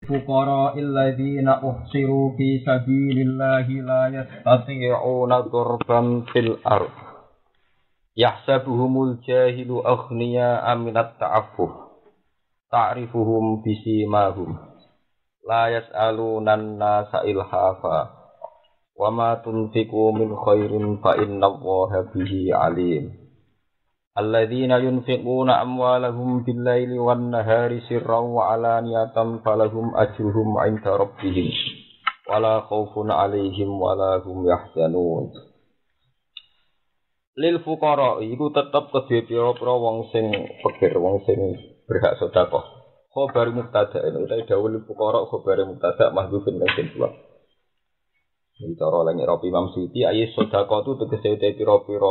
للفقراء الذين أحصروا في سبيل الله لا يستطيعون ضربا في الأرض يحسبهم الجاهل أغنياء من التعفف تعرفهم بسيماهم لا يسألون الناس إلحافا وما تنفقوا من خير فإن الله به عليم الذين ينفقون أموالهم بالليل والنهار سرا وعلانية فلهم أجرهم عند ربهم ولا خوف عليهم ولا هم يحزنون lil fuqara iku tetep kedhe pira-pira wong sing fakir wong sing berhak sedekah khabar mubtada utawa dawuh lil fuqara khabar mubtada mahdhufun kang kedua iki cara lan Rabi Imam Suyuti ayat sedekah itu tegese pira-pira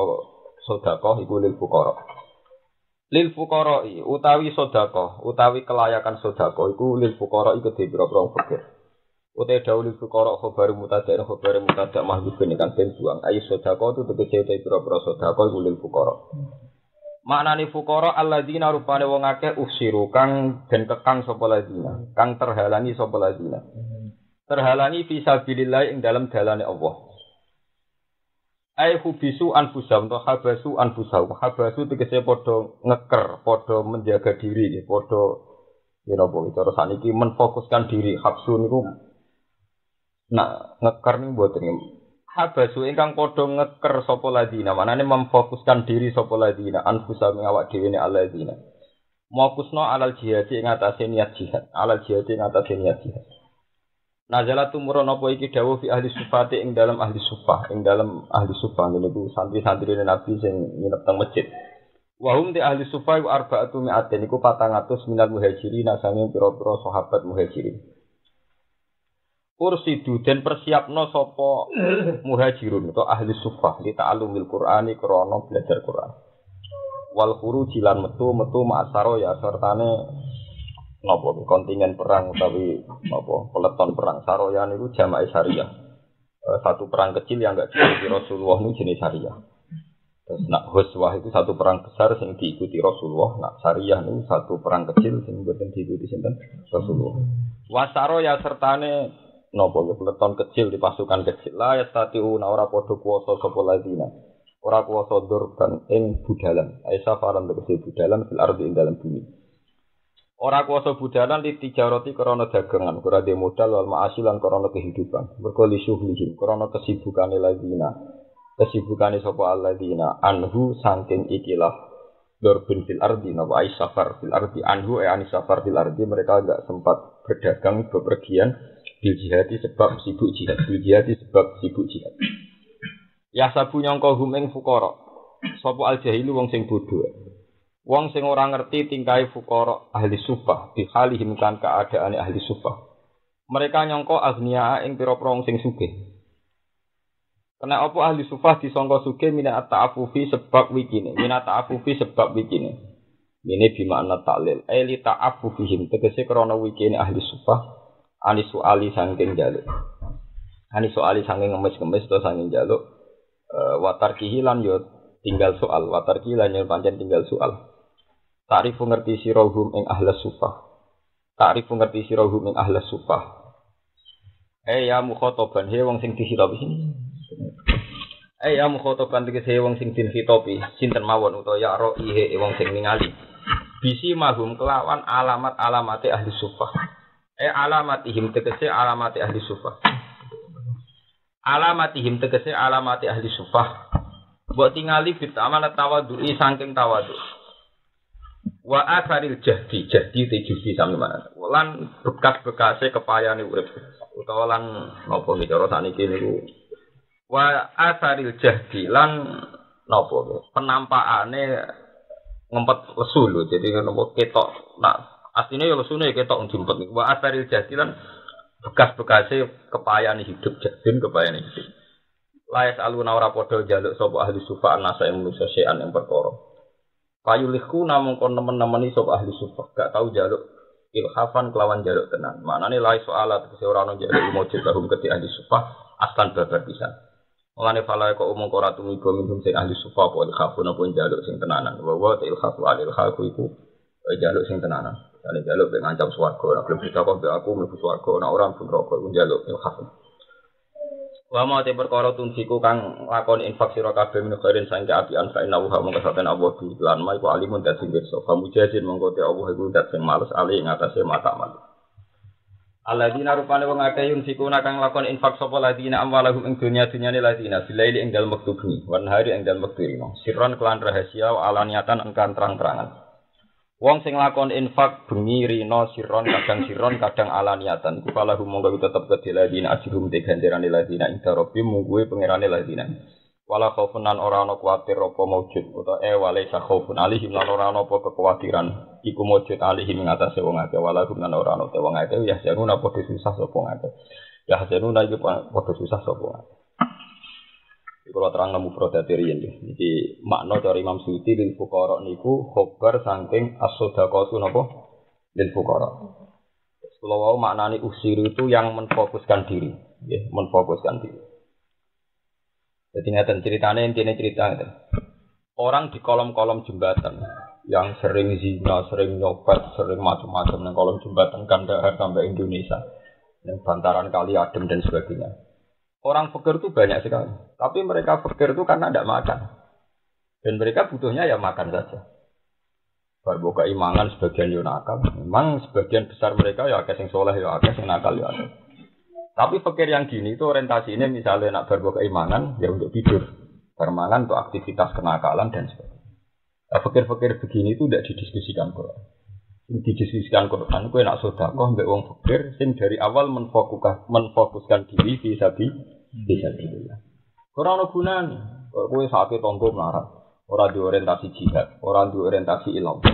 sedekah iku lil fuqara utawi sedekah utawi kelayakan sedekah iku lil fuqara iku kedhe pira-pira fakir utai dawul fuqara khabar mubtada mahdhufun kan den buang ayi sedekah itu tegese pira-pira sedekah iku lil fuqara. Maknane fuqara alladzina rupane wong akeh usiru kang den kekang sapa ladina, kang terhalangi sapa ladina. Terhalangi fi sabilillah ing dalam dalane Allah. Ai hubisu anfusahum to habasu anfusahum. Habasu tegese padha ngeker, padha menjaga diri, padha yen apa cara saniki menfokuskan diri. Habsu niku nah, ngeker ning mboten habasu ingkang padha ngeker sapa ladina, manane memfokuskan diri sapa ladina, anfusam awak dhewe ne aladina. Mokusno alal jihad ing atase niat jihad, alal jihad ing atase niat jihad. Nazala tumurun apa iki dawuh fi ahli sufati ing dalam ahli sufah, niku santri-santrine Nabi sing nginep teng masjid. Wa hum di ahli sufah wa arba'atu mi'atin niku 400 minal muhajirin sange pira-pira sahabat muhajirin. Kursidu dan persiapno sapa muhajirun atau ahli sufah li ta'allumil Qur'ani krana belajar Qur'an. Wal khuruji lan metu ma'asaro ya sertane napa kontingen perang utawi napa peleton perang saroya niku jamaah syariah. Satu perang kecil yang enggak diikuti Rasulullah niku jenis syariah. Terus nak huswah itu satu perang besar sing diikuti Rasulullah, nak syariah niku satu perang kecil sing mboten diikuti sinten Rasulullah. Wasaro ya sertane napa peleton kecil di pasukan kecil la yastati'una ora padha kuwasa sapa ladina ora kuwasa durban ing budalan aisa faran tegese budalan fil ardi ing dalam bumi ora kuwasa budalan li tijarati krana dagangan ora de modal wal ma'asilan krana kehidupan mergo li syuhlihim krana kesibukane sapa alladzina anhu saking ikilah durbin fil ardi napa aisa far fil ardi anhu anisafar fil ardi mereka enggak sempat berdagang bepergian bil jihadi sebab sibuk jihad ya sabu nyangka hum ing fuqara sapa al jahilu wong sing bodho wong sing ora ngerti tingkahe fuqara ahli sufah di halihim kan keadaane ahli sufah mereka nyangka agniya ing pira-pira wong sing sugih kena apa ahli sufah disangka sugih minat ta'affufi sebab wikine ini bimakna ta'lil li ta'affufihim tegese krana wikine ahli sufah Anisu ali saking ngemis-ngemis to saking njaluk watarkihi lan yo tinggal soal watarki lan yo pancen tinggal soal ta'rifu ngerti sirahum ing ahlas sufah ya mukhataban he wong sing dihitopi ya mukhataban tegese wong sing dihitopi sinten mawon utawa ya roihe wong sing ningali bisi mahum kelawan alamat-alamate ahli sufah alamatihim tegese alamati ahli sufah. Mbok tingali fit amalat tawadhu'i saking tawadhu. Wa asaril jahdi tejusi sami mana. Lan bekas-bekase kepayane urip utawa lan napa cara saniki niku. Wa asaril jahdi lan napa penampakane ngempet lesu lho. Jadi napa ketok nak asline ya lesune ketok njempet wa asaril jadilan bekas-bekase kepayane hidup layas aluna ora padha njaluk sapa ahli sufah nasa ing manusa sean ing perkara payulihku namung kon nemen-nemeni sapa ahli sufah gak tau njaluk ilhafan kelawan njaluk tenan maknane lai soalat kese ora ono njaluk mujud lahum keti ahli sufah aslan babar pisan mulane fala kok umum ora tumiba minum sing ahli sufah apa ilhafun apa njaluk sing tenanan wa ilhafu alil khalqu iku njaluk sing tenanan Jane jaluk ben ngancam swarga, nek belum sedekah mbek aku mlebu swarga, nek ora mlebu neraka iku njaluk khas. Wa ma te perkara tunsiku kang lakon infak sira kabeh min khairin sang apian fa inna wa mongko saten Allah di lan ma iku alimun dadi pirsa kamu jajin mongko te Allah iku dat sing males ali ing atase mata mal Alladzina rupane wong akeh yung sikuna kang lakon infak sapa ladina amwalahum ing dunyane ladina bilaili ing dalem wektu bengi wan hari ing dalem wektu rino sirron kelan rahasia wa alaniatan engkan terang-terangan. Wong sing lakon infak bengi rino sirron kadang alaniatan iku falahu monggo tetep kedhe ladina ajrum te ganjarane ladina ing darobi mungguwe pangerane ladina. Wala khaufun lan ora ana kuwatir apa maujud utawa wale sa khaufun alihim lan ora ana apa kekhawatiran iku maujud alihim ing atase wong akeh wala gum lan ora ana te wong akeh ya januna padha susah sapa akeh ya januna iki padha susah sapa akeh. Kalau terang nemu proteterian iki makna dari Imam Suyuti lil fuqara niku khobar saking as-shadaqatu napa lil fuqara. Kalau wau maknane usiru itu yang menfokuskan diri, nggih, menfokuskan diri. Jadi ngeten ceritane intine cerita ngeten. Orang di kolom-kolom jembatan yang sering zina, sering nyopet, sering macam-macam nang kolom jembatan Kandahar sampai Indonesia, yang bantaran kali adem dan sebagainya. Orang fakir itu banyak sekali, tapi mereka fakir itu karena tidak makan, dan mereka butuhnya ya makan saja. Baru keimangan sebagian yo nakal, memang sebagian besar mereka ya akeh sing soleh ya akeh sing nakal ya akeh. Tapi fakir yang gini itu orientasinya misalnya nak baru keimangan ya untuk tidur, bermangan untuk aktivitas kenakalan dan sebagainya. Nah, fakir-fakir begini itu tidak didiskusikan Quran. Didiskusikan Quran, kowe nak sedekah mbek wong fakir sing dari awal menfokuskan diri bisa sabilillah. Ora ono gunane. Kowe sakit tonggo melarat, ora diorientasi jihad, ora diorientasi ilmu.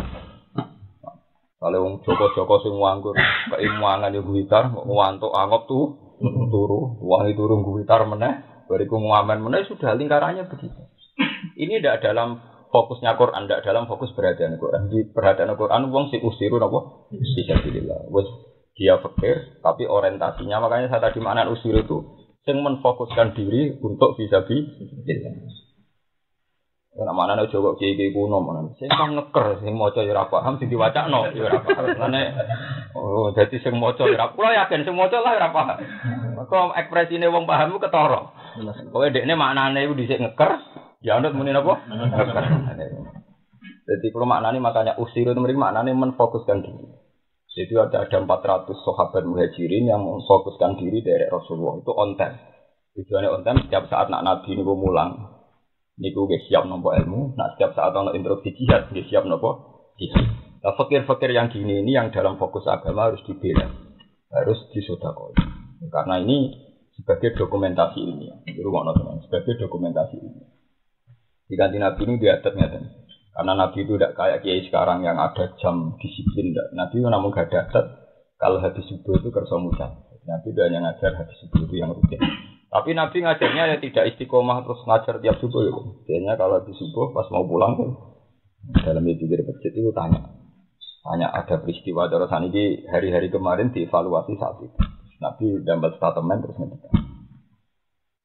Kalau wong Joko-joko sing nganggur keimangan yo guitar, ngantuk angop turu, wangi turu guitar meneh, bariku ngamen meneh sudah lingkarannya begitu. Ini tidak dalam fokusnya Quran, tidak dalam fokus perhatian Quran. Di perhatian Quran wong sing usiru napa? Fisabilillah. Wes dia fakir tapi orientasinya makanya saya tadi makna usiru itu sing menfokuskan diri untuk fisabilillah. Nek manane Jawa kiye-kiye kuno menan. Sing kan ngeker sing maca ya ora paham sing diwacakno ya ora paham. Mane dadi sing maca ya ora kula yakin sing maca lah ora paham. Kok ekspresine wong paham ku ketara. Kowe dekne maknane iku dhisik ngeker ya anut muni napa? Ngeker. Jadi kalau maknane makanya usir itu maknane menfokuskan diri. Jadi ada 400 sahabat muhajirin yang memfokuskan diri dari Rasulullah itu on time. Tujuannya on time setiap saat nak Nabi niku mulang. Niku ge siap nampa ilmu, nah setiap saat ana instruksi jihad ge siap napa jihad. Nah, fakir-fakir yang gini ini yang dalam fokus agama harus dibela, harus disedekahkan. Karena ini sebagai dokumentasi ilmiah. Rumono teman, sebagai dokumentasi ilmiah. Di kanjeng Nabi ini diadat ngeten. Karena Nabi itu tidak kayak kiai sekarang yang ada jam disiplin. Nabi namun gak ada adat. Kalau habis subuh itu kerja mucat. Nabi itu hanya ngajar habis subuh itu yang rutin. Tapi Nabi ngajarnya ya tidak istiqomah terus ngajar tiap subuh ya. Biasanya kalau di subuh pas mau pulang tuh dalam itu di masjid itu tanya ada peristiwa terusan ini hari-hari kemarin dievaluasi saat itu. Nabi dapat statement terus ngerti.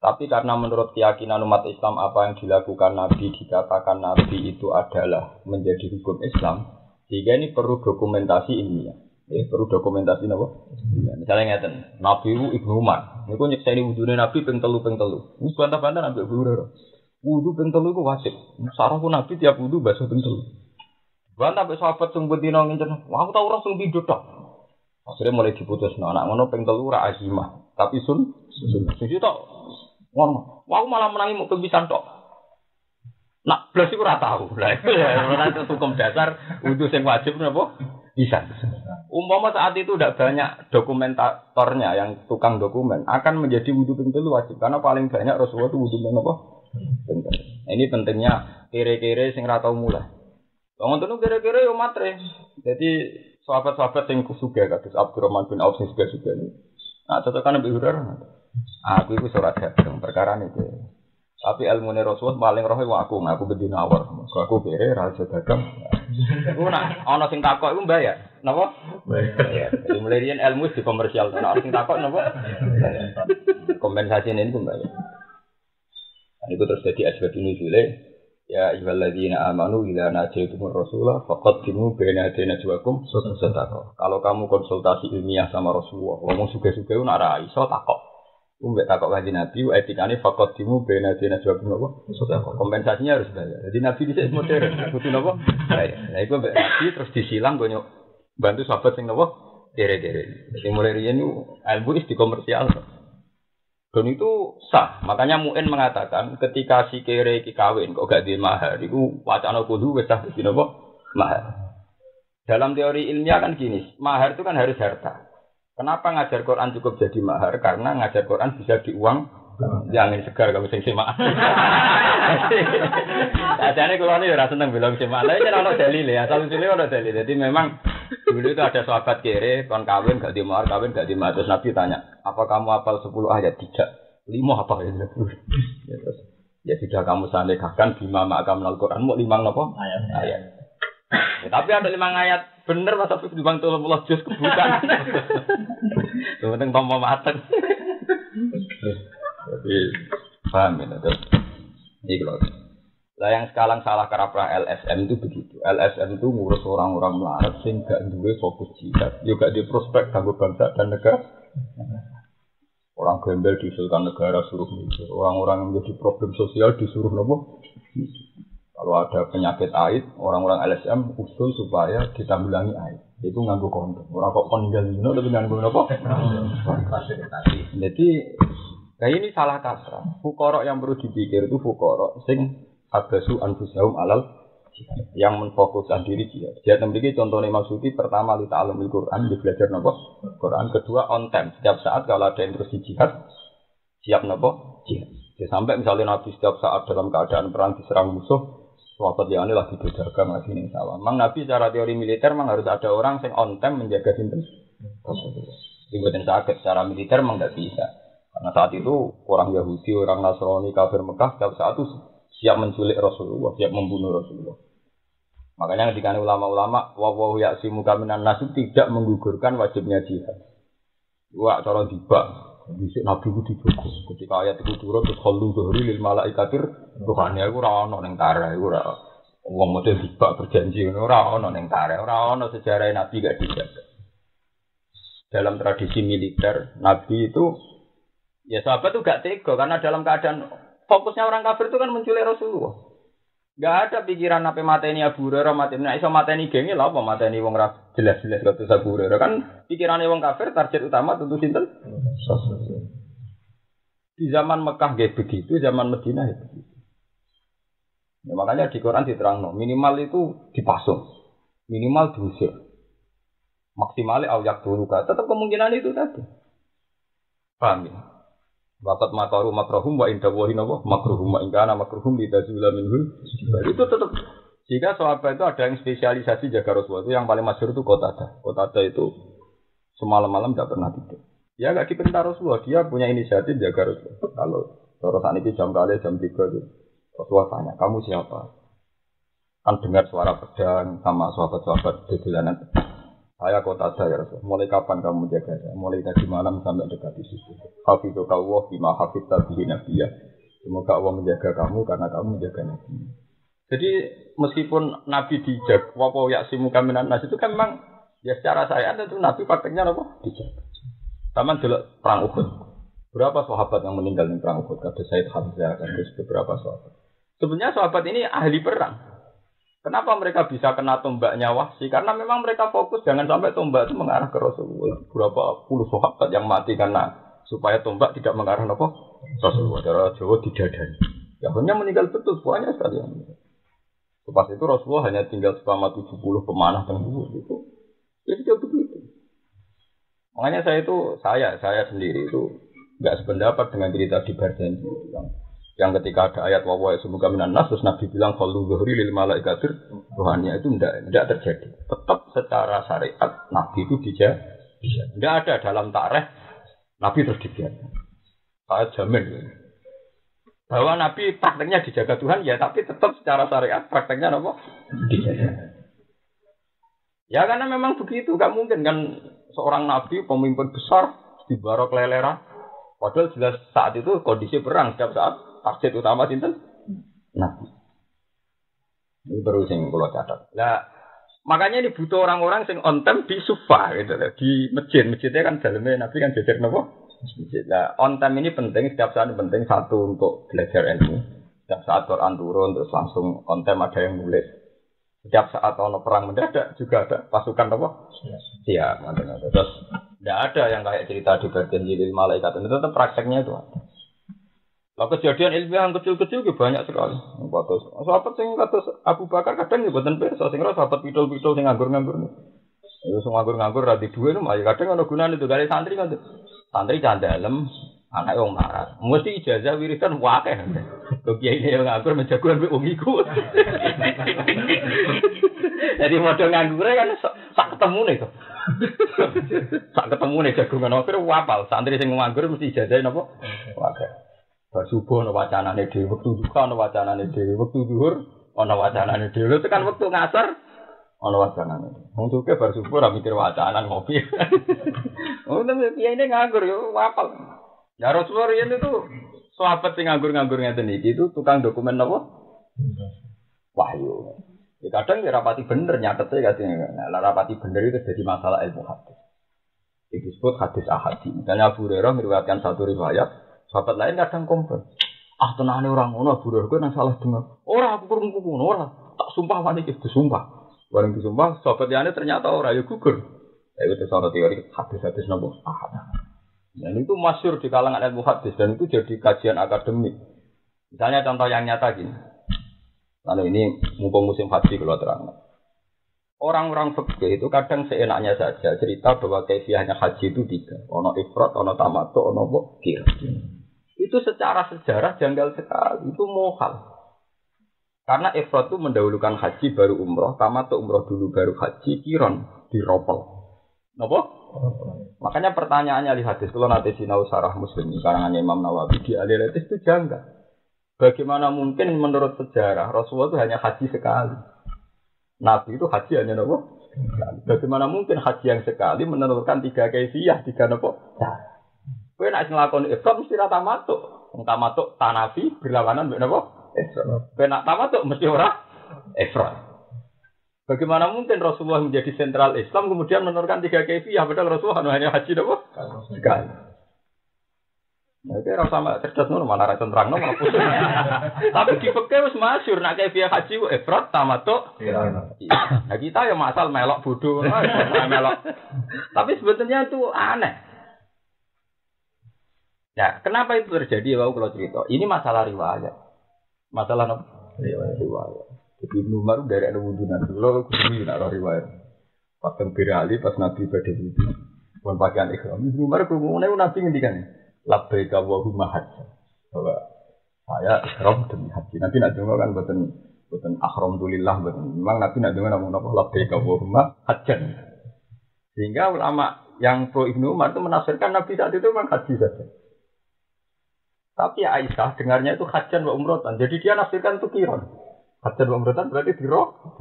Tapi karena menurut keyakinan umat Islam apa yang dilakukan Nabi dikatakan Nabi itu adalah menjadi hukum Islam, sehingga ini perlu dokumentasi ilmiah. Perlu dokumentasi napa? Misalnya ngeten, Nabi Ibnu Umar, niku nyekseni wudune Nabi ping telu. Wis bantah-bantah ambek guru. Wudu ping telu iku wajib. Sarahku Nabi tiap wudu basuh ping telu. Bantah ambek sahabat sing bendina ngencen, "Wah, aku tau ora sing pindho tok." Akhire mulai diputusno, anak ngono ping telu ora azimah, tapi sun. Suci tok. Ngono. Wah, aku malah menangi mung ping pisan tok. Nak blas iku ora tau. Lah ora hukum dasar wudu sing wajib napa? Bisa. Umpama saat itu tidak banyak dokumentatornya yang tukang dokumen akan menjadi wudu ping telu wajib karena paling banyak Rasulullah itu wudu ping apa? Nah, ini pentingnya kere-kere sing ra tau mulai. Wong ngono kere-kere yo matre. Jadi sahabat-sahabat sing sugih kados Abdurrahman bin Auf sing sugih ini. Nah, cocokan Nabi Hurairah. Aku iku ora dagang perkara niku. Tapi ilmune Rasulullah paling roh aku bedina awal. Aku kere ra dagang. Ku nak ana sing takok iku mbayar. Napa? Bayar. Jadi mulai riyen ilmu di komersial. Ana sing takok napa? Kompensasi ini ku mbayar. Niku terus dadi asbab nuzule Ya ayyuhalladzina amanu idza najaytumur rasula faqaddimu baina yaday najwakum sadaqah. Kalau kamu konsultasi ilmiah sama Rasulullah, ngomong suge-suge nak ra iso takok. Mbek takok kanjeng Nabi, etikane faqaddimu baina yaday najwakum apa? Sadaqah. Kompensasinya harus bayar. Jadi Nabi dhisik modern, butuh napa? Bayar. Lah iku mbek Nabi terus disilang gonyo bantu sahabat sing napa? Dere-dere. Sing mulai riyen ilmu is dikomersial. Dan itu sah. Makanya Mu'in mengatakan ketika si kere iki kawin kok gak di mahar, itu wacana kudu wis sah di napa? Mahar. Dalam teori ilmiah kan gini, mahar itu kan harus harta. Kenapa ngajar Quran cukup jadi mahar? Karena ngajar Quran bisa diuang. Jangan segar kamu sing semak. Ajane kula niku ora seneng bilang semak. Lah iki ora dalil ya, asal usule ora dalil. Jadi memang dulu itu ada sahabat kere kon kawin gak di mahar, kawin gak di mahar. Terus Nabi tanya, "Apa kamu hafal 10 ayat?" "Tidak." 5 apa ya? Ya terus ya sudah kamu sanikahkan bima ma'akamul Quran mau 5 napa? Ayat. Ya, tapi ada 5 ayat bener Mas tapi dibang 30 juz kebukan. Penting tompo mateng. Jadi paham ya terus. Iki lho. Lah yang sekarang salah kaprah LSM itu begitu. LSM itu ngurus orang-orang melarat sing gak duwe fokus jihad, yo gak di prospek kanggo bangsa dan negara. Orang gembel diusulkan negara suruh mikir. Orang-orang yang menjadi problem sosial disuruh nopo. Kalau ada penyakit AIDS, orang-orang LSM usul supaya ditanggulangi AIDS. Itu nganggo kondom. Orang kok meninggal dino tapi nganggo nopo? Fasilitasi. Jadi kayak ini salah kaprah. Fuqara yang perlu dipikir itu fuqara sing abasu anfusahum alal yang menfokuskan diri dia. Dia memiliki contohnya maksudnya pertama li ta'allumil Quran, dia belajar nopo Quran. Kedua on time. Setiap saat kalau ada yang terus di jihad, siap nopo jihad. Dia sampai misalnya Nabi setiap saat dalam keadaan perang diserang musuh, sahabat yang ini lagi berdagang lagi ning sawah. Memang Nabi secara teori militer memang harus ada orang yang on time menjaga sinten. Dibuatin sakit secara militer memang tidak bisa. Karena saat itu orang Yahudi, orang Nasrani, kafir Mekah setiap saat itu siap menculik Rasulullah, siap membunuh Rasulullah. Makanya ketika ulama-ulama wa ya'simuka minan nas tidak menggugurkan wajibnya jihad. Wah, cara dibak, bisik Nabi ku dijogo. Ketika ayat itu turun terus khallu dhuhri lil malaikatir, Tuhane aku ora ono ning tareh, iku ora wong model dibak berjanji ora ono ning tareh, ora ono sejarah Nabi gak dijaga. Dalam tradisi militer, Nabi itu ya sahabat itu gak tega karena dalam keadaan fokusnya orang kafir itu kan menculik Rasulullah. Gak ada pikiran apa mateni Abu Hurairah, mateni iso mateni genge lha apa mateni wong ra jelas-jelas kados Abu Hurairah kan pikirane wong kafir target utama tentu sinten? Di zaman Mekah nggih begitu, zaman Madinah ya begitu. Ya, makanya di Quran diterangno minimal itu dipasung, minimal diusir. Maksimalnya ayak dulu tetap kemungkinan itu tadi. Paham ya? Waqat makaru makruhum wa inda wahi nawa makruhum wa ingkana makruhum lidazula minhum. Itu tetap jika sahabat itu ada yang spesialisasi jaga Rasulullah itu yang paling masyhur itu Qatadah itu semalam-malam tidak pernah tidur. Dia enggak diperintah Rasulullah, dia punya inisiatif jaga Rasulullah. Kalau saat ini jam 3 itu Rasulullah tanya, "Kamu siapa?" Kan dengar suara pedang sama sahabat-sahabat dolanan. "Saya Qatadah ya Rasul. Mulai kapan kamu jaga saya?" "Mulai tadi malam sampai dekat di situ." "Hafizullah bima hafizta bihi nabiyya." Semoga Allah menjaga kamu karena kamu menjaga Nabi. Jadi meskipun Nabi dijaga, wa ya'simuka minan nas itu kan memang ya secara syariat itu Nabi prakteknya apa? Dijaga. Taman delok perang Uhud. Berapa sahabat yang meninggal di perang Uhud? Kata Said Hamzah, kan beberapa sahabat. Sebenarnya sahabat ini ahli perang. Kenapa mereka bisa kena tombaknya Wahsy? Karena memang mereka fokus jangan sampai tombak itu mengarah ke Rasulullah. Berapa puluh sahabat yang mati karena supaya tombak tidak mengarah ke Rasulullah. Cara Jawa didadani. Ya hanya meninggal betul semuanya sekali. Pas itu Rasulullah hanya tinggal selama 70 pemanah dan itu. Ya sudah begitu. Makanya saya sendiri itu enggak sependapat dengan cerita di Barjanji yang ketika ada ayat wa ya'simuka minan nas terus Nabi bilang khallu dhuhri lil malaikatir rohaninya itu enggak terjadi. Tetap secara syariat Nabi itu dijaga. Enggak ada dalam tarikh Nabi terus dibiarkan. Saya jamin bahwa Nabi prakteknya dijaga Tuhan ya, tapi tetap secara syariat prakteknya apa? Dijaga. Ya karena memang begitu, gak mungkin kan seorang Nabi pemimpin besar di barok leleran. Padahal jelas saat itu kondisi perang setiap saat target utama sinten Nabi. Ini baru sing kula catat. Lah makanya ini butuh orang-orang sing on time di sufa gitu loh. Di masjid-masjidnya kan dalamnya Nabi kan jajar napa? Masjid. Nah, on time ini penting, setiap saat penting satu untuk belajar ilmu. Setiap saat Quran turun terus langsung on time ada yang nulis. Setiap saat ono perang mendadak juga ada pasukan apa? Siap, makanya. Terus tidak ada yang kayak cerita di bagian jilid malaikat itu tetap prakteknya itu ada. Lah kejadian ilmiah yang kecil-kecil juga banyak sekali. Kados sahabat sing kados Abu Bakar kadang ya mboten pirsa sing ora sahabat pidul-pidul sing nganggur-nganggur. Ya sing nganggur-nganggur ra di duwe itu kadang ana gunane itu kali santri kan. Santri candalem anake wong marah. Mesti ijazah wiridan wae. Kok kiai ini nganggur menjagoan wong iku. Jadi model nganggure kan sak ketemune to. Sak ketemune jagongan akhir wapal. Santri sing nganggur mesti ijazah napa? Wae. Subuh ana wacanane dhewe, wektu duha ana wacanane dhewe, wektu zuhur ana wacanane dhewe. Tekan wektu ngasar ana wacanane. Wong suke bar subuh ora mikir wacanan ngopi. Oh, tapi kiai ini nganggur yo wapal. Ya Rasulullah itu sahabat sing nganggur-nganggur ngeten iki itu tukang dokumen napa? Wahyu. Ya kadang ya rapati bener nyatete kasih. Nah, rapati bener itu jadi masalah ilmu hadis. Itu disebut hadis ahadi. Misalnya Abu Hurairah meriwayatkan satu riwayat. Sahabat lain kadang komplain. Ah tenane orang ngono Abu Hurairah kowe nang salah dengar. Ora aku kurung ngono ora. Tak sumpah wani iki disumpah. Bareng disumpah sahabat liyane ternyata ora ya gugur. Ya itu salah teori hadis-hadis nopo ahad. Dan itu masyhur di kalangan ilmu hadis dan itu jadi kajian akademik. Misalnya contoh yang nyata gini. Lalu ini mumpung musim haji kalau terang. Orang-orang fikih itu kadang seenaknya saja cerita bahwa kaifiahnya haji itu 3. Ono ifrat, ono tamattu, ono qir. Itu secara sejarah janggal sekali, itu mohal. Karena ifrat itu mendahulukan haji baru umroh, tamattu umroh dulu baru haji, kiron diropel. Napa? Makanya pertanyaannya di hadis kalau nanti sinau sarah Muslim karangan Imam Nawawi di Al-Hadis itu janggal. Bagaimana mungkin menurut sejarah Rasulullah itu hanya haji sekali? Nabi itu haji hanya napa? Bagaimana mungkin haji yang sekali menentukan 3 kaifiyah, 3 napa? Kowe nek nglakoni ifrat mesti ra tamattu. Wong tamattu tanafi berlawanan mbek napa? Ifrat. Kowe nek tamattu mesti ora ifrat. Bagaimana mungkin Rasulullah menjadi sentral Islam kemudian menentukan 3 kaifiyah padahal Rasulullah hanya haji napa? Sekali. Nah, itu rasa sama cerdas ngono malah ra terang malah pusing. Tapi di fikih wis masyhur nek kaifiyah haji ku ifrat tamattu. Nah kita ya masal melok bodoh, melok. Tapi sebetulnya itu aneh. Ya, kenapa itu terjadi? Wau kalau cerita. Ini masalah riwayat. Masalah apa? Riwayat. Jadi Ibnu Umar dari ada wudunan dulu kudu nak riwayat. Pas Birali pas Nabi badhe wudu. Pun pakaian ihram. Ibnu Umar krungune Nabi ngendikan, "Labbaika Allahumma hajj." Bahwa saya ihram demi haji. Nabi nak donga kan boten alhamdulillah boten. Memang Nabi nak donga namung napa labbaika Allahumma hajjan. Sehingga ulama yang pro Ibnu Umar itu menafsirkan Nabi saat itu memang haji saja. Tapi Aisyah dengarnya itu hajjan wa umrotan. Jadi dia nafsirkan itu kiron. Hajjan wa umrotan berarti diroh.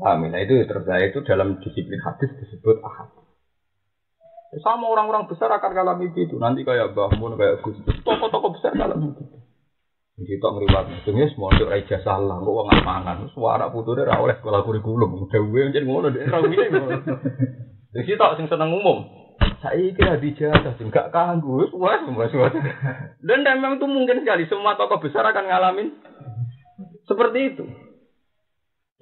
Nah itu terjadi itu dalam disiplin hadis disebut ahad. Sama orang-orang besar akan ngalami gitu. Nanti kayak Mbah Mun, kayak Gus. Tokoh-tokoh besar ngalami gitu. Jadi tak ngeriwat. Sebenarnya semua untuk raja salah. Kok nggak mangan. Suara puturnya ra oleh sekolah kurikulum. Dewe jadi ngono deh. Rawi ngono. Jadi tak sing seneng umum. Saya kira dijajah, enggak kanggu, semua. Dan memang itu mungkin sekali semua tokoh besar akan ngalamin seperti itu.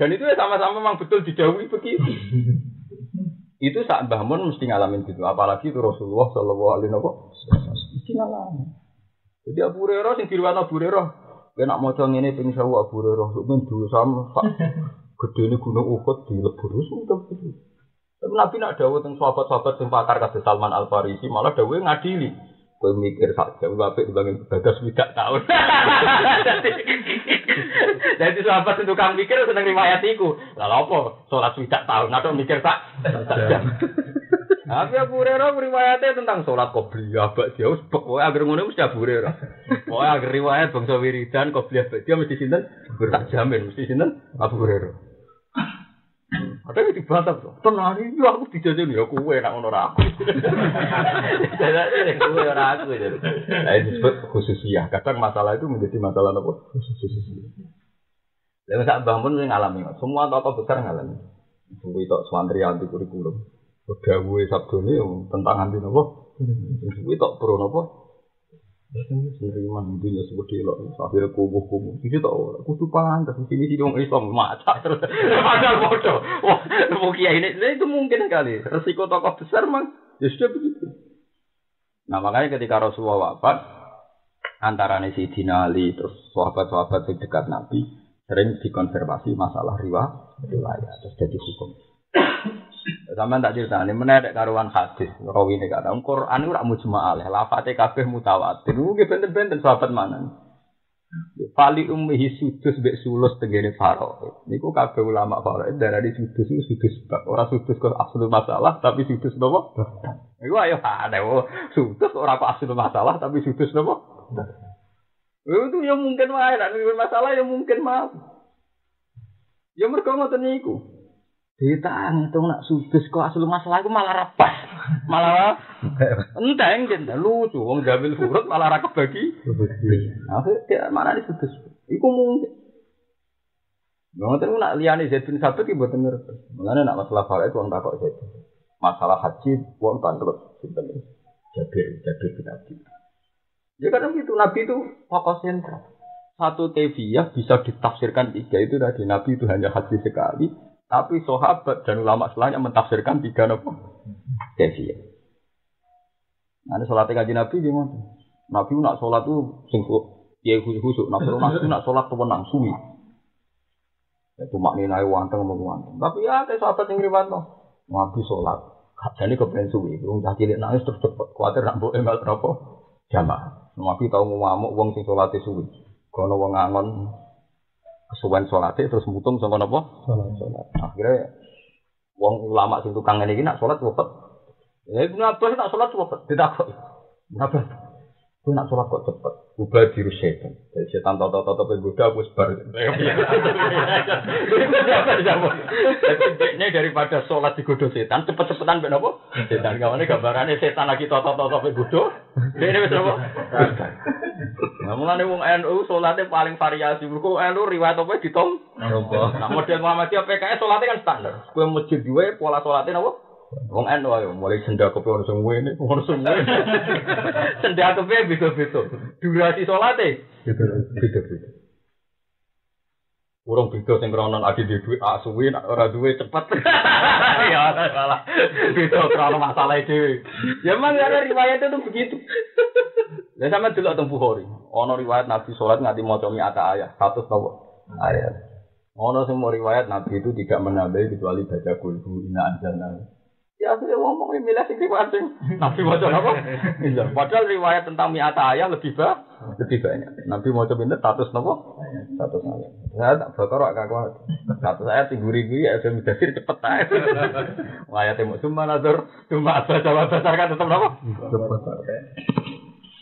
Dan itu ya sama-sama memang betul didhawuhi begitu. Itu saat Mbah Mun mesti ngalamin gitu, apalagi itu Rasulullah sallallahu alaihi wasallam mesti ngalamin. Jadi Abu Hurairah sing diriwayatno Abu Hurairah, nek maca ngene ping 1000 Abu Hurairah men dulu sama Pak. Gedene gunung Uhud dilebur sudah begitu. Tapi Nabi nak dawuh teng sahabat-sahabat sing pakar kados Salman Al Farisi malah dawuhe ngadili. Kowe mikir sak jam apik dibanding bagas widak tahun. Jadi sahabat sing tukang mikir seneng riwayat iku. Lah apa salat widak tahun atau mikir sak jam. Tapi Abu Hurairah riwayatnya tentang salat qobliyah bak dia wis pokoke agar ngono mesti Abu Hurairah. Pokoke agar riwayat bangsa wiridan qobliyah bak dia mesti sinten? Tak jamin mesti sinten? Abu Hurairah. Tapi dibantah tuh. Tenang ini aku dijajan ya kowe nak ngono ra aku. Jadi kowe ora aku jadi. Nah itu disebut khususiyah. Kadang masalah itu menjadi masalah apa? Khususiyah. Lalu sak Mbah Mun sing ngalami. Semua tokoh besar ngalami. Suwi tok swantri anti kurikulum. Dawuhe sabdone tentang anti napa? Suwi tok pro napa? Sendirian dunia seperti itu, akhirnya kubu-kubu. Jadi tak kudu pantas di sini di orang Islam macam terus padahal bodoh. Wah, kiai ini itu mungkin kali. Resiko tokoh besar mang, ya sudah begitu. Nah makanya ketika Rasulullah wafat, antara Sayyidina Ali terus sahabat-sahabat di dekat Nabi sering dikonservasi masalah riwayat terus jadi hukum. Sampeyan tak critani meneh karuan hadis rawine kata Quran iku ora mujma'al lafate kabeh mutawatir nggih benten-benten sahabat manan Fali ummihi sudus mbek sulus tengene faro niku kabeh ulama faro darani sudus iku sudus bab ora sudus kok asli masalah tapi sudus napa iku ayo ada sudus ora kok asli masalah tapi sudus napa itu ya mungkin wae nek masalah ya mungkin maaf ya mergo ngoten niku ditang itu nak sudus kok asal masalah itu malah rapas malah enteng kan lucu wong jamil furut malah ra kebagi akhirnya mana di sudus iku mungkin ngoten nak liyane Zaid bin Sabit iki mboten ngerti mulane nak masalah faraid wong takok Zaid masalah haji wong tanglet sinten Jabir bin Abi ya kadang gitu Nabi itu fokus sentral satu tafsir bisa ditafsirkan tiga itu tadi Nabi itu hanya haji sekali. Tapi sahabat dan ulama setelahnya mentafsirkan tiga nopo tafsir. Nah, salat kanjeng Nabi gimana? Nabi nak salat tuh sing piye khusyuk, Nabi nak salat tuh menang suwi. Itu maknane wanteng wanteng. Tapi ya kayak sahabat sing riwayatno, Nabi salat, kadane kepen suwi, wong cah cilik nangis terus cepet, kuwatir nak mbok enggak apa jamaah. Nabi tau ngamuk wong sing salate suwi. Kono wong ngangon kesuwen salate terus mutung saka napa? Salat. Akhire wong ulama sing tukang ngene iki nak salat cepet. Ya Ibnu Abbas nak salat cepet ditakoki. Kenapa? Kowe nak salat kok cepet? Ubah diri setan. Jadi setan toto-toto penggoda wis bar. Ini daripada salat digodho setan, cepet-cepetan mek napa? Setan gawane gambarane setan lagi toto-toto penggoda. Dene wis napa? Nah, mulane wong NU salate paling variasi. Mergo NU riwayat apa ditom? Nah, model Muhammadiyah PKS salate kan standar. Kowe masjid duwe pola salate napa? Wong NU ayo mulai sendakepe ono sing ngene, ono sing ngene. Sendakepe beda-beda. Durasi salate beda-beda. Urung beda sing krono adi duwe suwi ora duwe cepet. Ya salah. Beda krono masalah dhewe. Ya memang ada riwayat itu begitu. Lah sampe delok teng Bukhari, ana riwayat Nabi salat nganti maca mi'ata ayat, 100 ayat. Ana sing riwayat Nabi itu tidak menambahi kecuali baca qul inna anzalna. Ya asline ngomong milih sing riwayat Nabi maca apa? Iya, padahal riwayat tentang mi'ata ayat lebih banyak. Nabi maca pinten 100 napa? 100 ayat. Saya tak bakar kok kakuat. 100 ayat guri-guri ya bisa midasir cepet ae. Ayatemu cuma nazar, cuma baca kan tetep napa? Cepet.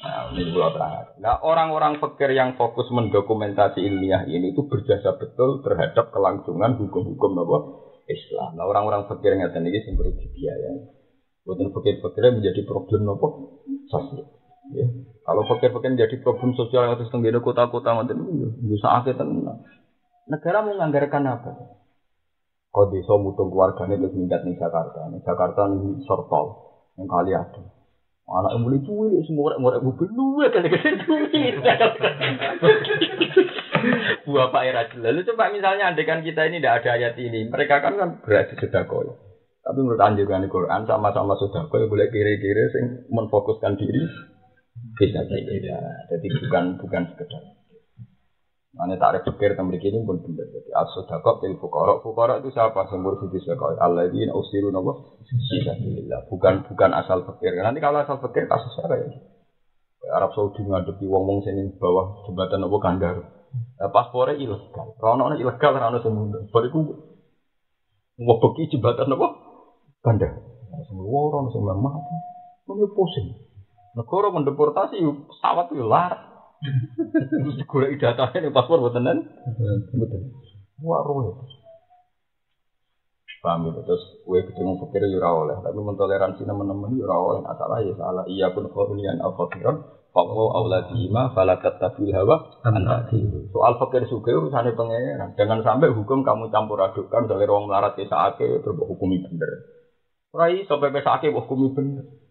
Nah, ini pula terang. Nah, orang-orang fikir yang fokus mendokumentasi ilmiah ini itu berjasa betul terhadap kelangsungan hukum-hukum Islam. Nah, orang-orang fikir yang ada ini sing perlu dibiayai. Bukan fikir-fikirnya menjadi problem sosial. Ya. Kalau fikir-fikir menjadi problem sosial yang terus tenggine kota-kota ngoten bisa akeh tenan. Negara mau menganggarkan apa? Kok desa mutung keluargane terus minggat ning Jakarta. Ning Jakarta ning Sortol yang kali ada. Anak mulai cuy, semua orang mobil luwe kali-kali cuy. Buah Pak Irajul. Lalu coba misalnya andekan kita ini tidak ada ayat ini, mereka kan berarti sedekah. Tapi menurut anjuran Quran sama-sama sedekah boleh kira-kira sing menfokuskan diri bisa saja. Jadi bukan sekedar. Mana tak pikir tentang begini pun benar. Jadi as-sedekah dari fuqara itu siapa? Sumber sisi sedekah. Alladzina usiru nabo sabilillah. Bukan asal pikir. Nanti kalau asal pikir kasusnya kayak gitu. Arab Saudi ngadepi wong-wong sini bawah jembatan nabo Kandar. Paspornya ilegal. Rono ilegal, rono semua. Bariku mau pergi jembatan nabo Kandar. Semua orang semua mati. Ini pusing. Negara mendeportasi pesawat itu larang. Golek idatane ning paspor mboten. Wah roh. Paham gitu. Terus kowe ketemu pikir yo ora oleh, tapi mentoleransi teman-teman yo ora oleh. Masalah ya salah. Iya pun khawnian al-fakiran, faqwa auladihima fala tattabil hawa antati. Soal fakir sugih urusane pengeran. Jangan sampai hukum kamu campur adukkan dari wong melarat kesake terus hukumi bener. Ora iso pesake hukumi bener.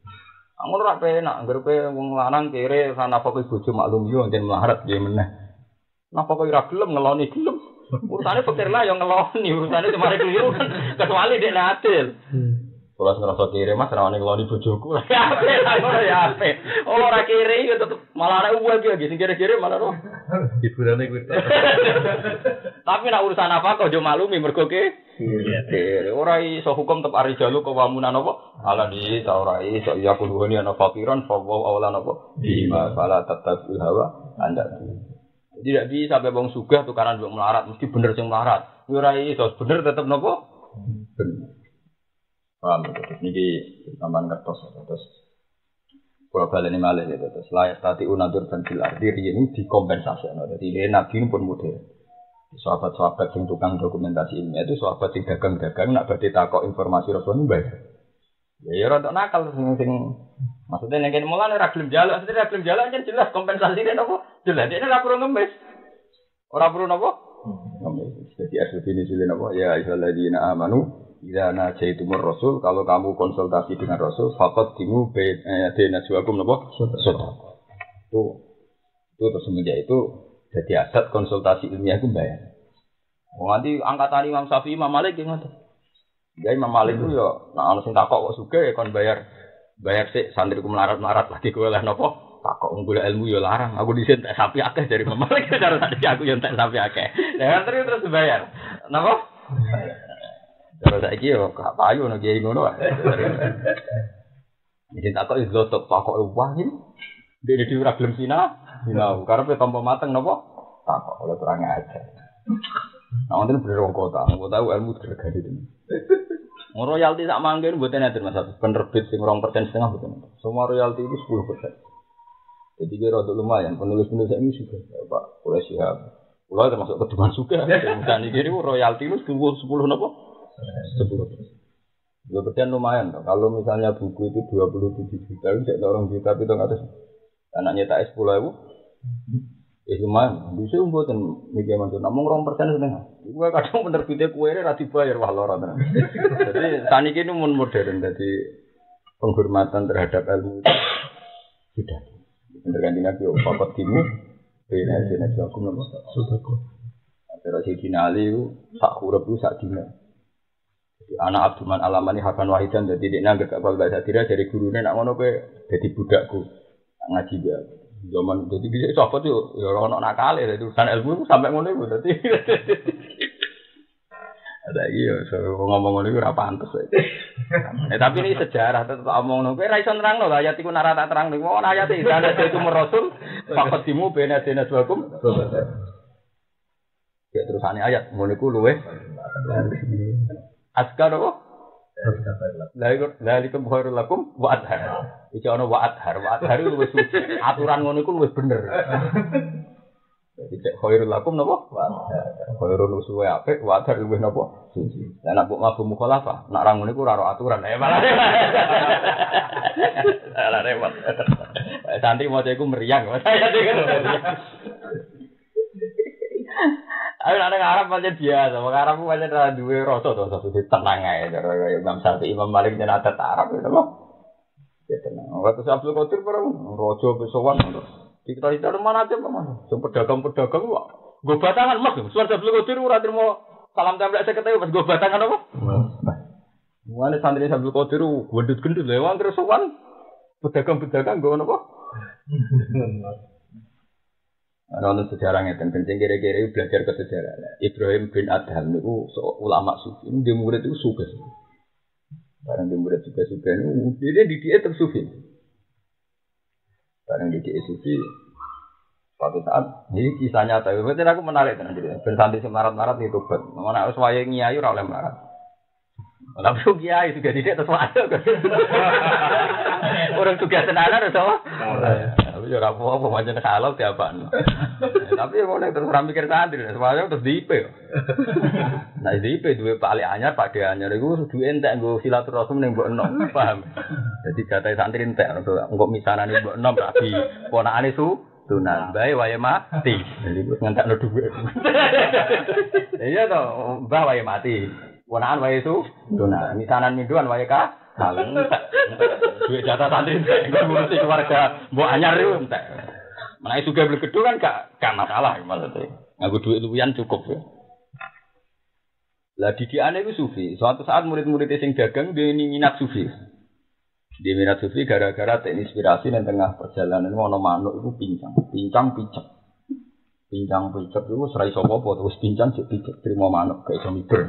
Amun ora penak, anggere kowe wong lanang kere sana fokus bojo maklum yo njen melarat nggih meneh. Napa kowe ora gelem ngeloni gelem? Urusane pikir lah yang ngeloni, urusane cuma keliru kan kecuali dia adil. Kalau ngerasa kiri mas, rawane ngeloni bojoku. Ya ape. Oh ora kiri ya tetep malah ana uang iki sing kiri-kiri malah roh. Hiburane kuwi. Tapi nek urusan apa kok yo maklumi mergo kiri. Ora iso hukum tetep arijalu kawamunan apa? Ala di ta ora iso ya kuduhani ana fakiran fa wa awlan apa? Bima fala tattabil hawa anda. Tidak bisa sampai wong sugih tukaran wong melarat mesti bener sing melarat. Ora iso bener tetep napa? Bener. Paham terus niki tambahan kertas terus kalau baleni malih gitu terus layak tadi unatur dan filardi ini dikompensasi. Jadi ini nabi pun mudah. Sahabat-sahabat yang tukang dokumentasi ilmiah itu sahabat yang dagang-dagang nak badhe takok informasi Rasul ini baik. Ya ora tak nakal sing maksudnya nek kene mulane ora gelem njaluk, ora gelem njaluk kan jelas kompensasine napa? Jelas dene ora perlu ngemis. Ora perlu napa? Ngemis. Jadi asli ini sile napa? Ya ayyuhalladzina amanu idza najaitumur rasul, kalau kamu konsultasi dengan Rasul, faqad dimu dena juakum napa? Sedekah. Itu terus semenjak itu jadi aset konsultasi ilmiah itu bayar. Nanti angkatan Imam Syafi'i, Imam Malik yang ngoten. Ya Imam Malik itu ya, nah ana sing takok kok sugih kon bayar sik santriku melarat-melarat lagi kowe lah napa? Takok golek ilmu ya larang. Aku dhisik entek sapi akeh dari Imam Malik cara tadi aku yo entek sapi akeh. Lah terus bayar. Napa? Cara saiki yo gak payu nek kiai ngono wae. Iki takok iso takok wah iki. Dene dhewe ora gelem sinau karepe tampa mateng napa? Takok oleh kurang aja. Nah, wonten bener wong kota tahu ilmu dirgani itu. Royalti sak mangke mboten enten Mas. Penerbit sing 2% setengah mboten. Semua royalti itu 10%. Jadi kira rada lumayan penulis-penulis ini juga Pak Kulo siap. Kulo termasuk keduman juga. Dan iki royalti itu 10 napa? 10%. Ya berarti lumayan toh. Kalau misalnya buku itu 27 juta, itu orang juta itu atas anaknya tak 10.000. Lumayan, bisa mboten mikir mantu. Namung 2% setengah. Iku kadang penerbitnya kuwere ra dibayar wah lara tenan. Jadi saniki ini modern, jadi penghormatan terhadap ilmu itu sudah. Bener kan Nabi Muhammad timu bena jenis hukum napa? Sedekah. Antara Sayyidina Ali sak huruf sak dina. Jadi anak Abdurrahman Alamani Hakan Wahidan jadi dia nganggep kalau bahasa dira dari gurune nak ngono kowe dadi budakku. Ngaji dia. Zaman jadi bisa copot yo ya ora ono nakale dadi urusan ilmu sampai ngono iku dadi. Ada iki yo ngomong ngono iku ora pantes. Tapi ini sejarah tetep omong ngono kowe ra iso nerangno lho ayat iku ora tak terangno. Wong ayat iki dana itu Rasul faqadimu bena dina suakum. Ya terusane ayat ngono iku luweh. Askar apa? Lalikum khairul lakum wa adhar. Iki ana wa adhar itu wis suci. Aturan ngono iku wis bener. Jadi cek khairul lakum napa? Wa adhar. Khairul suwe apik, wa adhar luwih napa? Suci. Lah nek mbok mabuk mukhalafah, nek ra ngono iku ora aturan. Malah. Ala repot. Santri maca iku meriang. Ayo nek Arab pancen biasa, wong Arab ku pancen ora duwe rasa to, tenang ae cara kaya Imam Syafi'i, Imam Malik yen adat Arab itu lho. Ya tenang. Waktu Abdul Qadir bareng raja besowan kita mana aja Mas. Sing pedagang-pedagang kok nggo batangan Mas. Suwan Abdul Qadir ora trimo salam templek 50.000 pas nggo batangan apa? Mulane santri Abdul Qadir gendut-gendut lho wong terus sowan pedagang-pedagang nggo napa? Ana sejarah ngeten kencing kira-kira belajar ke sejarah. Ibrahim bin Adham niku ulama sufi. Dia murid itu suka. Barang dia murid suka-suka niku dia dididik terus sufi. Barang dididik sufi suatu saat ini kisah nyata. Berarti aku menarik tenan jadi. Ben santri semarat-marat itu tobat. Mana harus wayahe nyai ora oleh marat. Tapi kiai juga dididik terus wae. Orang juga tenanan atau apa? Ya ora apa-apa pancen halal diapakno. Tapi ya ngono terus ra mikir santri, semuanya terus di IP. Nah di IP duwe Pak Ali Anyar, Pak De Anyar iku duwe entek nggo silaturahim ning mbok enom, paham. Jadi jatah santri entek engko misanane mbok enom rabi ponakane Sunan bae wae mati. Jadi wis ngentekno dhuwit. Iya to, mbah wae mati. Ponakan wae Sunan, misanan minduan wae ka. Kaleng duwe jatah santri entek, ngurusi keluarga mbok anyar iku entek. Menawi sugih blegedu kan gak masalah maksudnya. Nganggo duit luwihan cukup ya. Lah didikane iku sufi. Suatu saat murid-murid sing dagang dia minat sufi. Dia minat sufi gara-gara terinspirasi nang tengah perjalanan ono manuk iku pincang picek. Pincang picek iku ora iso apa terus pincang cek picek trimo manuk gak iso mikir.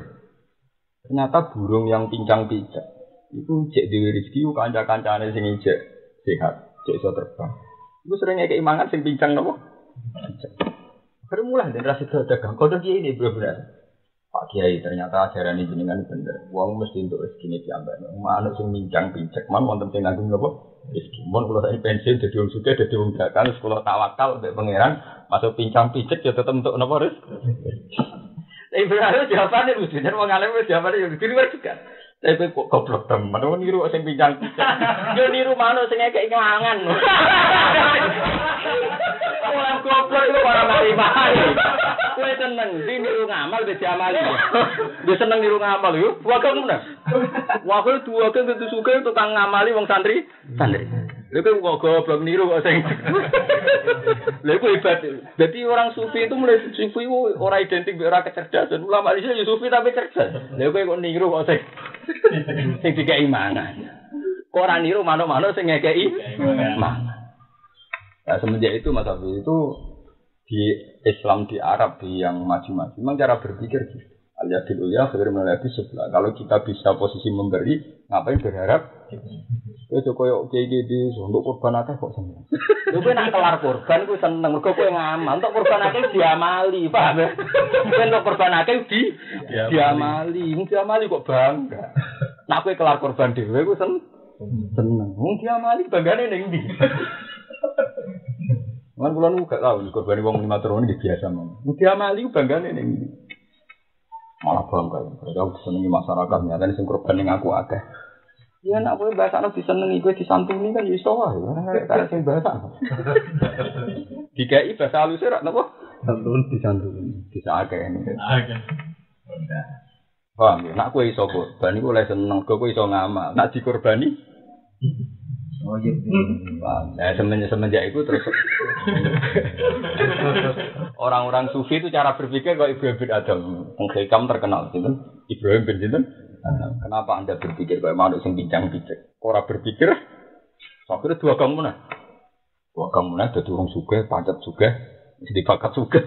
Ternyata burung yang pincang picek iku cek dhewe rezeki kanca-kancane sing ijek sehat, cek iso terbang. Iku sering ngekek imangan sing pincang nopo? Akhirnya mulai dari rasa dagang. Kodok kiai ini benar-benar. Pak Kiai ternyata ajaran ini jenengan bener. Uang mesti untuk rezeki diambil. Manuk sing pincang pincek man wonten sing nganggung nopo? Rezeki. Mun kula sak pensiun dadi wong sugih dadi wong dagang sekolah tawakal mbek pangeran masuk pincang pincek ya tetep untuk nopo rezeki. Ibrahim jawabane mesti nek wong alim wis jawabane yo diliwat juga. Tapi kok goblok temen, niru sing pincang pincek. Yo niru manuk sing ngekek ngangan. Orang goblok itu orang mari-mari. Kowe seneng niru ngamal wis diamali. Dia seneng niru ngamal yo. Wae meneh. Wae duwake kudu suke tukang ngamali wong santri. Lha kok goblok niru kok sing. Lha iku hebat. Dadi orang sufi itu mulai sufi ora identik mek ora kecerdasan. Ulama iki yo sufi tapi cerdas. Lha kok niru kok sing dikei mangan. Kok ora niru manuk-manuk sing ngekeki mangan. Nah, semenjak itu Mas Abi itu di Islam di Arab di yang maju-maju memang cara berpikir gitu. Al-yadil ulya khairu min al-yadis sufla. Kalau kita bisa posisi memberi, ngapain berharap? Itu koyo iki untuk korban akeh kok seneng. Lha kowe nak kelar korban ku seneng mergo kowe ngamal, untuk korban akeh diamali, paham ya? Kowe untuk korban akeh diamali, mung diamali kok bangga. Nak kowe kelar korban dhewe ku seneng. Mung diamali banggane ning ndi? Kan kula nu gak tau korban wong lima turun iki biasa mong. Mugi amali banggane ning malah bangga. Kalau disenengi masyarakat nyatane sing korban ning aku akeh. Ya nek kowe bahasane disenengi kowe disantuni kan iso wae. Karena sing bahasa. Dikai bahasa halus ora napa? Disantuni. Bisa akeh ini. Akeh. Paham ya? Nek kowe iso korban iku oleh seneng, kowe iso ngamal. Nek dikorbani oh iya. Nah, semenjak itu terus orang-orang sufi itu cara berpikir kok Ibrahim bin Adam, Hikam terkenal gitu. Ibrahim bin Adam. Kenapa Anda berpikir kok manuk sing pincang-pincek? Ora berpikir akhirnya dua kamu nah dadi wong sugih, pancet sugih, mesti bakat sugih.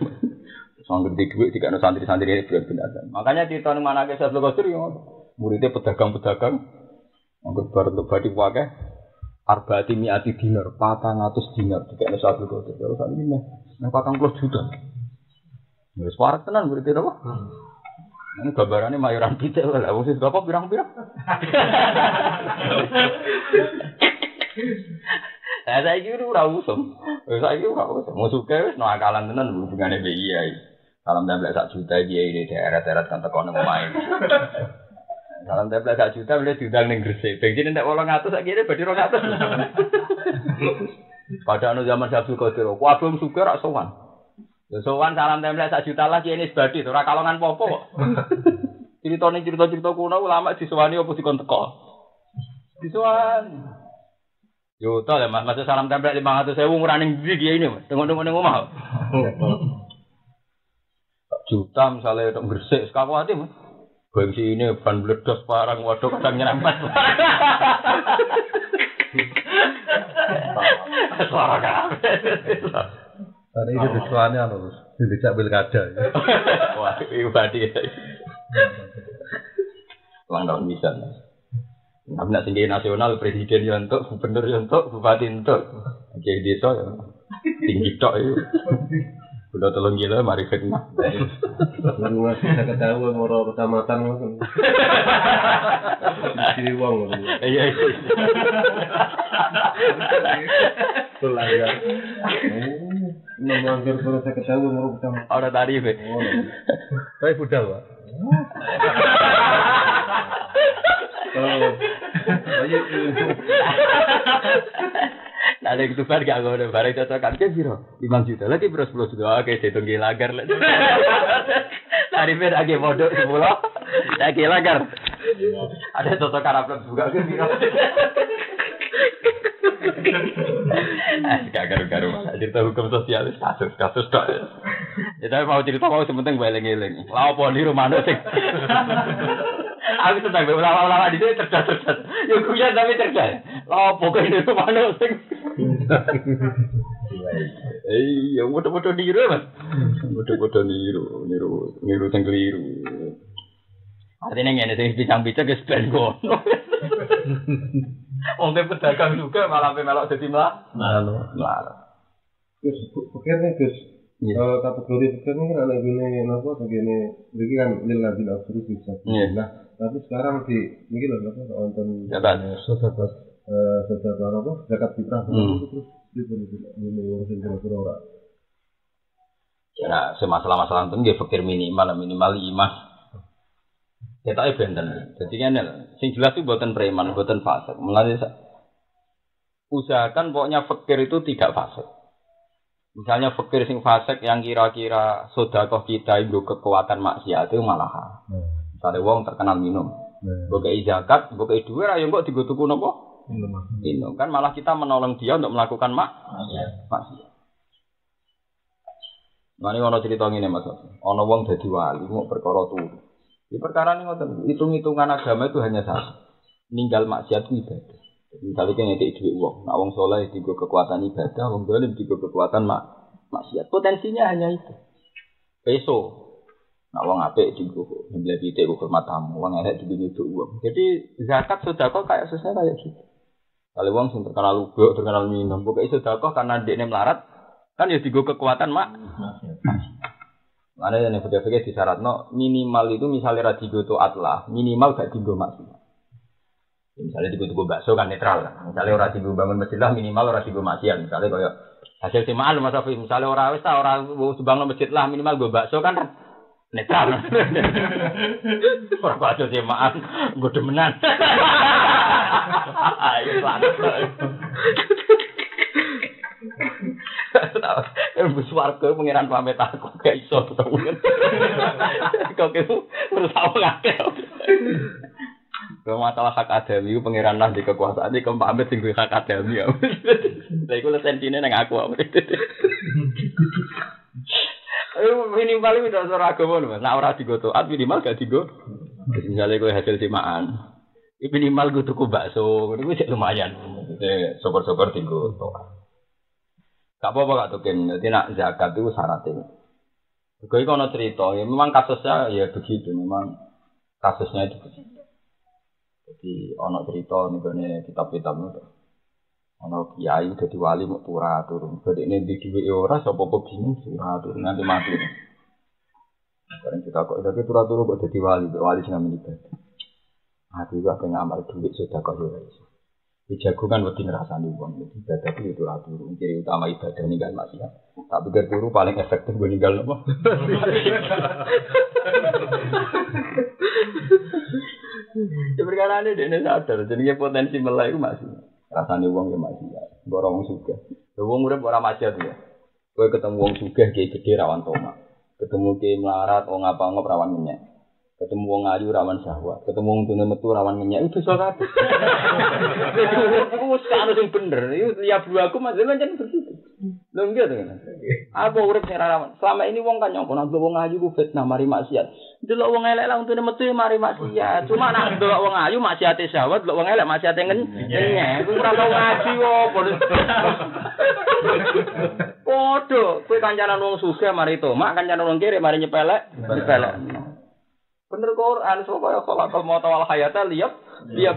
Sangger di dhuwit dikane santri-santri Ibrahim bin Adam. Makanya cerita ning manake Syekh Abdul Qadir yo muridé pedagang-pedagang anggur bar untuk badi wae Arba'ati mi'ati dinar, 400 dinar dikene satu kok. Terus sak iki nang 40 juta. Wis warak tenan murid itu apa? Ini gambarane mayoran pitik lha wong sing berapa pirang-pirang. Saiki ora usum. Saiki ora usum. Musuke wis no akalan tenan hubungane mbek kiai. Salam templek sak juta kiai di daerah-daerah kan teko nang omahe. Salam templek 1 juta boleh diundang ning Gresik. Bensin nek 800 sak kene badhe 200. Pada anu zaman Abdul Qadir, kuwi sugih rak sowan. Ya sowan salam templek 1 juta lah kene sebadi ora kalongan popo kok. Cerita-cerita kuno ulama disowani opo dikon teko. Disowani. Yo ta le Mas salam templek 500.000 ora ning ndi kiye ini, tengok-tengok ning omah. Juta misalnya tok Gresik sekawati Mas. Bangsi ini ban bledos parang waduh kadang nyerempet. Suara kabeh. Tadi itu disuane anu, dijak pilkada. Wah, ibadi. Lang tahun bisa. Tapi nak tinggi nasional presiden yo entuk, gubernur yo entuk, bupati entuk. Jadi desa yo tinggi tok itu. Udah 3 kilo mari fitnah. Lu bisa ketahuan orang kecamatan kan. Jadi wong. Iya. Pelanggar. Melanggar surat saya ketahui menurut kita. Ora tarif. Saya budal, Pak. Ada yang tubar gak ngono bareng cocokan ke piro? 5 juta lagi bro 10 juta. Oke, dihitung lagar lah. Tarifnya lagi modok 10. Lagi lagar. Ada cocokan upload juga ke piro? Gak garu-garu cerita hukum sosial kasus tok. Ya tapi mau cerita mau sementing eling-eling. Lah opo niru manuk sing. Aku senang ulama-ulama di sini cerdas. Ya kuya tapi cerdas. Lah opo kok niru manuk sing. Iya, bodoh-bodoh niru, Mas. Bodoh-bodoh niru sing keliru. Artinya ngene sing bincang-bincang wis ben ngono. Wong pedagang juga malah melok dadi malah. Terus pikirnya Gus, kalau kategori pikir ini kan ada gini napa begini, begini kan lillah bin absolut bisa. Nah, tapi sekarang di ini loh napa nonton zakat apa zakat fitrah terus ini urusin kira-kira orang. Ya, semasalah-masalah itu nggih pikir minimal imas. Ketake benten. Dadi ngene, sing jelas itu mboten preman, mboten fasik. Mulane usahakan pokoknya fakir itu tidak fasik. Misalnya fakir sing fasik yang kira-kira sedekah kita nggo kekuatan maksiat itu malah. Misalnya wong terkenal minum. Mbokei zakat, mbokei dhuwit ayo kok digo tuku napa? Minum. Kan malah kita menolong dia untuk melakukan maksiat. Mane ono cerita ngene Mas. Ono wong dadi wali mau perkara turu. Di perkara ini ngoten, hitung-hitungan agama itu hanya satu. Ninggal maksiat itu ibadah. Misalnya kan ngekek duit uang, nak wong soleh digo kekuatan ibadah, wong dolim digo kekuatan maksiat. Potensinya hanya itu. Peso, nak wong apik digo nyembelih pitik hormat tamu, wong elek digo nyuduk uang. Jadi zakat sedekah kayak sesuai kayak gitu. Kalau wong sing terkenal lubuk, terkenal minum, pokoke sedekah karena dekne melarat, kan ya digo kekuatan maksiat. Mana yang fikir-fikir disyaratno minimal itu misalnya radigo taat lah, minimal gak digo maksiat. Misalnya digo bakso kan netral lah. Misalnya ora digo bangun masjid lah minimal ora digo maksiat. Misalnya kaya hasil simaan Mas Afi, misalnya ora wis ta ora bangun masjid lah minimal go bakso kan netral. Ora bakso simaan go demenan. Ayo Bus warga pengiran pamit aku gak iso ketemu. Kok itu berusaha ngake. Kalau masalah hak adami, pengiran lah di kekuasaan ini kamu pamit sing hak adami. Lah iku lesentine nang aku. Minimal itu ora agama lho, nek ora digo taat minimal gak digo. Misalnya kowe hasil simaan. Minimal gue tuku bakso, itu lumayan. Sopor-sopor digo taat. Gak apa-apa Kak Tukin, jadi nak zakat itu syaratnya. Gue kalau cerita, ya memang kasusnya ya begitu, memang kasusnya itu begitu. Jadi ono cerita nih kitab-kitab itu, ono kiai udah wali mau turun, jadi ini di duit orang, siapa bingung turun nanti mati. Sekarang kita kok jadi turun kok jadi wali sih nggak menikah. Hati juga pengen amal duit sudah kau jual. Dijagungan wedi ngrasani wong ibadah itu ora turu. Ciri utama ibadah ninggal maksiat. Tak pikir turu paling efektif gue ninggal apa? Sebenarnya dene sadar jenenge potensi melek iku masih. Rasane wong ya masih. Borong wong sugih. Wong urip ora maksiat ya. Kowe ketemu wong sugih kiai gedhe rawan tomak. Ketemu kiai melarat wong ngapa-ngapa rawan menyek. Ketemu wong ayu rawan syahwat, ketemu wong tune metu rawan ngenyek itu salah. Iku wis kan sing bener. Iku liap dua aku mas pancen begitu. Lho nggih to kan. Apa urip nek rawan? Selama ini wong kan nyongko nang wong ayu ku fitnah mari maksiat. Delok wong elek lah tune metu mari maksiat. Cuma nek delok wong ayu maksiate syahwat, delok wong elek maksiate ngenyek. Iku ora tau ngaji opo. Podo, kowe kancanan wong sugih mari tomak, kancanan wong kere mari nyepelek. Bener Quran supaya khalaqal mauta wal hayata liyab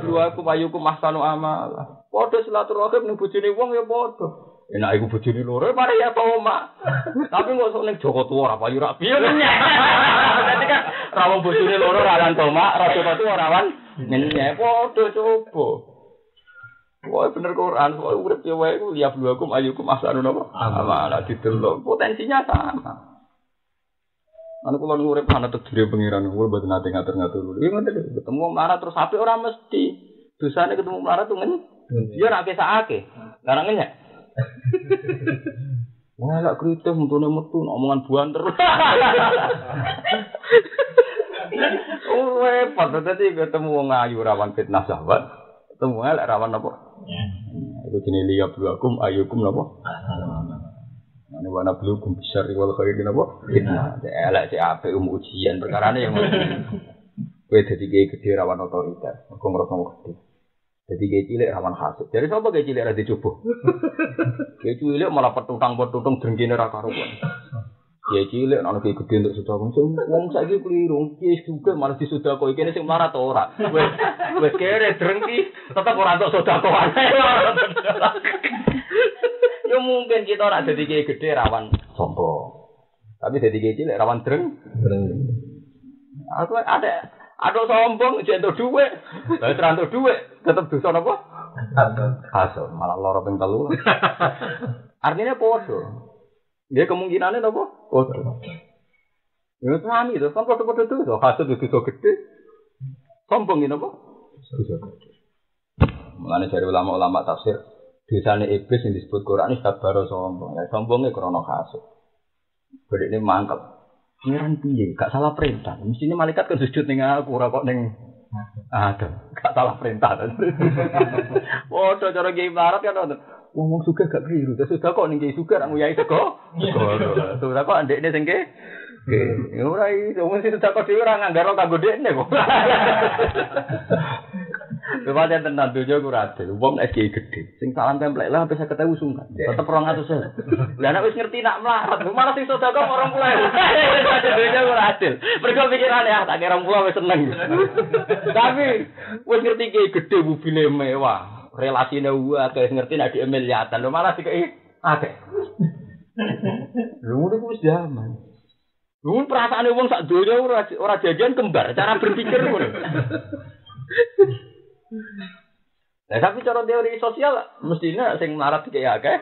luaku payuku mahsanu amal. Padha silaturahim ning bojone wong ya padha. Enak iku bojone loro mari ya tomak. Tapi kok sok ning Joko Tuwa ora payu ra piye. Dadi kan ra bojone loro ra lan tomak, ra Joko Tuwa ora wan nyenyek padha coba. Wah bener Quran, wah urip ya wae ku liya bluakum ayyukum ahsanu napa? Amala didelok potensinya sama. Anu kula urip ana tedire pangeran, kula mboten nate ngatur-ngatur. Iki ngoten ketemu melarat terus apik ora mesti. Dosane ketemu melarat tuh ngen. Dia nek kesake. Lah ngenyek. Wah lak kritis muntune metu omongan buanter. Oh repot dadi ketemu wong ayu rawan fitnah sahabat. Ketemu elek rawan apa? Iku jenenge liya bluakum ayyukum napa? Ane wana bluakum bisyari wal khairi napa? Fitnah. Elek sik apik ujian perkarane yang kowe dadi gede rawan otoritas, kok ngrasa gede. Dadi cilik rawan hasud. Jadi sapa ge cilik ra dicoba? Ge cilik malah petutang-petutang drengkine ra karuan. Ya cilik ana ki gede untuk sedekah wong saiki kliru ki juga malah disudakoi kene sing mlarat ora wis kere drengki tetep ora entuk sedekah yo mungkin kita ora dadi ki gede rawan sombong tapi dadi ki cilik rawan dreng aku ada sombong jentuk dhuwit lha ora entuk dhuwit tetep dosa napa hasud malah lara ping 3 artinya padha. Dia kemungkinannya apa? Bodoh. Ya sami itu, kan bodoh-bodoh itu. Hasud itu gede. Sombong ini apa? Mengenai dari ulama-ulama tafsir, dosane iblis yang disebut Quran ini sabaro sombong. Ya, sombongnya karena hasud. Jadi ini mangkep. Pengiran piye? Gak salah perintah. Mestinya malaikat kan sujud ning aku, ora kok ning Adam. Gak salah perintah. Bodoh cara kiai melarat kan. Wong suka gak keliru, sudah kok ning suka ra nguyai sego. Sudah kok ndekne sing ke. Ora iso wong sing sudah kok dhewe ora nganggaro kanggo dekne kok. Kepada tenan donya ku ra adil. Wong nek gede, sing salam templek lah sampai 50.000 sungkan. Tetep 200.000. Lah nek wis ngerti nak melarat, malah sing sudah kok 20.000. Donya ku ra adil. Mergo pikirane tak kira 20 wis seneng. Tapi wis ngerti gede mobile mewah. Relasine akeh ngerti nek di miliatan lho malah dikeki akeh. Lho ngono ku wis zaman. Lho perasaane wong sak donya ora jajan kembar, cara berpikir ngono. Nah, tapi cara teori sosial mestinya sing melarat dikeki akeh.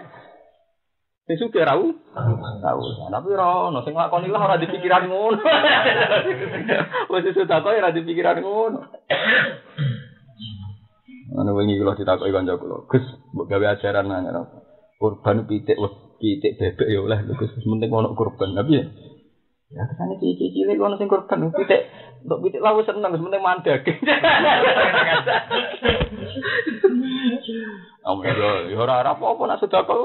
Sing sugih ra tahu. Tapi ora ono sing nglakoni lah ora dipikiran ngono. Wis sudah kok ora dipikiran ngono. Ana wingi kula ditakoki kanca kula, Gus, mbok gawe ajaran nang kurban pitik bebek ya oleh Gus, penting ono kurban. Tapi ya kesane cilik ono sing kurban pitik, untuk pitik lah wis seneng, penting mandage. Amun yo ora apa-apa nak sedekah.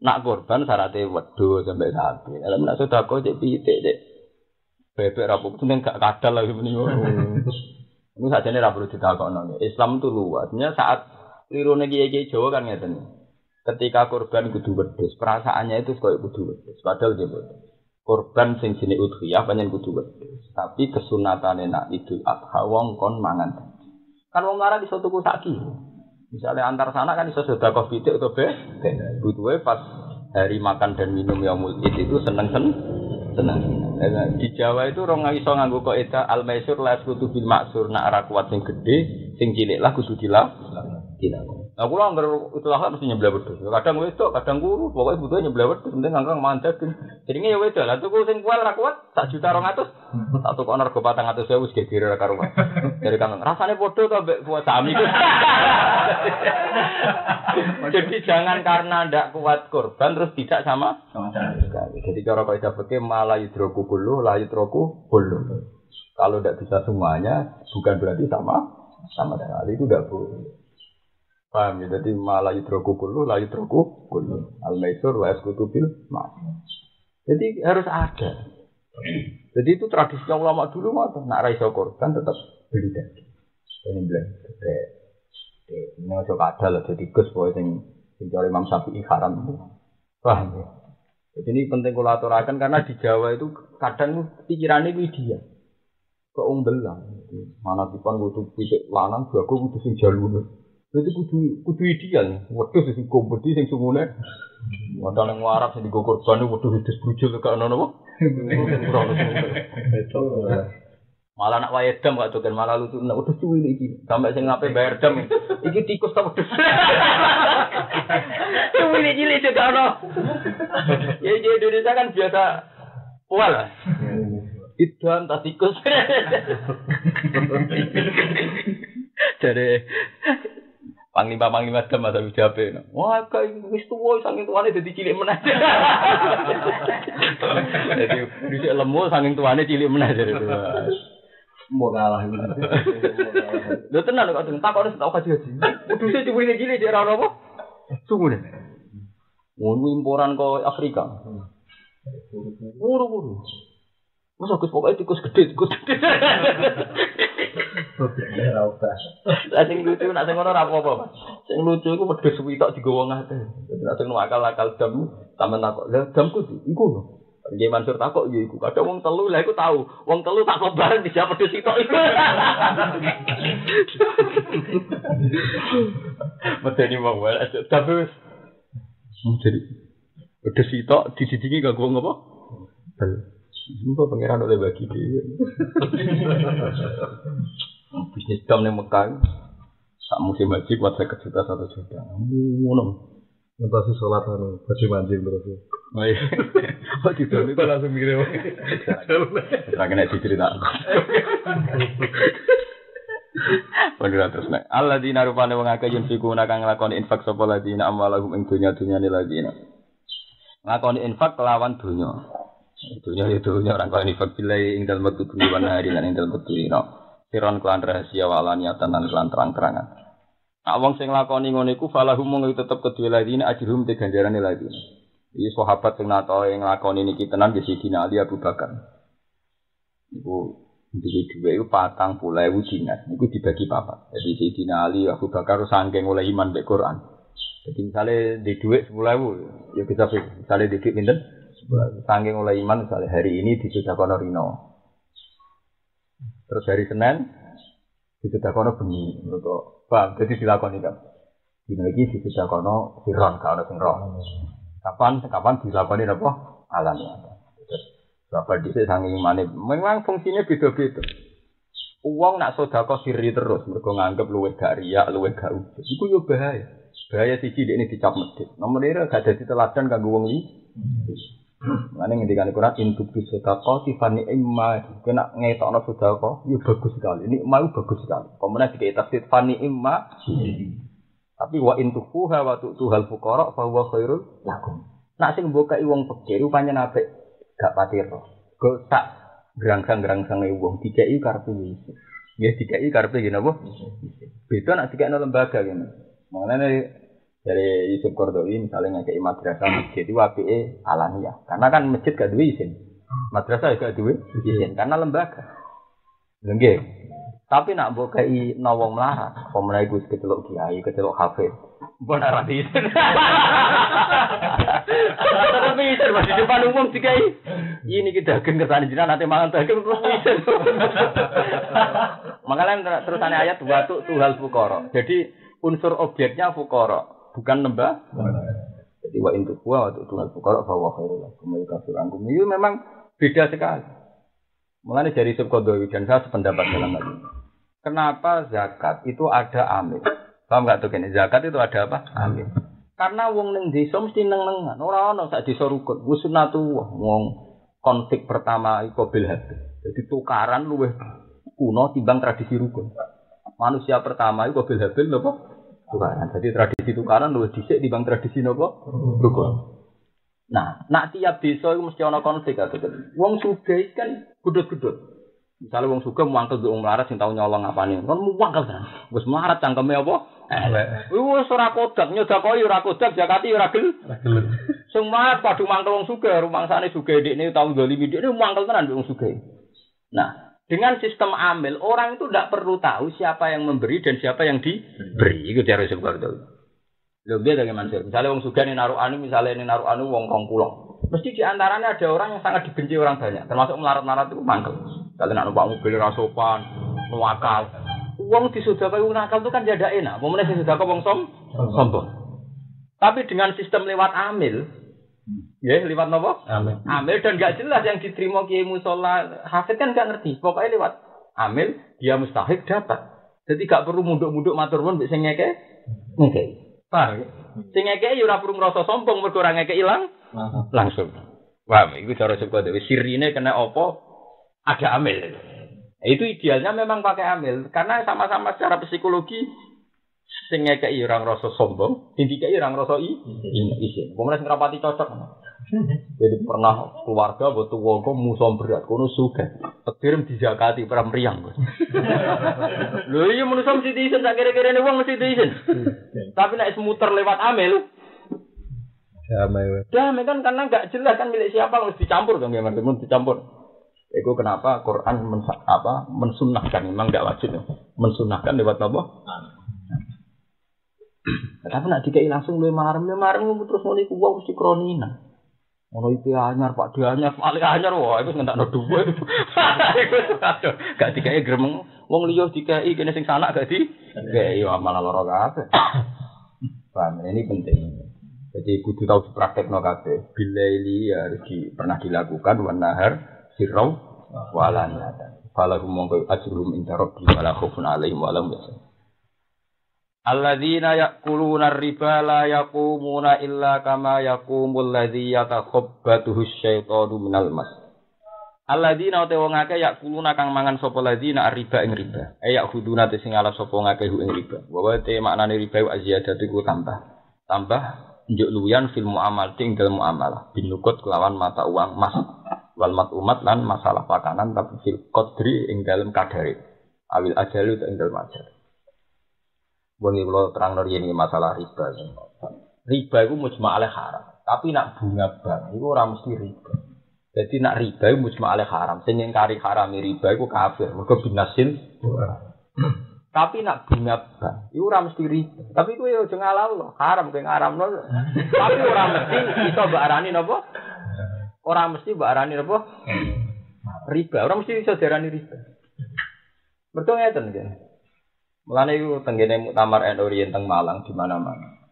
Nak kurban syaratnya wedhus sampai sapi. Lah nak sedekah cek pitik cek bebek ra apa penting gak kadal lagi meniku. Ini sajane ra perlu ditakokno. Islam itu luasnya saat lirune kiai-kiai Jawa kan ngeten. Ketika kurban kudu wedhus, perasaannya itu koyo kudu wedhus. Padahal dia kurban sing jenenge udhiyah pancen kudu wedhus. Tapi kesunatane nak Idul Adha wong kon mangan. Kan wong lara iso tuku sak kilo. Misalnya antar sana kan iso sedekah pitik utawa butuhe pas hari makan dan minum yaumul id itu seneng. Di Jawa itu orang iso nganggo kaidah al-maisur la kudu bil maksur nak ora kuat sing gedhe, sing cilik lah kudu dilakoni. Nah kula anggar itulah mesti nyebelah wedhus. Kadang wedok, kadang guru, pokoke butuhe nyebelah wedhus penting nganggo mandeg. Jenenge ya wedok. Lah tuku sing kuat ora kuat 1.200.000. Tak tuku rego 400.000 wis gegere ora karuan. Dari kang rasane padha to mbek kuat sami. Jadi jangan karena ndak kuat kurban terus tidak sama sekali. Jadi cara kaidah fikih malah yudroku kullu la yudroku kullu. Kalau ndak bisa semuanya bukan berarti sama sekali, itu ndak boleh. Paham ya? Jadi malah yudroku kullu la yudroku kullu. Al-maisur wa yaskutu bil ma'sur. Jadi harus ada. Jadi itu tradisi ulama dulu mah nak ra iso kurban tetap beli daging. Ini bilang ini ojo kadal lah jadi gus boy sing cari Imam Syafi'i haram itu. Paham ya? Jadi ini penting kula aturaken karena di Jawa itu kadang pikirannya itu dia. Keungbelan. Mana dipun kudu pitik lanang jago kudu sing jalune. Jadi kudu ideal. Wedhus sing kompeti sing sungune. Padahal nang Arab sing digo kurban wedhus brujul gak ono napa? Betul. Malah nak wae dam gak doken malah lucu nek udah cuwili iki. Sampai sing ngape bayar dam. Iki tikus ta wedhus. Cuwili cilik cek ono. Ya di Indonesia kan biasa pual. Idam ta tikus. Jadi Panglima dam masa ujape. Wah, kae wis tuwa saking tuane dadi cilik meneh. Jadi dhisik lemu saking tuane cilik meneh jadi. Mau kalah itu. Lho tenan kok takone tak kaji-kaji. Kuduse cilik cilik di ora apa? Sungune. Ngono imporan ke Afrika. Buru-buru. Masa pokoke tikus gede. Lah sing lucu nak sing ngono ora apa-apa. Sing lucu iku wedhus suwitok digowo ngate. Dadi nek sing akal-akal jam sampean takok. Lah jamku iku lho. Nggih Mansur takok ya iku. Kadang wong telu lah iku tahu. Wong telu tak bareng dijak wedhus sitok iku. Medeni wong wae. Tapi wis jadi wedhus sitok disidiki kanggo wong apa? Mbok pangeran oleh bagi dhewe. Bisnis dam ning Mekah. Sak musim haji kuat 50 juta 1 juta. Ngono. Ngentasi sholat anu, baju mancing terus. Oh iya. Kok gitu itu langsung mikir. Ora kena dicerita. Padahal terus nek alladzina rupane wong akeh yen fiku kang nglakoni infak sapa ladina amwalahum ing dunya-dunyane ladina. Nglakoni infak kelawan dunya. Dunya orang kau infak bilai ing dalem wektu bengi wan hari lan ing dalem wektu dina. Siron kelan rahasia walaniatan lan kelan terang-terangan. Nek wong sing nglakoni ngono iku falahum mung tetep kedue ladina ajrum te ganjarane ladina. Iki sahabat sing natoe nglakoni niki tenan di Sidina Ali Abu Bakar. Iku duwe dhuwit iku 40.000 dinar. Iku dibagi papat. Jadi Sidina Ali Abu Bakar saking oleh iman mek Quran. Jadi misale di dhuwit 10.000 ya kita misale di dhuwit pinten? Saking oleh iman misalnya hari ini disudakono Rino. Terus hari Senin disudakono bengi. Paham? Jadi dilakoni kan. Dino iki disudakono Siron kalau sing roh. Kapan dilakoni apa? Alamiah. Bapak dhisik saking imane memang fungsinya beda-beda. Uang nak sedekah sirri terus mergo nganggep luwih gak riya, luwih gak ujug. Iku yo bahaya. Bahaya siji dekne dicap medhit. Nomor loro gak dadi teladan kanggo wong liya. Mane ngendikane Quran intu sedekah tifani imma. Kena ngetokno sedekah yo bagus sekali. Nikmat bagus sekali. Pemene dikei tafsir fani imma. Tapi wa intufuha wa tu'tuhal fuqara fa huwa khairul lakum. Nak sing mbokai wong pikir rupane apik gak patiro. Go tak grangsang-grangsange wong dikeki karepe wis. Nggih dikeki karepe ngene apa? Beda nak dikekno lembaga ngene. Mangane dari Yusuf Qardawi misalnya ngekeki madrasah masjid itu apike alamiah. Karena kan masjid gak duwe izin. Madrasah gak duwe izin karena lembaga. Lho nggih. Tapi nak mbok kei wong melarat, pemene iku kecelok kiai, kecelok hafiz. Mbok ora izin. Tapi izin di depan umum dikai. Ini kita dagen kersane jenengan nanti mangan dagen terus izin. Makanya terusane ayat wa tuhal fuqara. Jadi unsur objeknya fuqara, bukan lembah. Jadi wa intu wa tuhal fuqara fa wa khairul lakum kafir angkum. Itu memang beda sekali. Makanya dari Subqadwi dan saya sependapat dalam hal ini. Kenapa zakat itu ada amil? Paham nggak tuh gini? Zakat itu ada apa? Amil. Karena wong ning desa mesti neng-nengan. Ora ono sak desa rukun. Wis sunatullah. Wong konflik pertama iku bil habil. Jadi tukaran luwih kuno timbang tradisi rukun. Manusia pertama iku bil habil napa? Tukaran. Jadi tradisi tukaran luwih dhisik timbang tradisi napa? Rukun. Nah, nak tiap desa itu mesti ana konflik atau wong sugih kan gudut-gudut. Misalnya wong sugih mangkel wong melarat sing tau nyolong apane. Kon mangkel kan. Wis melarat cangkeme apa? Wis ora kodak nyodakoi ora kodak zakati ora gelem. Sing melarat padha mangkel wong sugih, rumangsane sugih dekne tau ndolimi dekne mangkel tenan wong sugih. Nah, dengan sistem amil orang itu tidak perlu tahu siapa yang memberi dan siapa yang diberi. Iku cara sebab lho dia dengan Mansur. Misalnya wong sugih ning narukane, misalnya ning narukane wong 20. Mesti di antaranya ada orang yang sangat dibenci orang banyak, termasuk melarat-melarat itu mangkel. Kalau nak numpak mobil ra sopan, nuwakal. Wong disudakake wong nakal itu kan jadi enak. Momene sing sedekah wong sombong. Tapi dengan sistem lewat amil, ya lewat napa? Amil dan enggak jelas yang diterima kiai musala hafid kan enggak ngerti. Pokoknya lewat amil, dia mustahik dapat. Jadi gak perlu munduk-munduk matur nuwun mbek sing ngekei. Paham ya? Sing ngekei ora perlu ngrasa sombong mergo ora ngekei langsung. Paham, iku cara sebut dhewe sirine kena apa? Ada amil. Itu idealnya memang pakai amil karena sama-sama secara psikologi sing ngekei ora ngrasa sombong, sing dikei ora ngrasa isin. Wong sing rapati cocok. Jadi pernah keluarga butuh wong musom berat kono sugih. Petir dizakati para mriyang. Lho iya manusa mesti diisin sak kira-kirane wong mesti diisin. Tapi nek muter lewat amil damai kan karena enggak jelas kan milik siapa harus dicampur dong ya Mas, dicampur. Itu kenapa Quran mensunnahkan memang enggak wajib mensunnahkan lewat apa? Tapi nak dikai langsung luwih marem terus ngono iku wong mesti kronina. Ono iki anyar Pak Dianyar, paling anyar wah iku ngentakno dhuwit. Iku gak dikai gremeng, wong liya dikai kene sing sanak gak dikai yo malah lara kabeh. Paham, ini penting. Jadi kudu tau dipraktekno kabeh. Bilaili ya pernah dilakukan wan nahar sirrau walanyatan. Falahum mongko ajrum inda rabbihim wala khaufun alaihim wa lahum yahzanun. Alladzina ya'kuluna ar-riba la yaqumuna illa kama yaqumul ladzi yatakhabbathu asy-syaitanu minal mas. Alladzina te wong akeh ya'kuluna kang mangan sapa ladzina ar-riba ing riba. Ya'khuduna te sing alaf sapa ngakeh ing riba. Wa te maknane riba wa ziyadatu ku tambah njuk luwian fil muamal ing dalem muamalah binukut kelawan mata uang mas wal matumat lan masalah pakanan tapi fil qadri ing dalem kadare awil ajalu ing dalem ajal. Boni kula terang riyen masalah riba. Riba iku mujma' alaih haram, tapi nak bunga bank iku ora mesti riba. Jadi nak riba iku mujma' alaih haram, sing ngingkari haram riba iku kafir, mergo binasil. Tapi nak bunga bank iku ora mesti riba. Tapi kowe yo aja ngalah haram kowe ngaramno. Tapi ora mesti iso mbok arani napa? Ora mesti mbok arani napa? Riba, ora mesti iso diarani riba. Betul ngeten nggih. Mulane iku tenggene muktamar NU teng Malang di mana-mana.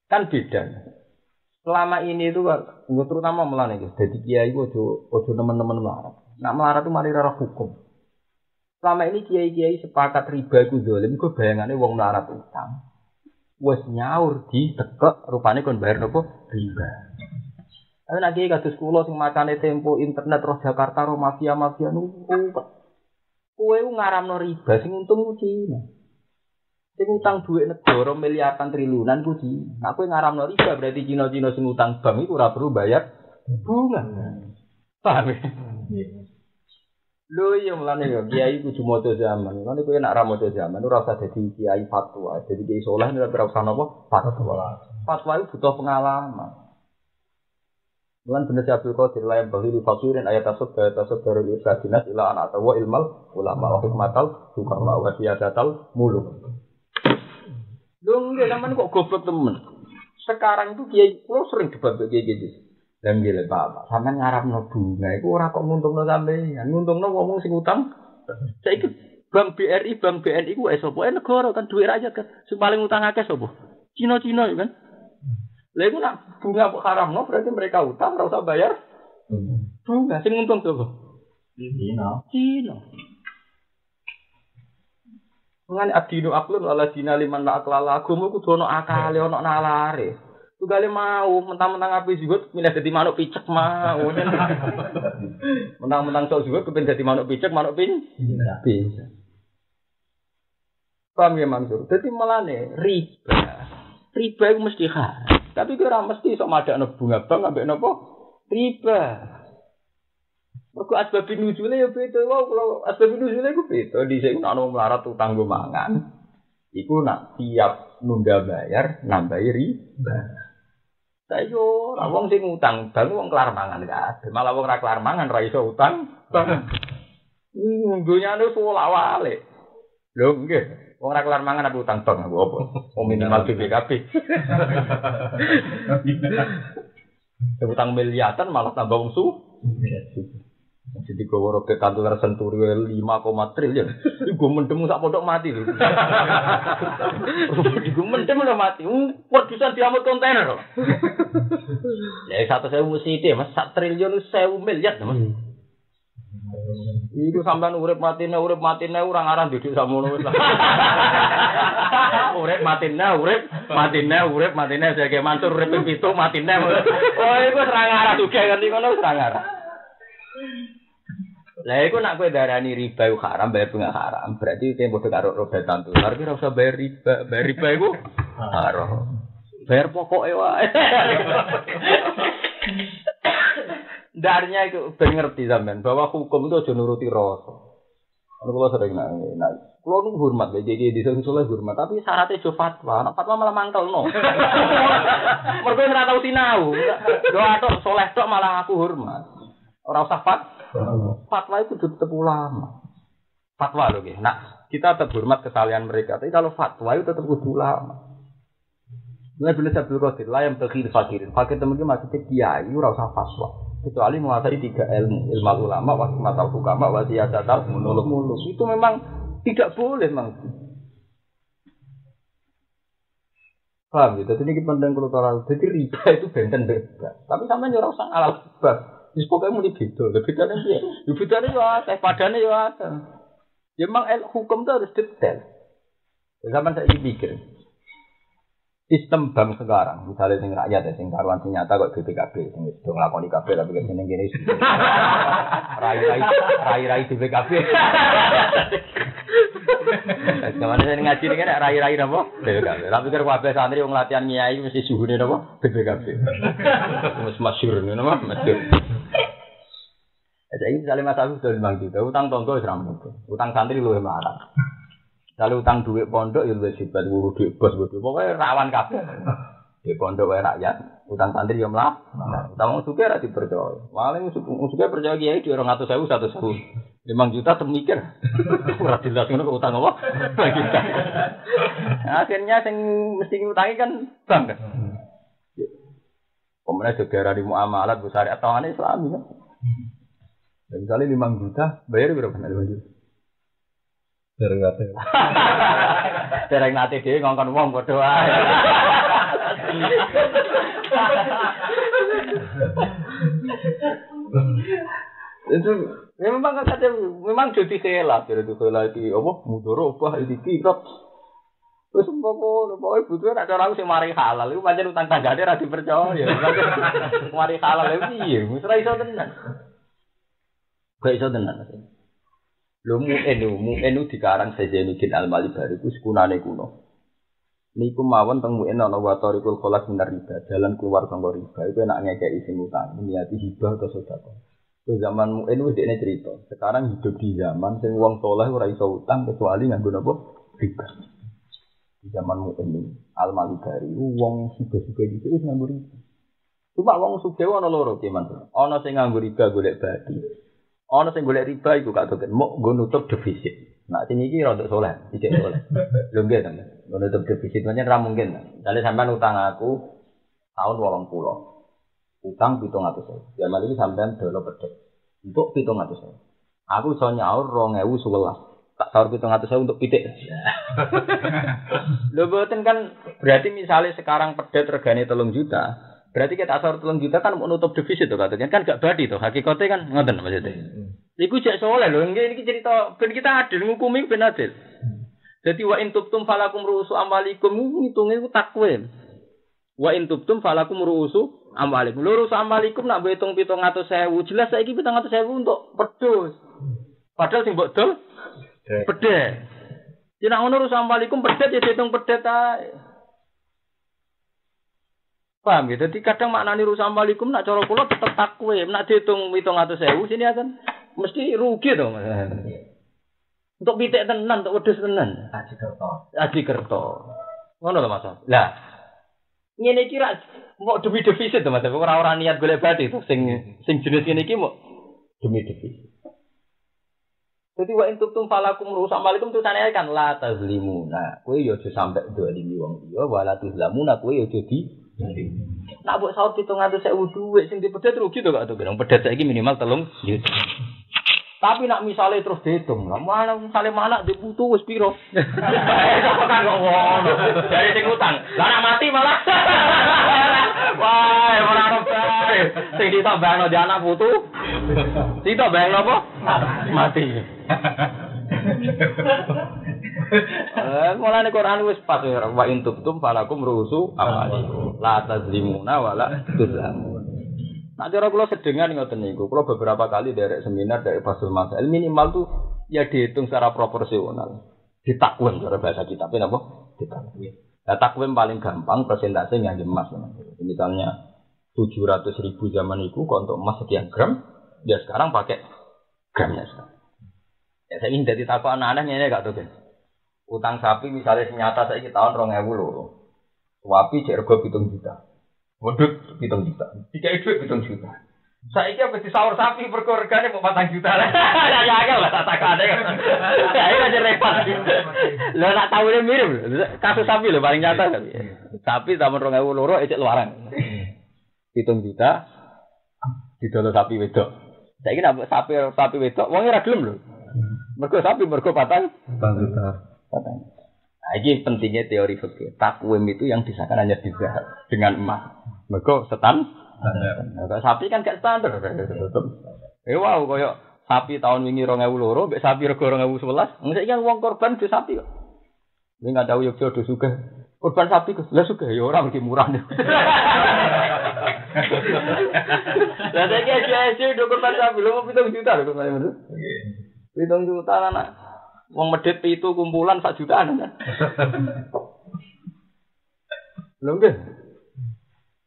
Kan beda. Selama ini itu terutama mulane iki dadi kiai iku aja nemen-nemen melarat. Nak melarat itu mari ora hukum. Selama ini kiai-kiai sepakat riba iku zalim, iku bayangane wong melarat utang. Wes nyaur ditekek rupane kon bayar napa riba. Ana nek kiai kados kula sing macane tempo internet roh Jakarta roh mafia-mafia niku kowe ngaramno riba sing untung ku Cina. Sing utang duit negara miliaran triliunan ku Cina. Nek kowe ngaramno riba berarti Cina-Cina sing utang bank iku ora perlu bayar bunga. Paham? Lho iya mulane yo kiai kudu maca zaman. Mulane kowe nek ora maca zaman ora usah dadi kiai fatwa. Dadi kiai saleh ora usah napa fatwa. Fatwa itu butuh pengalaman. Mulane bener Abdul Qadir la bagi di fakirin ayat tasawuf dari irsyadinas ila an atawa ilmal ulama wa hikmatal hukama wa siyadatal muluk. Lho nggih sampean kok goblok temen. Sekarang itu kiai kula sering debat kiai gitu. Dan gile Pak, sampean ngarapno bunga iku ora kok nguntungno sampeyan, nguntungno wong sing utang. Saiki Bank BRI, Bank BNI ku sapa? Negara kan duit rakyat kan. Sing paling utang akeh sapa? Cina-Cina ya kan. Lha iku nak bunga kok haramno berarti mereka utang ora usah bayar. Bunga sing untung sapa? Cina. Mengan adinu aklun ala dina liman la aklala agama kudu ana akale ana nalare. Tugale mau mentang-mentang api juga milih dadi manuk picek mau. Mentang-mentang sok juga kepen dadi manuk picek, manuk pin. Bisa. Paham ya Mansur? Dadi melane riba. Riba iku mesti haram. Tapi ora mesti sok madakno bunga bank ambek napa? Riba. Mergo asbab nuzule ya beda wae kalau asbab nuzule ku beda dhisik ku ana melarat utang go mangan iku nak tiap nunda bayar nambahi riba. Sayo ora wong sing utang bang wong kelar mangan kabeh malah wong ora kelar mangan ora iso utang bang. Dunyane solawale. Lho nggih wong ora kelar mangan apa utang bang apa? Wong minimal BPKB. Utang miliaran malah tambah wong su. Jadi gue roket kantor senturi 5,3 triliun. Gue mendem sak pondok mati lho. Gue mendem udah mati. Produsen diamut kontainer. Ya 1.000 mesti Mas 1 triliun 1.000 miliar Mas. Iku sampean urip matine ora ngarang didik sakmono wis lah. Urip matine sege mantur urip ping 7 matine. Oh iku ora ngarang juga ngerti ngono ora ngarang. Lah iku nak kowe darani riba iku haram, bayar bunga haram. Berarti kowe padha karo roda tantu. Tapi ora usah bayar riba. Bayar riba iku haram. Bayar pokoke wae. Darnya itu ben ngerti sampean bahwa hukum itu aja nuruti rasa. Kalau sering nak, kalau nu hormat deh, jadi di sana hormat. Tapi syaratnya jo fatwa, fatwa malah mangkel no. Mereka nggak tahu sinau, doa tok, soleh tok malah aku hormat. Orang usah fatwa itu tetap ulama. Fatwa loh, nah kita tetap hormat kesalahan mereka. Tapi kalau fatwa itu tetap ulama. Mulai bila saya berkotir, lah yang terkiri fakirin. Fakir teman-teman maksudnya kiai, ora usah fatwa. Kecuali menguasai 3 ilmu ulama, wasiyatul hukama, wasiyatul muluk. Itu memang tidak boleh memang. Paham gitu? Jadi ini penting kultural. Jadi riba itu benten bebas. Tapi sampai ora usah alal bebas. Wis pokoke muni beda. Bedane piye? Yo bedane yo akeh, padane yo akeh. Ya memang hukum itu harus detail. Zaman saya pikir sistem bank sekarang, misalnya sing rakyat ya, sing karuan sing nyata kok BPKB, sing wis do nglakoni kabeh tapi kene ngene iki. Rai BPKB. Kawan saya ngaji ini kan rai napa? BPKB. Tapi pikir kabeh santri wong latihan nyai mesti suhune napa? BPKB. Wis masyhur napa? Masyhur. Jadi misalnya Mas Agus sudah 5 juta, utang tonggo wis rampung. Utang santri luwih marah. Kalau utang duit pondok ya luwih sibat guru duit bos bodoh. Pokoke rawan kabeh. Di pondok wae rakyat, utang santri ya mlah. Utang sugih ra dipercaya. Paling sugih percaya kiai 200.000 100.000. 5 juta temikir. Ora jelas ngono kok utang apa? Akhirnya sing mesti ngutangi kan bank kan. Pemerintah negara di muamalat besar atau aneh Islami kan. Dan kali 5 juta bayar berapa nek 5 juta? Dereng nate dhewe ngongkon wong padha wae. Itu memang kata memang jadi khilaf iki apa mudoro apa iki kok wis pokoke butuh nek cara aku sing mari halal iku pancen utang tanggane ra dipercaya. Mari halal piye? Wis ra iso tenan. Gak iso tenan. Lho mu'enu dikarang Zainuddin Al-Malibari iku sekunane kuno. Niku mawon teng mu'en ana wa tariqul khalas minar riba, jalan keluar saka riba. Iku enak ngekeki sing utang, niati hibah atau sedekah. Ku zaman mu'en wis dekne cerita. Sekarang hidup di zaman sing wong saleh ora iso utang kecuali nganggo napa? Riba. Di zaman mu'en Al-Malibari wong sugih-sugih iki wis nganggo riba. Cuma wong sugih ana loro cuman. Ana sing nganggo riba golek badi. Ana sing golek riba iku gak doken mok nggo nutup defisit. Nah sing iki rada saleh, iki saleh. Lho nggih to, nggo nutup defisit pancen ra mungkin. Misale sampean utang aku tahun 80. Utang 700.000. Ya mali iki sampean dolo pedhet. Untuk 700.000. Aku iso nyaur 2011. Tak sahur 700.000 untuk pitik. Lho boten kan berarti misalnya sekarang pedhet regane 3 juta. Berarti kita asal 3 juta kan mau nutup defisit tuh katanya kan gak badi tuh hakikatnya kan ngoten maksudnya. Iku jek soleh lho iki cerita ben kita adil ngukumi ben adil. Dadi wa in tubtum falakum ru'usu amwalikum ngitunge iku takwim. Wa in tubtum falakum ru'usu amwalikum. Ru'usu amwalikum nak hitung 700.000 jelas saiki 700.000 untuk pedus. Padahal sing mbok dol pedhet. Yen ngono ru'usu amwalikum pedhet ya dihitung pedhet ae. Paham ya? Jadi kadang maknani rusam walikum nak cara kula tetep takwim, nak dihitung 700.000 sini akan mesti rugi to. Untuk pitik tenan, untuk wedhus tenan. Aji kerto. Ngono lho Mas. Lah. Ngene iki rak mau demi defisit to Mas. Ora niat golek bati to sing jenis ngene iki mau demi defisit. Jadi wa intum falakum rusam walikum tutane kan la tazlimuna. Kowe yo aja sampe dolimi wong liya wala tuzlamuna kowe yo aja di nak buat sahur 700.000 duit sing dipedhet rugi to gak to gerang pedhet saiki minimal 3 juta. Tapi nak misale terus dihitung, mana misale mana dibutuh wis piro? Kok kan kok ngono. Dari sing utang. Lah nak mati malah. Wah, ora ono bae. Sing ditambahno di anak putu. Ditambahno apa? Mati. Mulane Quran wis pas wa in tubtum falakum ru'usu amwalikum la tazlimuna wala tuzlamun. Nah cara kula sedengan ngoten niku, kula beberapa kali derek seminar dari Fasul Masail minimal tuh ya dihitung secara proporsional. Ditakwim cara bahasa kita, apa? Ditakwim. Nah, takwim paling gampang persentase ngangge emas. Misalnya 700.000 zaman itu untuk emas sekian gram, ya sekarang pakai gramnya sekarang. Ya saya ingin jadi takut anak-anak ini gak tuh guys. Utang sapi misalnya nyata saya tahun 2000 loh. Sapi cek rego 7 juta. Wedhus 7 juta. Dikai dhuwit 7 juta. Saiki apa disaur sapi pergo regane mau 4 juta. Ya agak lah takane. Ya iki aja repot. Lah nak tawune mirip. Kasus sapi lho paling nyata kan. Sapi tahun 2002 ecek luaran. 7 juta didol sapi wedok. Saiki nek sapi wedok wong ora gelem lho. Mergo sapi mergo 4 juta. Nah, ini pentingnya teori fikih. Takwim itu yang disahkan hanya dengan emas. Mergo standar. Sapi kan gak standar. Wow, koyo sapi tahun wingi 2002, mbek sapi rego 2011. Saiki kan wong korban di sapi kok. Ning gak tahu yo do sugih. Korban sapi kok. Lah sugih ya ora mesti murah. Lah saiki aja do korban sapi lho 7 juta lho korban itu. 7 juta anak. Wong medhit itu kumpulan 1 jutaan kan. Lho nggih.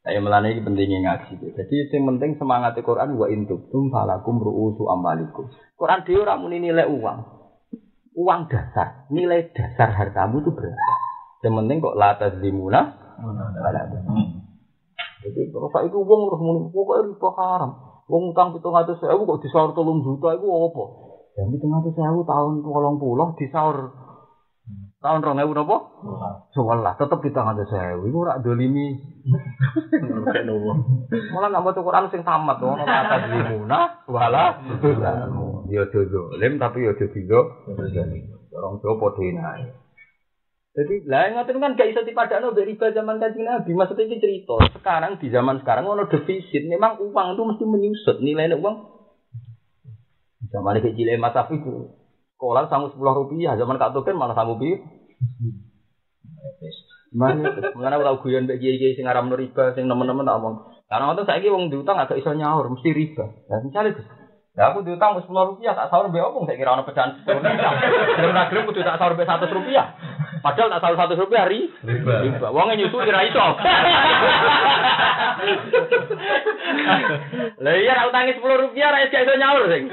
Saya melane iki pentingnya ngaji. Jadi sing penting semangat Al-Qur'an wa intum falakum ru'usu amwalikum. Quran dhewe ora muni nilai uang. Uang dasar, nilai dasar hartamu itu berapa? Yang penting kok la tazlimuna wala. Jadi kok iku wong terus muni pokoke riba haram. Wong utang 700.000 kok disaur 3 juta iku apa? Ya 700.000 tahun 20 disaur tahun 2000 napa? 11 tetep 700.000 iku ora dolimi. Malah nak maca Quran sing tamat ono kata limuna wala ya dolim tapi ya dido orang do padha enak. Jadi lah ngoten kan gak iso dipadakno mbek riba zaman Kanjeng Nabi. Maksudnya iki cerita. Sekarang di zaman sekarang ono defisit. Memang uang itu mesti menyusut. Nilainya uang zaman iki cilik Mas Safi itu sekolah sangu 10 rupiah, zaman Kak Token malah sangu piye? Mana ora guyon mbek kiai-kiai sing aran riba sing nemen-nemen tak omong. Karena ngoten saiki wong diutang agak iso nyaur mesti riba. Lah misale Gus. Lah aku diutang 10 rupiah tak saur mbek opong saiki ora ono pecahan. Gelem kudu tak saur mbek 100 rupiah. Padahal tak saur 100 rupiah riba. Wong nyusu ora iso. Lah iya nek utangi 10 rupiah ra iso nyaur sing.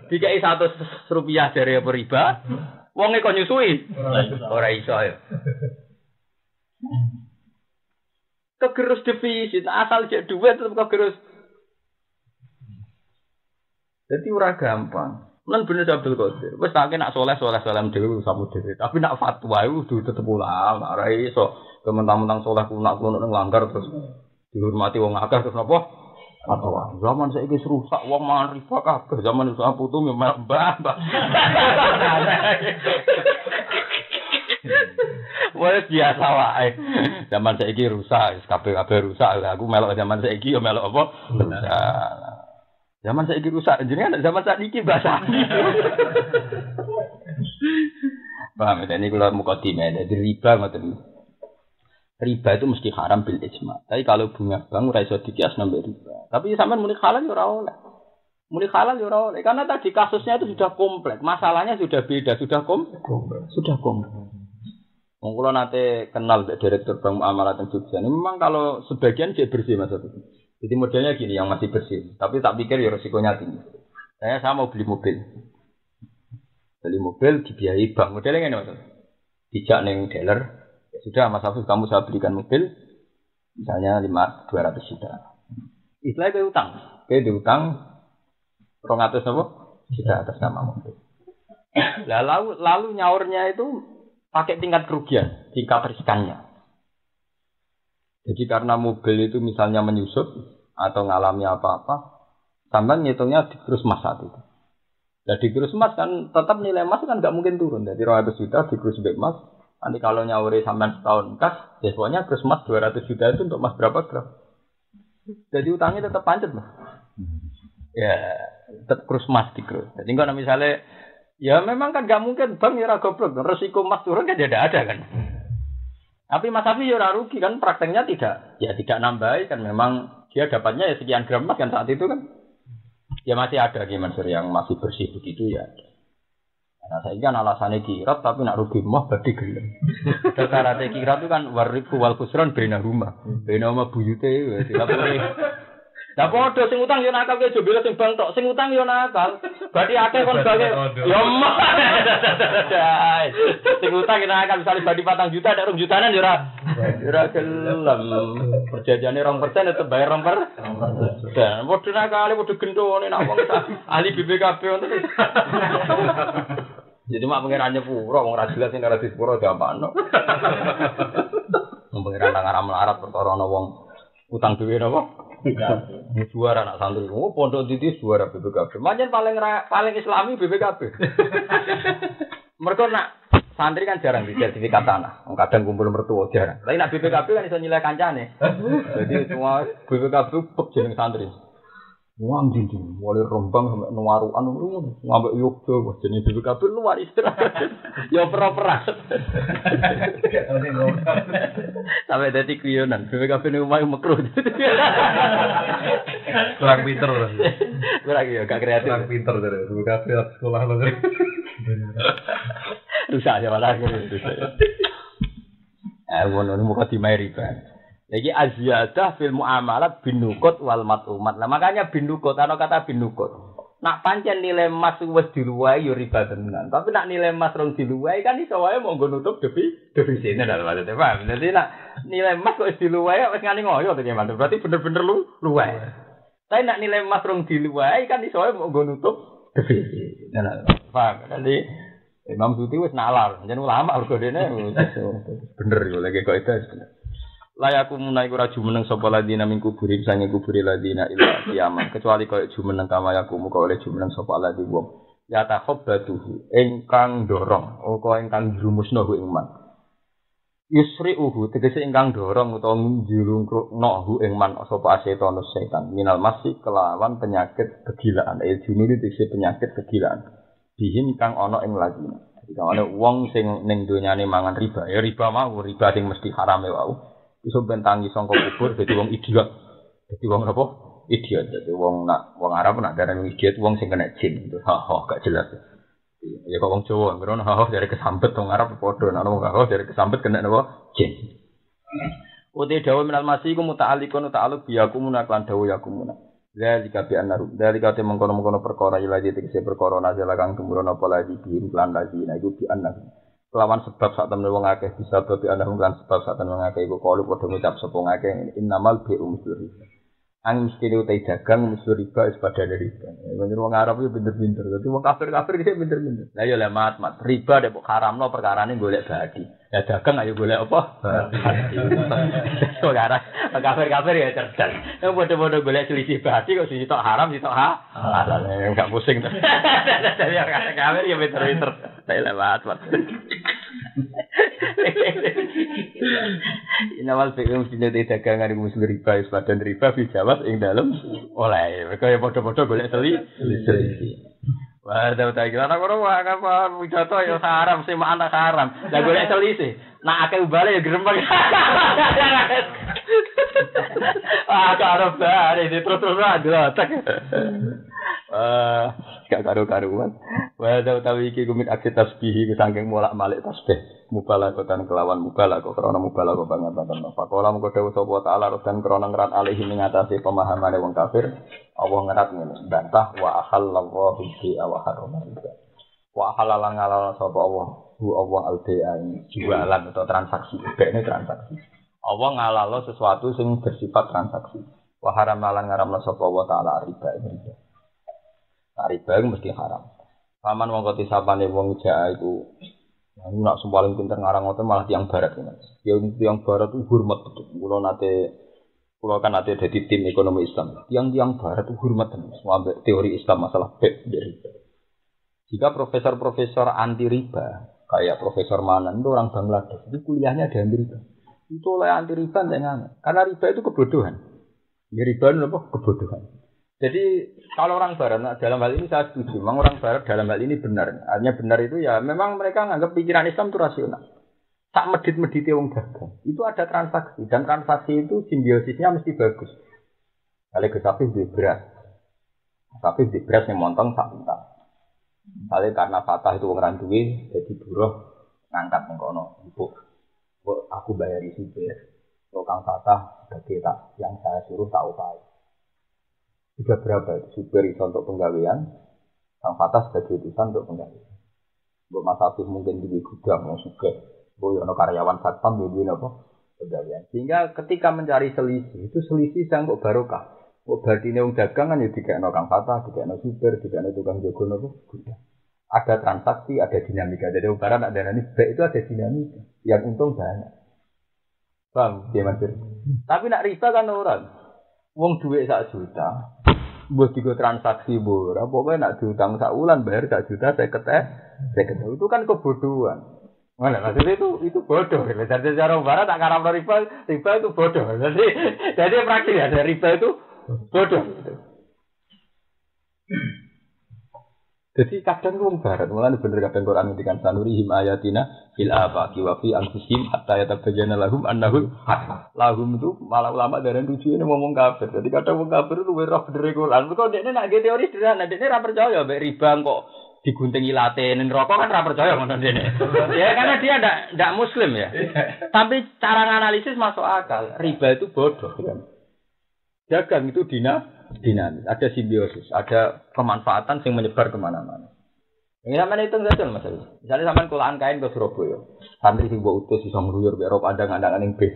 Dikai 100 rupiah dari apa riba? Wonge kok nyusui? Ora iso ya. Kegerus defisit asal cek duit tetep kegerus. Jadi ora gampang. Lan bener Abdul Qadir. Wis tak nak saleh dhewe samu dhewe. Tapi nak fatwa iku kudu tetep ulama. Ora iso mentang-mentang saleh kunak nang langgar terus dihormati wong akeh terus napa? Fatwa. Zaman saiki rusak wong mangan riba kabeh. Zaman iso putu mbah. Wes biasa wae. Zaman saiki rusak, kabeh rusak. Aku melok zaman saiki yo melok apa? Rusak. Zaman saiki rusak, jenengan zaman saiki bahasa. Paham ya, ini kalau mukadimah ada riba ngoten. Riba itu mesti haram bil ijma. Tapi kalau bunga bank ora iso dikias nambah riba. Tapi sampean muni halal ya ora oleh. Muni halal ya ora oleh karena tadi kasusnya itu sudah kompleks. Masalahnya sudah beda, sudah kompleks. Wong kula nate kenal direktur Bank Muamalat yang Jogja. Ini memang kalau sebagian dia bersih Mas itu. Jadi modelnya gini yang masih bersih, tapi tak pikir ya risikonya tinggi. Saya mau beli mobil. Beli mobil dibiayai bank. Modelnya ngene Mas. Dijak ning dealer, ya sudah Mas Afif kamu saya belikan mobil misalnya 200 juta. Istilahnya kayak utang. Kayak diutang 200 apa? Juta atas nama mobil. Lah lalu nyaurnya itu pakai tingkat kerugian, tingkat riskannya. Jadi karena mobil itu misalnya menyusut atau ngalami apa-apa, sampai ngitungnya digerus emas saat itu. Nah digerus emas kan tetap nilai emas kan nggak mungkin turun. Jadi 200 juta digerus emas. Nanti kalau nyauri sampai setahun kas, ya pokoknya gerus emas 200 juta itu untuk emas berapa gram? Jadi utangnya tetap pancet loh. Ya, tetap krus mas di krus. Jadi kalau misalnya, ya memang kan gak mungkin bank ya goblok. Resiko mas turun kan tidak ada kan. Tapi Mas Afi ya rugi kan prakteknya tidak nambah kan memang dia dapatnya ya sekian gram emas kan saat itu kan. Ya masih ada gimana yang masih bersih begitu ya. Nah saya kan alasannya kirat tapi nak rugi mah berarti gelem. Syaratnya kirat itu kan wariku wal khusran bena rumah buyute tidak boleh. Lah padha sing utang yo nakal ke jebule sing bang tok, sing utang yo nakal. Berarti akeh kon bage. Yo mah. Sing utang yo nakal misale badi 4 juta nek 2 jutanan yo ora gelem. Perjanjiane 2% tetep bayar 2%. Dan padha nakal padha gendone nek wong ahli BPKB ngono. Jadi mak pengiran nyepuro wong ra jelas sing ora disepuro gampangno. Wong pengiran nang arah melarat perkara ana wong utang dhewe napa? Suara anak santri, pondok titis suara BPKB. Manjen paling Islami BPKB. Mereka nak santri kan jarang di sertifikat tanah. Kadang kumpul mertua jarang. Tapi nak BPKB kan iso nilai kancane. Jadi semua BPKB pep jeneng santri. Wong dinding, mulai Rembang sampai Nuwaruan, ngambek Yogyo, jenis BPKB luar istirahat. Ya perang. Sampai dadi kuyonan, BPKB ning omah mekruh. Kurang pinter lah. Kurang ya, gak kreatif. Kurang pinter dari BPKB sekolah negeri. Rusak aja malah gitu. Wono muka dimai riba. Lagi aziyadah fil muamalat binukut wal matumat. Nah makanya binukut, ana kata binukut. Nak pancen nilai emas wis diluwai yo riba tenan. Tapi nak nilai emas rong diluwai kan iso wae monggo nutup defisitne dalam maksudnya paham. Jadi nak nilai emas kok wis diluwai wis ngani ngoyo to gimana? Berarti bener-bener luwai. Tapi nak nilai emas rong diluwai kan iso wae monggo nutup defisit. Nah, paham. Jadi Imam Suyuti wis nalar, jeneng ulama urgo dene bener yo lagi kok itu bener. Layaku munai ora jumeneng sapa ladina min kuburi sange kuburi ladina ila kiamat kecuali kaya jumeneng kamayaku muga oleh jumeneng sapa ladi wong ya takhabbatuhu ingkang dorong utawa ingkang jumusno ing man yusri'uhu tegese ingkang dorong utawa njulungkno hu ing man sapa asetan setan minal masih kelawan penyakit kegilaan jununi tegese penyakit kegilaan bihin kang ana ing ladina dikane wong sing ning donyane mangan riba ya riba mau riba sing mesti harame wau iso bentangi sangka kubur dadi wong idiot. Dadi wong apa? Idiot. Dadi wong Arab nak darani idiot wong sing kena jin. Gak jelas. Ya kok wong Jawa ngrono dari kesambet wong Arab padha nek wong dari kesambet kena napa? Jin. Uti dawuh minal masih iku muta'alliqun ta'alluq biyaku munaklan dawuh yakumuna. Zalika bi annaru. Zalika te mengkono-mengkono perkara ilaji tegese perkara nazala kang tumurun apa lagi bi lan lagi nah iku bi annaru. Lawan sebab saat temen wong akeh bisa babi anahum lan sebab saat temen wong akeh iku kalu padha ngucap sapa ngakeh innamal bi'u misri. Ang mesti utai dagang misri riba is pada dari riba. Menurut wong Arab itu pinter-pinter. Dadi wong kafir-kafir iki pinter-pinter. Lah ya mat riba dek haramno perkarane golek badi. Ya dagang ayo golek apa? Saudara, kafir-kafir ya cerdas. Yang padha-padha golek selisih badi kok siji tok haram, siji tok halal. Enggak pusing. Jadi kafir ya pinter-pinter. Lah mat. Inawal fi'um sinete dagangan iku mesti riba sepadan riba fi jawab ing dalem oleh mereka ya padha-padha golek selisih. Wah, dak tak kira ana ora apa widato ya haram sing anak haram. Lah golek selisih. Nak akeh ubale ya grembang. Karo bare terus adotak. Gak karu-karuan. Wa utawi iki kumit aksi tasbih saking molak-malik tasbih. Mubalaghatan kelawan mubalagh krana mubalagh banget-banget. Faqala mung dawuh sapa taala dan krana ngrat alihi ing atase pemahamane wong kafir. Allah ngrat ngene, bantah wa ahallallahu bi wa harama. Wa halalan ngalal sapa Allah, hu Allah al-bai'a jualan atau transaksi. Bekne transaksi. Allah ngalalo sesuatu sing bersifat transaksi. Wa haramalan ngaramna sapa Allah taala riba. Riba itu mesti haram. Paman wong koti sapane wong Jawa iku nak paling pinter ngarang ngoten malah tiyang barat Mas. Yang barat itu hormat betul. Kula kan nate dadi tim ekonomi Islam. Tiyang barat itu hormat tenan sampai teori Islam masalah dari. Jika profesor-profesor anti riba kayak Profesor Manan itu orang Bangladesh, itu kuliahnya di Amerika. Itu oleh anti riba enggak. Karena riba itu kebodohan. Riba itu apa? Kebodohan. Jadi kalau orang Barat, nah, dalam hal ini saya setuju. Memang orang Barat dalam hal ini benar. Hanya benar itu ya memang mereka menganggap pikiran Islam itu rasional. Tak medit-mediti wong dagang. Itu ada transaksi dan transaksi itu simbiosisnya mesti bagus. Kalau kesapi di beras, tapi di beras yang montong tak entah. Kalau karena fatah itu wong randuwe, jadi buruh ngangkat mengkono. Ibu, aku bayari supir. Tukang fatah bagi tak yang saya suruh tak upai. Juga berapa itu supir itu untuk penggawean, sang fatah sebagai utusan untuk penggawean. Buat masafir mungkin di gudang yang suka. Boyono karyawan satpam begini apa pegawai. Sehingga ketika mencari selisih itu selisih yang kok barokah. Kok badine wong dagang kan ya dikekno kang fatah, dikekno supir, dikekno tukang jaga nopo gudang. Ada transaksi, ada dinamika. Jadi barang ada nani baik itu ada dinamika. Yang untung banyak. Bang, dia masih. Tapi nak riba kan orang. Wong duit 1 juta. Mbok digo transaksi ora, pokoke nak diutang sak wulan bayar 1 juta 50. Itu kan kebodohan. Mana maksudnya itu bodoh. Jadi secara barat tak karang riba itu bodoh. Jadi praktis ada riba itu bodoh. Jadi kadang orang barat, mulanya bener kadang Quran ngendikan sanurihim ayatina fil afaqi wa fi anfusihim hatta yatabayyana lahum annahu haq. Lahum itu malah ulama dari tujuan ngomong kafir. Jadi kadang wong kafir itu roh bener Quran. Kok dekne nak ge teori sederhana, dekne ra percaya mbek riba kok diguntingi late ning neraka kan ora percaya ngono dene. Ya karena dia ndak muslim ya. Tapi cara nganalisis masuk akal. Riba itu bodoh kan. Dagang itu dinamis, ada simbiosis, ada kemanfaatan yang menyebar kemana-mana. Ini namanya hitung saja Mas. Misalnya sampean kulaan kain ke Surabaya. Santri sing mbok utus iso ngruyur mek ro pandang-andangan ning bis.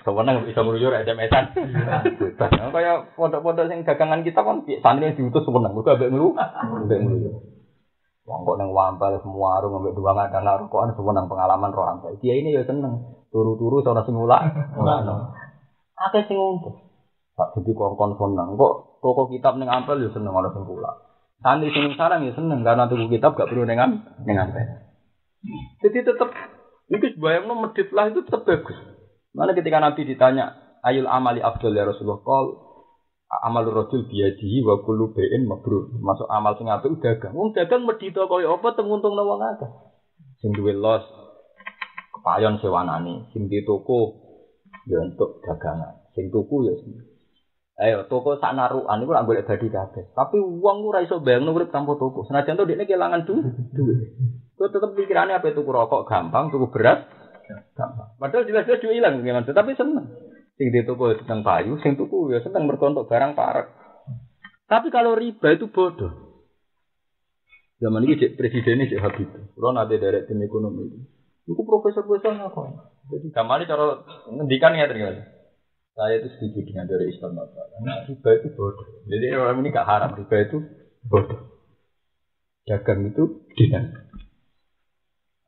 Sewenang iso ngruyur SMS-an. Bebas. Kaya pondok-pondok sing dagangan kita kan santri diutus sewenang, mergo ambek ngruyur. Wong kok nang wampal semua warung ambek dua ngandang rokokan sewenang pengalaman ro ampe. Dia ini ya seneng. Turu-turu ora sing mulak. Akeh sing untung. Pak jadi kongkon seneng. Kok toko kitab ning ampel ya seneng ana sing kulak. Santri sing sarang ya seneng karena tuku kitab gak perlu ning ampel. Jadi tetap itu bayangno medit lah itu tetap bagus. Mana ketika Nabi ditanya, "Ayul amali afdal ya Rasulullah?" Qol amalur rajul biyadihi wa kullu bai'in mabrur. Masuk amal sing apik dagang. Wong dagang medhito koyo apa tenguntungno wong akeh. Sing duwe los kepayon sewanane, sing di toko ya untuk dagangan. Sing tuku ya sing. Ayo toko sak narukan iku lak golek badi kabeh. Tapi wong ora iso bayangno urip tanpa toko. Senajan to dekne kelangan duit. Kok tetep pikirane apa tuku rokok gampang, tuku beras gampang. Padahal jelas-jelas duit ilang gimana, tapi seneng. Sing di toko seneng payu, sing tuku ya seneng mergo entuk barang parek. Tapi kalau riba itu bodoh. Zaman ini presiden ini Habib. Kulo nate derek tim ekonomi. Iku profesor-profesor ngakon. Jadi gamane cara ngendikan ya ternyata. Saya itu setuju dengan dari Islam karena riba itu bodoh. Jadi orang ini gak haram, riba itu bodoh. Dagang itu dinamis.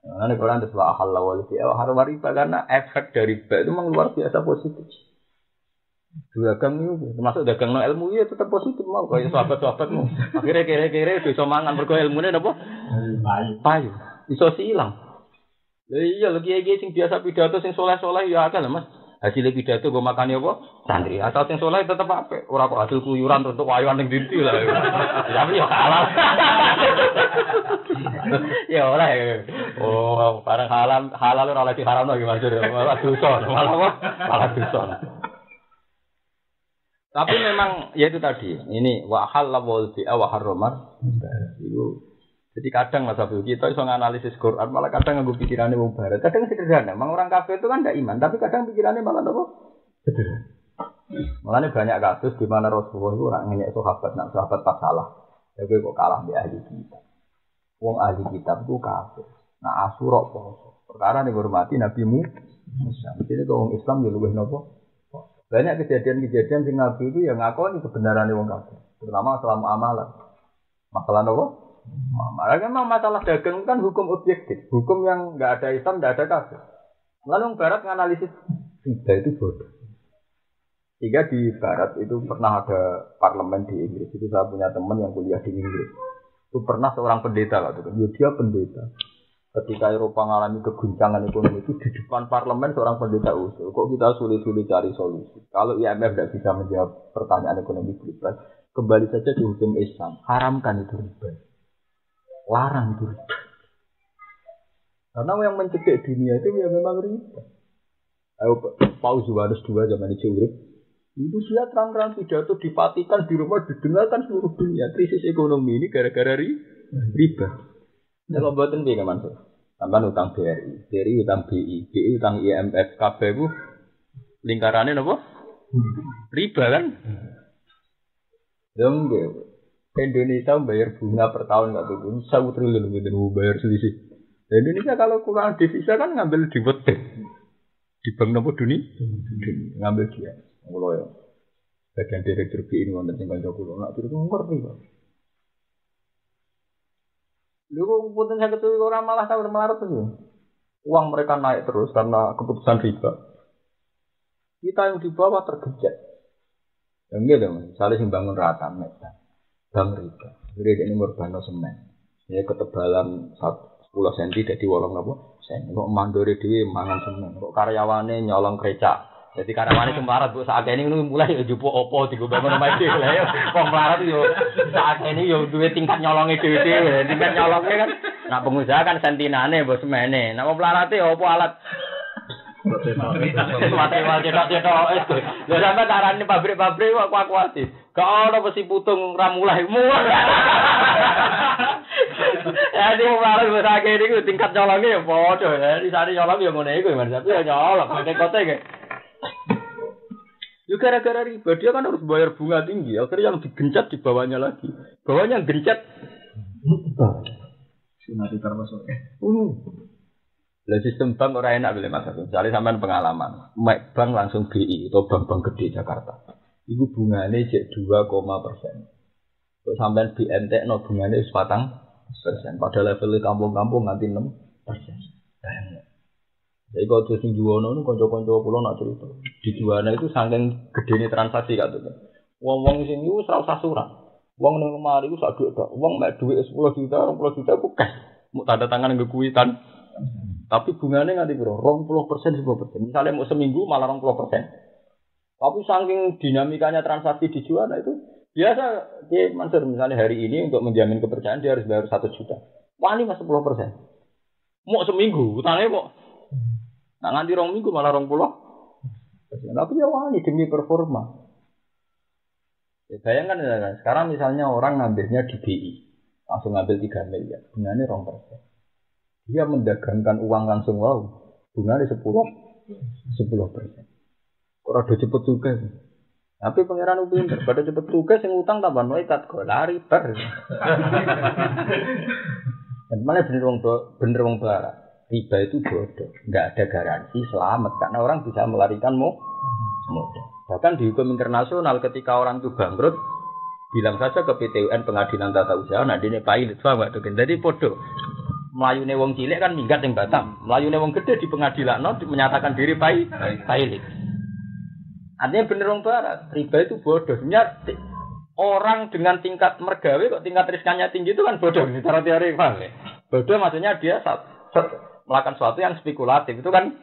Nah, ini Quran terus wa halal wal bi'a haram riba karena efek dari riba itu memang luar biasa positif. Dagang itu termasuk dagang no ilmu ya tetap positif mau kayak sahabat-sahabatmu. Akhirnya kere-kere bisa mangan mergo ilmune napa? Payu. Iso silang. Lah iya lagi sing biasa pidato sing soleh-soleh ya akeh lho Mas. Hasil pidato gue makan apa? Santri. Asal sing soleh tetep apik. Ora kok hasil kuyuran untuk wayuan ning dinti lah. Tapi ya halal. Ya ora ya. Oh, barang halal ora oleh diharamno iki Mas. Malah dosa. Malah dosa. Tapi memang ya itu tadi. Ini wa halal bi'a wa harramar. Itu jadi kadang Mas Abdul kita iso nganalisis Quran malah kadang nganggo pikirane wong barat. Kadang sederhana. Memang orang kafir itu kan ndak iman, tapi kadang pikirannya malah apa? Sederhana. Makanya banyak kasus di mana Rasulullah itu orang ngenyek sahabat, nak sahabat pas salah. Tapi kok kalah di ahli kitab. Wong ahli kitab itu kafir. Nah Asyura poso. Perkara dihormati Nabi Musa. Jadi wong Islam ya luwih napa? Banyak kejadian-kejadian sing Nabi itu yang ngakoni kebenarannya wong kafir. Terutama selama amalan. Masalah napa? Memang masalah dagang kan hukum objektif, hukum yang nggak ada Islam, nggak ada kafir. Lalu Barat menganalisis riba itu bodoh. Sehingga di Barat itu pernah ada parlemen di Inggris. Itu saya punya teman yang kuliah di Inggris. Itu pernah seorang pendeta lah, dia pendeta. Ketika Eropa mengalami keguncangan ekonomi itu di depan parlemen seorang pendeta usul. Kok kita sulit-sulit cari solusi? Kalau IMF tidak bisa menjawab pertanyaan ekonomi global, kembali saja di hukum Islam. Haramkan itu riba. Larang itu riba. Karena yang mencegah dunia itu ya memang riba. Ayo Paus Yohanes II zaman itu urip. Itu dia terang-terang pidato di Vatikan di rumah didengarkan seluruh dunia. Krisis ekonomi ini gara-gara riba. Kalau buatan piye kan Mas? Sampeyan utang BRI utang BI utang IMF kabeh ku lingkarannya napa? Riba kan? Dong Indonesia bayar bunga per tahun enggak tuh 1 triliun gitu bayar selisih. Indonesia kalau kurang devisa kan ngambil di WTB. Di bank napa dunia? Ngambil dia. Ngono ya. Bagian direktur BI ini wonten sing kanca kula nak terus ngerti kok. Lho kok punten saged ora malah tawur melarat tuh. Uang mereka naik terus karena keputusan riba. Kita yang di bawah tergejek. Yang gitu, misalnya sing bangun rata meter. Bank riba. Jadi ini merbano semen. Ya ketebalan 10 cm jadi 8 apa? Sen. Kok mandore dhewe mangan semen. Kok karyawane nyolong krecak. Jadi karyawane semarat Bu sakene ini mulai njupuk opo digobangun omah dhewe lha ya. Wong melarat yo sakene yo duwe tingkat nyolonge dhewe-dhewe. Tingkat nyolonge kan nak pengusaha kan sentinane mbok semene. Nek wong melarate opo alat Mati-mati cetok-cetok itu. Lha sampe tarane pabrik-pabrik kok kuat-kuati. Gak ono besi putung ra mulai. Ya di mlarat wis akeh niku tingkat nyolonge ya padha. Ya di sare nyolong ya ngene iku Mas. Tapi ya nyolong kote-kote ge. Yo gara-gara riba dia kan harus bayar bunga tinggi. Akhirnya yang digencet di bawahnya lagi. Bawahnya yang gencet. Sunati termasuk. Lah sistem bank ora enak boleh Mas. Misalnya sampean pengalaman, bank langsung BI atau bank-bank gede Jakarta. Iku bungane jek 2%. Kok sampean BNT no bungane wis 4%. Pada level kampung-kampung nganti 6%. Jadi kalau terus sing juwono niku kanca-kanca kula nak cerita. Di juwana itu saking gedene transaksi katanya. Wong-wong sing niku ora usah surat. Wong ning omah iku sak dhuwit tok. Wong mek dhuwit 10 juta, 20 juta ku cash. Mau tanda tangan nggo kuwi kan. Tapi bunganya nganti piro? 20%, 10%. Misalnya mau seminggu malah 20%. Tapi saking dinamikanya transaksi di juana itu biasa dia Mansur misalnya hari ini untuk menjamin kepercayaan dia harus bayar 1 juta. Wani mas 10%. Mau seminggu utangnya kok. Nah nganti 2 minggu malah 20%. Tapi ya wani demi performa. Ya, bayangkan ya, sekarang misalnya orang ngambilnya di BI langsung ngambil 3 miliar, bunganya 2%. Dia mendagangkan uang langsung bunganya 10%. Orang udah cepet tugas. Tapi pangeran pinter, pada cepet tugas yang utang tambah noikat kok lari ber. Dan malah bener wong barat. Riba itu bodoh, nggak ada garansi selamat karena orang bisa melarikan modal. Bahkan di hukum internasional ketika orang itu bangkrut, bilang saja ke PT UN Pengadilan Tata Usaha, nah ini pilot, paham nggak tuh? Jadi bodoh. Melayune wong cilik kan minggat yang Batam. Melayune wong gede di pengadilan menyatakan diri pilot. Artinya bener wong barat, riba itu bodoh. Sebenarnya orang dengan tingkat mergawe kok tingkat riskannya tinggi itu kan bodoh. Ini cara teori paham ya? Bodoh maksudnya dia melakukan sesuatu yang spekulatif itu kan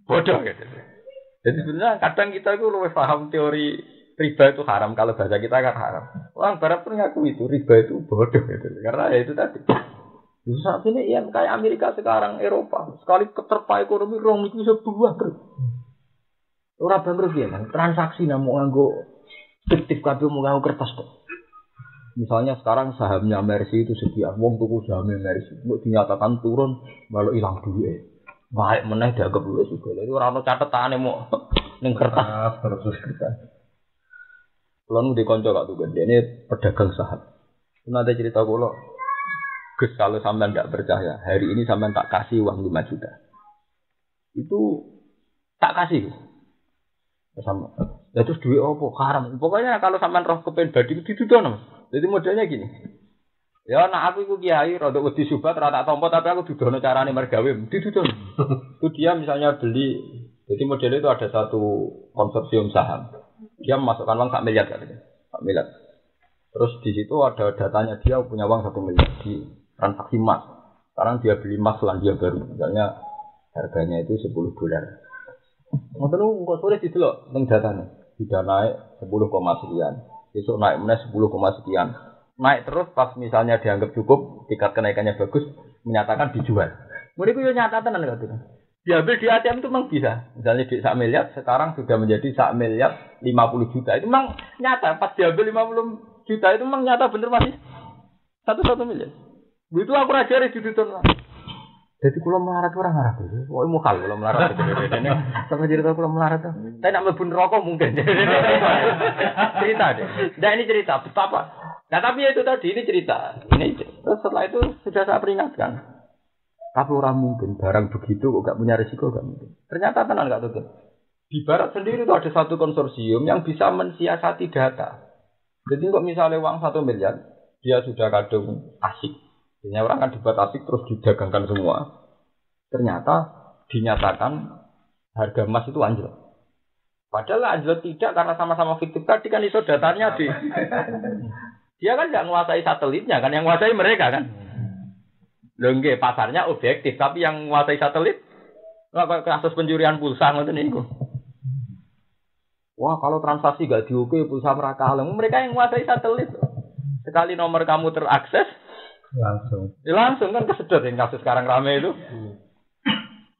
bodoh gitu. Jadi sebenarnya kadang kita itu lebih paham teori riba itu haram kalau bahasa kita kan haram. Orang barat pun ngaku itu riba itu bodoh gitu. Karena ya itu tadi. Saat ini yang kayak Amerika sekarang, Eropa, sekali keterpa ekonomi rong itu bisa buah terus. Orang bangkrut ya kan, transaksi namu nganggo fiktif kabeh mau nganggo kertas kok. Misalnya sekarang sahamnya Mercy itu sekian, wong tuku sahamnya Mercy, mau dinyatakan turun, malah hilang duit. Baik meneh dianggap duit juga. Jadi orang ono catetane mau ning kertas terus kertas. Kulo nu dikonco gak tuh gede ini pedagang saham. Nanti cerita kulo. Gus kalau sampean tidak percaya, hari ini sampean tak kasih uang 5 juta. Itu tak kasih. Sama. Ya terus duit opo haram. Pokoknya kalau sampean roh kepen badi ditudono. Jadi modelnya gini. Ya nak aku iku kiai rada wedi subat rata tompo tapi aku dudono carane mergawe ditudono. Itu dia misalnya beli. Jadi modelnya itu ada satu konsorsium saham. Dia memasukkan uang 1 miliar katanya. 1 miliar. Terus di situ ada datanya dia punya uang 1 miliar di transaksi emas. Sekarang dia beli emas Selandia Baru, misalnya harganya itu $10. Ngoten kok sore didelok teng datane. Sudah naik 10, sekian. Besok naik meneh 10, sekian. Naik terus pas misalnya dianggap cukup, tingkat kenaikannya bagus, menyatakan dijual. Mulai itu nyata tenan katanya. Diambil di ATM itu memang bisa. Misalnya di 1 miliar, sekarang sudah menjadi 1 miliar 50 juta. Itu memang nyata. Pas diambil 50 juta itu memang nyata bener masih 1 miliar. Begitu aku rajari di Duton. Jadi kalau melarat orang Arab itu, wah mukal kalau melarat itu. Ini sama cerita kalau melarat itu. Tapi nak mlebu neraka mungkin. Cerita deh. Nah ini cerita betapa. Nah tapi itu tadi ini cerita. Ini setelah itu sudah saya peringatkan. Tapi orang mungkin barang begitu kok gak punya risiko gak mungkin. Ternyata tenang gak tuh. Di Barat sendiri itu ada satu konsorsium yang bisa mensiasati data. Jadi kok misalnya uang 1 miliar, dia sudah kadung asik. Biasanya orang kan dibuat asik terus didagangkan semua. Ternyata dinyatakan harga emas itu anjlok. Padahal anjlok tidak karena sama-sama fiktif tadi kan iso datanya di. Dia kan nggak menguasai satelitnya kan, yang menguasai mereka kan. Lho nggih, pasarnya objektif, tapi yang menguasai satelit kayak kasus pencurian pulsa ngoten niku. Wah, kalau transaksi gak diukur pulsa mereka yang menguasai satelit. Sekali nomor kamu terakses langsung kan kesedot yang kasus sekarang ramai itu.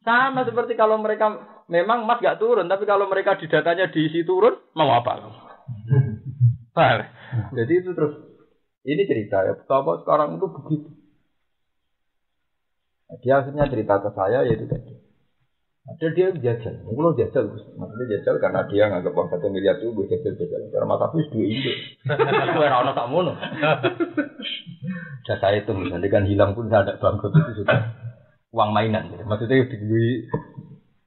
Sama seperti kalau mereka memang emas gak turun, tapi kalau mereka di datanya diisi turun, mau apa? Jadi itu terus ini cerita ya, betapa sekarang itu begitu. Dia akhirnya cerita ke saya yaitu tadi. Ada dia jajal, kalau jajal, maksudnya jajal karena dia nganggap uang 1 miliar itu gue jajal. Karena mata habis 2 Indo. Itu orang tak mono. Jasa itu misalnya kan hilang pun tidak ada bangkrut itu sudah uang mainan. Maksudnya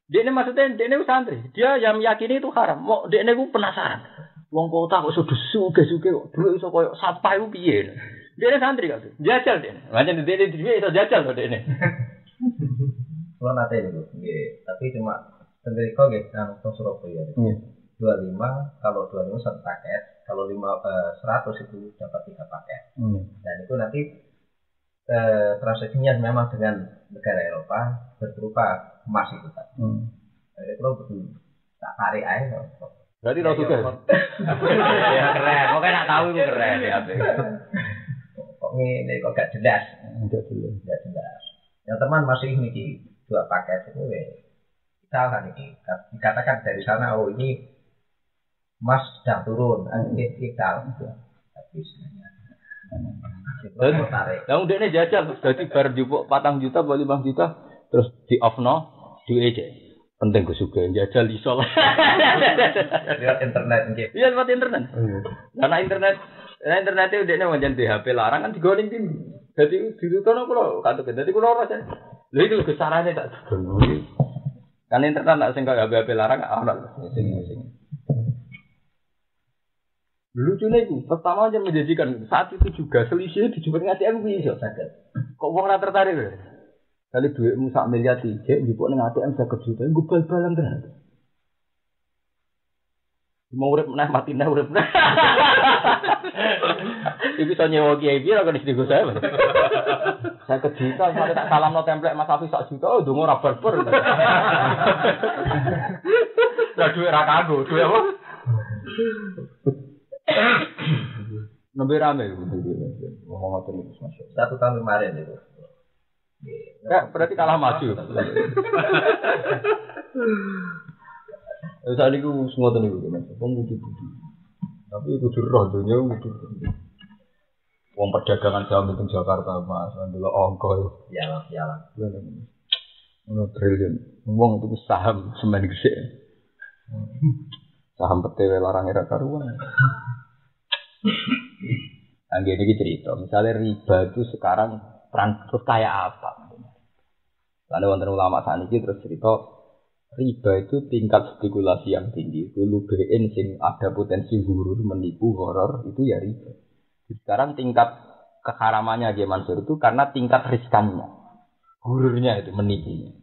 dia ini maksudnya dia ini santri. Dia yang meyakini itu haram. Mau dia ini penasaran. Uang kota kok sudah suge kok dulu iso koyo sampah itu piye. Dia ini santri kan. Jajal dia. Macam dia itu jajal loh dia ini. Kalau nanti itu, tapi cuma sendiri kok gitu, Surabaya. 25, kalau 25 satu paket, kalau 100 itu dapat 3 paket. Dan itu nanti transaksinya memang dengan negara Eropa berupa emas itu kan. Jadi kalau betul tak tarik aja. Berarti tahu juga. Ya keren, pokoknya nak tahu itu keren ya. Kok ini kok gak jelas? Gak jelas. Yang teman masih ini 2 paket itu misalkan ini dikatakan dari sana ini emas sedang turun, kita habis. Lalu dia ini jajal, berarti bar jupuk 4 juta, 5 juta, terus di off di aja. Penting gue suka jajal isol. Lihat internet gitu. Iya lewat internet. Karena internet itu dia menjadi di HP larang kan digoreng tinggi. Jadi ditutup aku loh, kata jadi aku loh rasanya. Lha iku kesarane tak dulu. Kan internet nak sing kaya HP larang ana sing. Lucunya itu, pertama aja menjanjikan saat itu juga selisih dijupuk ATM bisa sakit. Kok wong ora tertarik lho. Kali duitmu 1 miliar dijek njupuk ning ATM 50 juta, nggo bal-balan tenan. Mau urip meneh mati neh urip. Iku iso nyewa kiai piro kok distigo saya. Saya kejuta sampai tak salamno template Mas Hafiz 1 juta, oh ndonga ora barber. Lah duit ra kanggo, duit apa? Nembe rame gitu. Ngomong ngoten iki Mas. 1 tahun kemarin itu. Ya, berarti kalah maju. Saat ini aku semua tahu itu mas, wong kudu budi. Tapi kudu roh dunia kudu. Wong perdagangan saham di Jakarta mas, dulu ongkol. Iyalah. Ono triliun. Wong itu saham semen gede. Saham PTW larang era karuan. Angge iki cerita, misalnya riba itu sekarang terus kayak apa? Lalu wonten ulama saniki terus cerita riba itu tingkat spekulasi yang tinggi. Dulu BN sing ada potensi gurur, menipu, horor itu ya riba. Sekarang tingkat keharamannya G Mansur itu karena tingkat riskannya. Gururnya itu menipunya.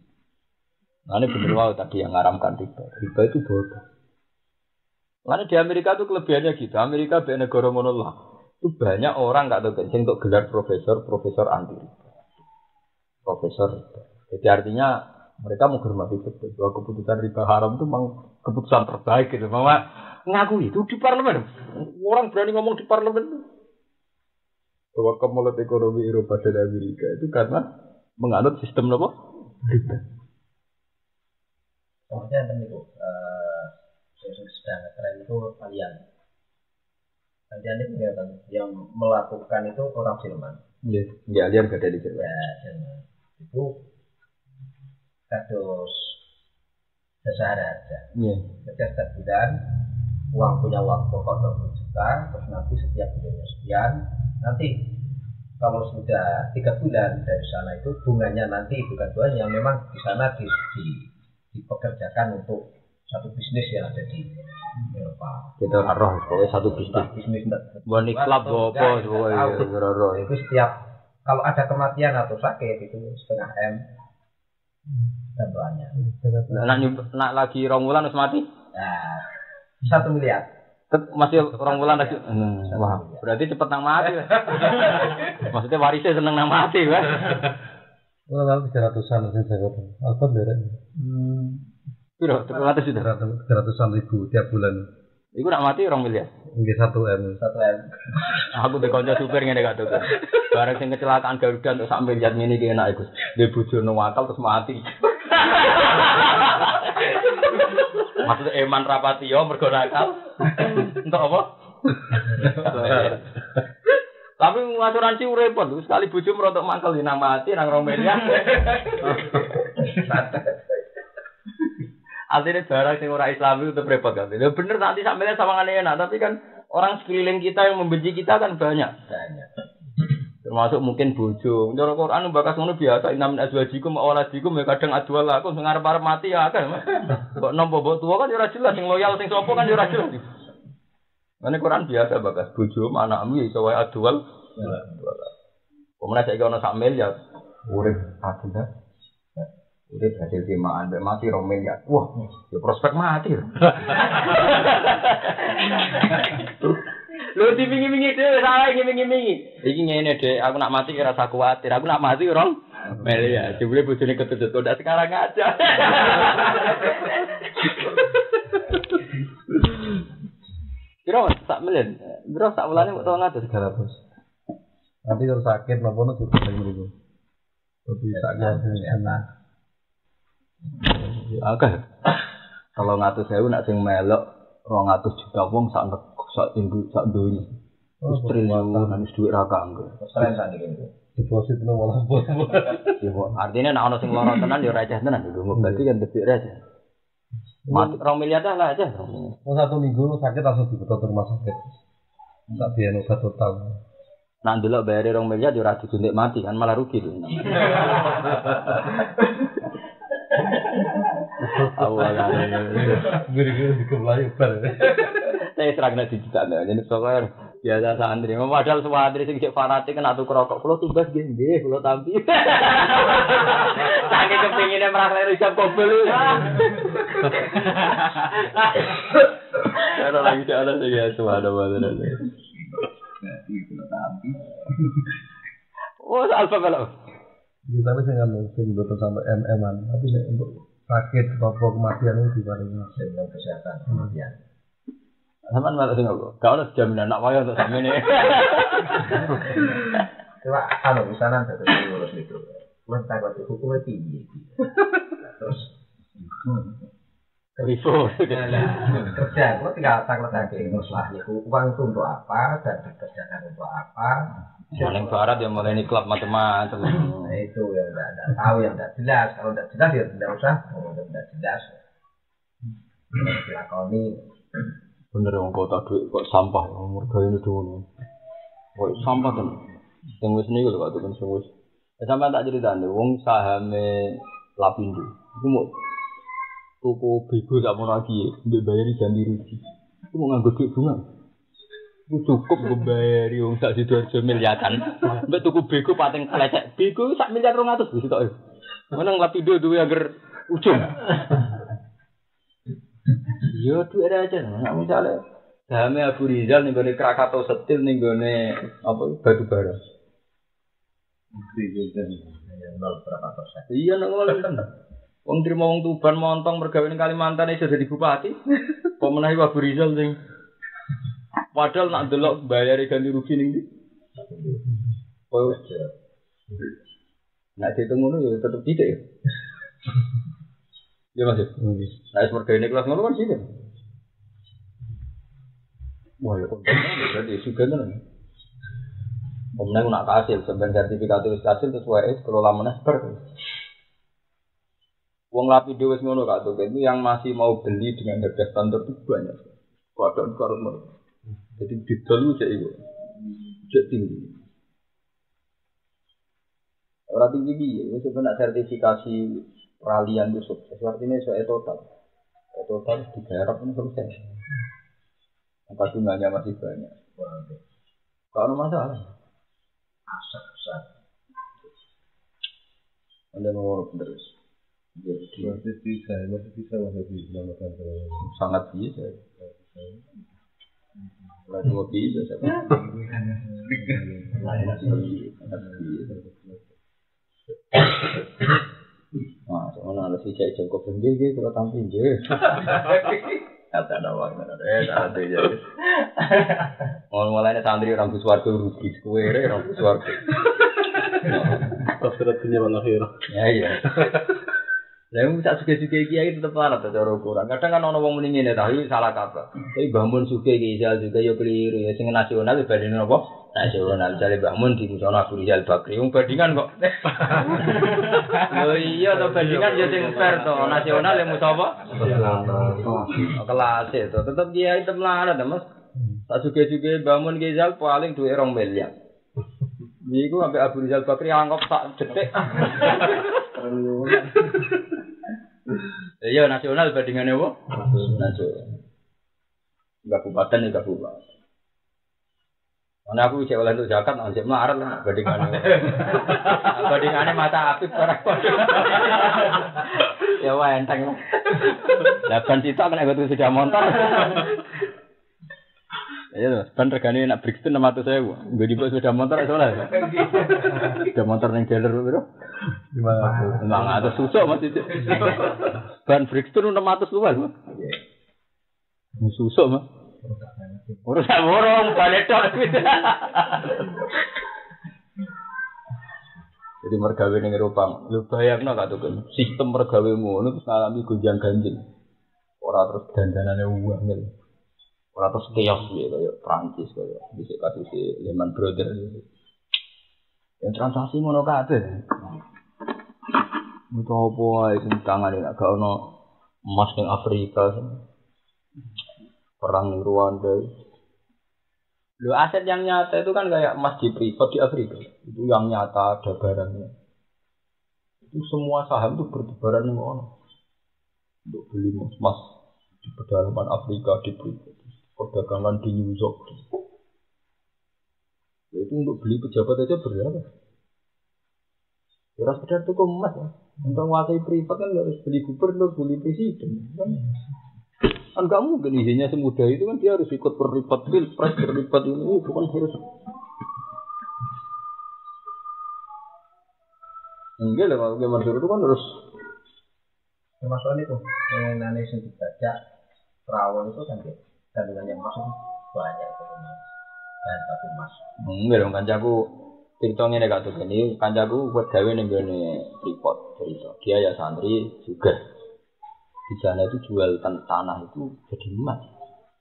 Nah ini bener wow tadi yang ngaramkan riba. Riba itu bodoh. Karena di Amerika itu kelebihannya gitu. Amerika be negara ngono lah. Itu banyak orang enggak tahu sing untuk gelar profesor anti riba. profesor. Jadi artinya mereka menghormati betul bahwa keputusan riba haram itu memang keputusan terbaik gitu. Mama ngaku itu di parlemen. Orang berani ngomong di parlemen. Bahwa kemulut ekonomi Eropa dan Amerika itu karena menganut sistem apa? Riba. Kemudian itu sedang tren itu kalian itu yang melakukan itu orang Jerman. Iya, kalian gak ada di Jerman. Ya, Jerman itu kados jasa harga. Iya. Setiap bulan punya uang pokok 20 juta, terus nanti setiap bulannya sekian. Nanti kalau sudah 3 bulan dari sana itu bunganya nanti bukan bunganya, memang di sana dipekerjakan untuk satu bisnis yang ada di Eropa. Kita roh, pokoknya satu bisnis. Boni klub apa, itu setiap kalau ada kematian atau sakit itu setengah M. Tentuannya. Nak lagi ronggulan harus mati? Nah, 1 miliar. Masih ronggulan lagi. Wah, berarti cepet nang mati. Maksudnya warisnya seneng nang mati, kan? Kalau 300-an sih saya katakan. Apa beres? Piro? 300-an ribu tiap bulan. Iku nak mati 2 miliar. Nggih 1 M. Aku be kanca supir ngene gak tuh. Bareng sing kecelakaan Garuda untuk sak miliar ngene iki enak iku. Dhe bojono wakal terus mati. Maksudnya eman rapati yo mergo nakal. Entuk apa? Tapi asuransi repot, sekali bojo merontok mangkel nang mati nang 2 miliar. Artinya barang yang orang Islami itu repot kan. Ya bener nanti sampai sawangane enak, tapi kan orang sekeliling kita yang membenci kita kan banyak. Termasuk mungkin bojo. Cara Quran bakas ngono biasa innamin azwajikum awaladikum ya kadang adwal aku sing arep-arep mati ya akeh. Kok nampa mbok tuwa kan ya ora jelas sing loyal sing sapa kan ya ora jelas. Mane Quran biasa bakas bojo anakmu ya iso wae adwal. Pemenang saiki ono 1 miliar urip adil. Udah hasil timaan, mati 2 miliar. Wah, ya prospek mati. Lu dipingi-pingi dhewe, salah ngiming-ngimingi. Iki ngene, Dek, aku nak mati ora usah kuwatir. Aku nak mati 2 miliar. Jebule bojone ketutut kok sekarang aja. Kira sak miliar. Bro, sak bulane kok 300. Nanti kalau sakit laporan juga lagi mriku. Lebih sakit. Oke. Kalau 100.000 nak sing melok 200 juta wong sak donya. Wis triliunan wis dhuwit ra kanggo. Seren sakniki. Deposit nang walaupun. Artinya nek ana sing lara tenan ya receh tenan lho. Berarti kan debit receh. Mati 2 miliar dah lah aja. Oh 1 minggu lu sakit langsung dibetot ke rumah sakit. Tak biaya obat total. Nak ndelok bayare 2 miliar ya ora disuntik mati kan malah rugi lho. Awalnya guru-guru dikembali bar. Saya seragna digital jadi pokoknya biasa santri. Padahal semua santri sing cek fanatik kena tuku rokok. Kulo tugas nggih, kulo tampi. Saking kepengine merah hijab kobel. Ada lagi ada ya semua ada mana. Jadi kulo tampi. Oh, alfa kalau. Ya, tapi saya nggak sing betul sampai MM-an, tapi untuk sakit atau kematian itu dibanding kesehatan kematian. Sampeyan malah sing kok. Gak ono jaminan anak wae untuk samene. Coba kalau misalnya satu urus itu, mentak waktu hukumnya tinggi. Terus Rivo. Kerja, kok tinggal tak lagi masalahnya. Uang itu untuk apa dan dikerjakan untuk apa? Paling barat ya mulai ini klub macam-macam. Nah itu yang tidak tahu, yang tidak jelas. Kalau tidak jelas ya tidak usah. Kalau tidak jelas, dilakoni. Bener yang kota duit kok sampah, umur gaya ini dulu. Kok sampah kan? Yang wis nih kalau kata kan wis. Sampai tak cerita nih, wong sahamnya Lapindo. Itu mau tuku bego tak mau lagi, bayari ganti rugi. Itu mau nganggo duit bunga. Cukup gue bayari wong sak Sidoarjo miliaran. Mbak tuku bego pating klecek. Bego sak miliar 200 wis tok. Meneng Lapindo duwe anger ujung. Yo duwe aja. Nek misale sahame Abu Rizal ning gone Krakatau Setil ning gone apa batu bara. Nol berapa persen? Iya nang ngono kan. Wong trimo wong Tuban montong mergawe ning Kalimantan iso dadi bupati. Kok menawi Abu Rizal sing padahal nak delok bayar ganti rugi ning ndi? Oh. Nak dihitung ngono ya tetep tidak ya. Ya Mas. Nah, mergawe ning kelas ngono kan sih. Wah, ya kok berarti juga kan. Omneng nak kasil, sebenarnya sertifikat wis kasil terus wae kelola meneh ber. Wong lapindo wis ngono Kak Tok, itu yang masih mau beli dengan harga standar itu banyak. Padahal karo jadi didol cek iku. Cek tinggi. Ora tinggi iki, wis kena sertifikasi peralihan itu sukses. Artinya soal total. Total digarap pun selesai. Apa jumlahnya masih banyak. Kalau masalah. Aset besar. Anda mau terus. Masih bisa diselamatkan sangat bisa. Lagi mau bisa saya. Nah, soalnya ada si cek jengkok sendiri kalau tampil je. Kata nawang ada ya. Mulai santri orang Guswargo rugi, kue orang Guswargo. Terus penyebab akhir. Ya iya. Lalu bisa suka-suka kiai tetap larat cara ukuran. Kadang kan orang wong muni ngene ta, iki salah kaprah. Tapi bangun suka kiai juga ya keliru ya sing nasional bandingan apa? Nasional jale bangun di musono Abu Rizal Bakri. Wong bandingan kok. Lho iya to bandingan ya sing fair to. Nasional ya musono apa? Kelas itu tetap kiai tetap larat Mas. Tak suka-suka bangun kiai Zal paling duwe 2 miliar. Niku sampai Abu Rizal Bakri anggap tak detik. Iya nasional bandingannya apa? Nasional. Kabupaten ya kabupaten. Karena aku cek oleh untuk zakat, nanti melarat lah bandingannya. Bandingannya mata api barang. Ya wah enteng. Lapan cita kena ikut sepeda motor. Ya tuh, ban regane nak Brixton 600.000. Nggo dibawa sepeda motor soalnya. Sepeda motor ning dealer piro? 500 susuk Mas itu. Ban Brixton 600 luwes. Susuk Mas. Urusan borong balik tok. Jadi mergawe ning Eropa. Lho bayangno Kak Tukun, sistem mergawe ngono terus ngalami gonjang-ganjing. Ora terus dandanane uang ngene. Ora terus chaos ya kaya Prancis kaya bisa kasus Lehman Brothers gitu. Yang transaksi ngono kabeh. Mutu apa ae sing tangane gak ono emas ning Afrika. Perang ning Rwanda. Lho aset yang nyata itu kan kayak emas di privat di Afrika. Itu yang nyata ada barangnya. Itu semua saham itu bertebaran ning ono. Untuk beli emas di pedalaman Afrika di privat. Perdagangan di New York. Itu untuk beli pejabat aja berapa? Ya sekedar tuku emas ya. Untuk menguasai privat kan harus beli gubernur, beli presiden. Kan nggak mungkin isinya semudah itu kan dia harus ikut berlipat pilpres, berlipat ini itu kan harus. Enggak lah, kalau Gimana itu kan harus. Termasuk itu, mengenai yang dibaca Rawon itu kan kandungannya emas itu banyak emas dan satu emas. Enggak dong, kancaku ceritanya nih Kak ini kancaku buat gawe nih report cerita. Dia ya santri juga di sana itu jual tanah itu jadi emas.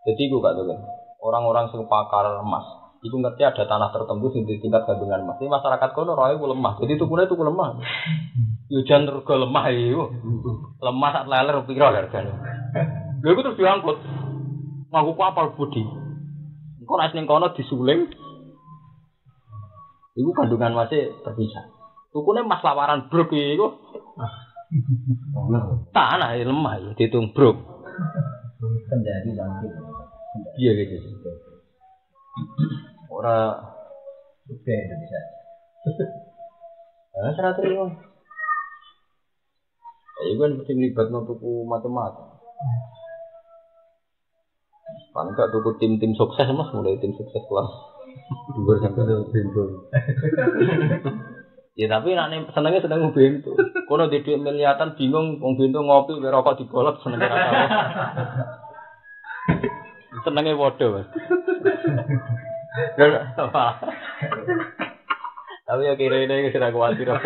Jadi gue Kak orang-orang yang pakar emas itu ngerti ada tanah tertentu di tingkat kandungan emas. Ini masyarakat kono roy ku lemah. Jadi tukunya tuku lemah. Yo jan rega lemah yo. Lemah sak leler piro hargane. Lha iku terus diangkut. Ngaku kapal budi. Engko nek ning kono disuling. Iku kandungan masih terpisah. Tukune emas lawaran brok iku. Tanah lemah ya ditung brok. Kendari lagi. Iya gitu. Ora oke Indonesia. Serah terima. Iku kan mesti ngelibatno tuku macam-macam. Paling gak tuku tim-tim sukses Mas, mulai tim sukses kelas 2 sampai tim. Ya tapi nek senenge seneng bento. Kono di dhuwit miliatan bingung wong bento ngopi karo rokok dibolot senenge ra tau. Senenge padha, Mas. Tapi ya kira-kira sira kuwatir ora.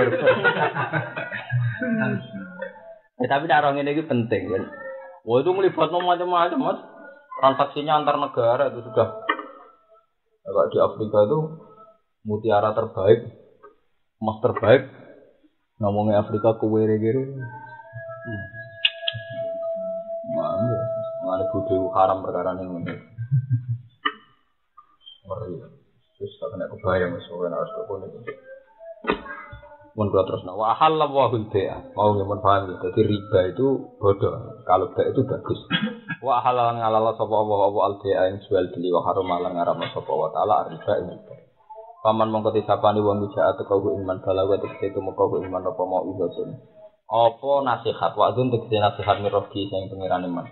Tapi cara ngene iki penting kan. Wah itu melibatkan macam-macam, Mas. Transaksinya antar negara itu sudah. Kalau di Afrika itu mutiara terbaik. Emas terbaik, ngomongnya Afrika kuwere-kere. Mana budaya haram perkara ini. Mari, terus tak kena kebayang sesuatu harus berpun itu. Menurut terus, wa halal wahul bea, mau nggak paham gitu. Jadi riba itu bodoh, kalau bea itu bagus. Wa halal ngalala sapa wa al bea yang jual beli wa haram malang ngaram sapa wa taala riba ini. Paman mongko disapani wong wijak teko iman balawa tegese tumeka iman apa mau ibadun. Apa nasihat wa'dun tegese nasihat mirogi sing pangeran iman.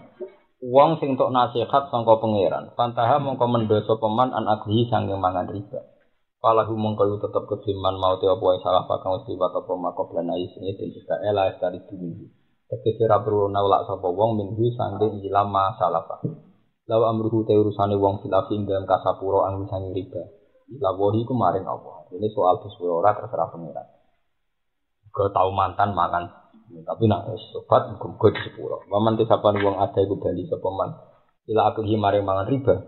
Wong sing tok nasihat sangka pangeran, pantaha mongko mendosa peman an aghi sange mangan riba. Falahu mongko tetep kesiman mau te apa wae salah pakang siwat apa makoblan ai sing den juga ela dari dunia. Tegese ra perlu nolak sapa wong minggu sange ilama salafa. Lawa amruhu te urusane wong filafin dalam kasapura anu sange riba. Lawahi ku maring apa? Ini soal sesuai ora terserah pengiran. Kau tahu mantan makan, tapi nak sobat muga di sepuro. Waman tisapane wong ada iku bali sapa man. Ila aku maring mangan riba.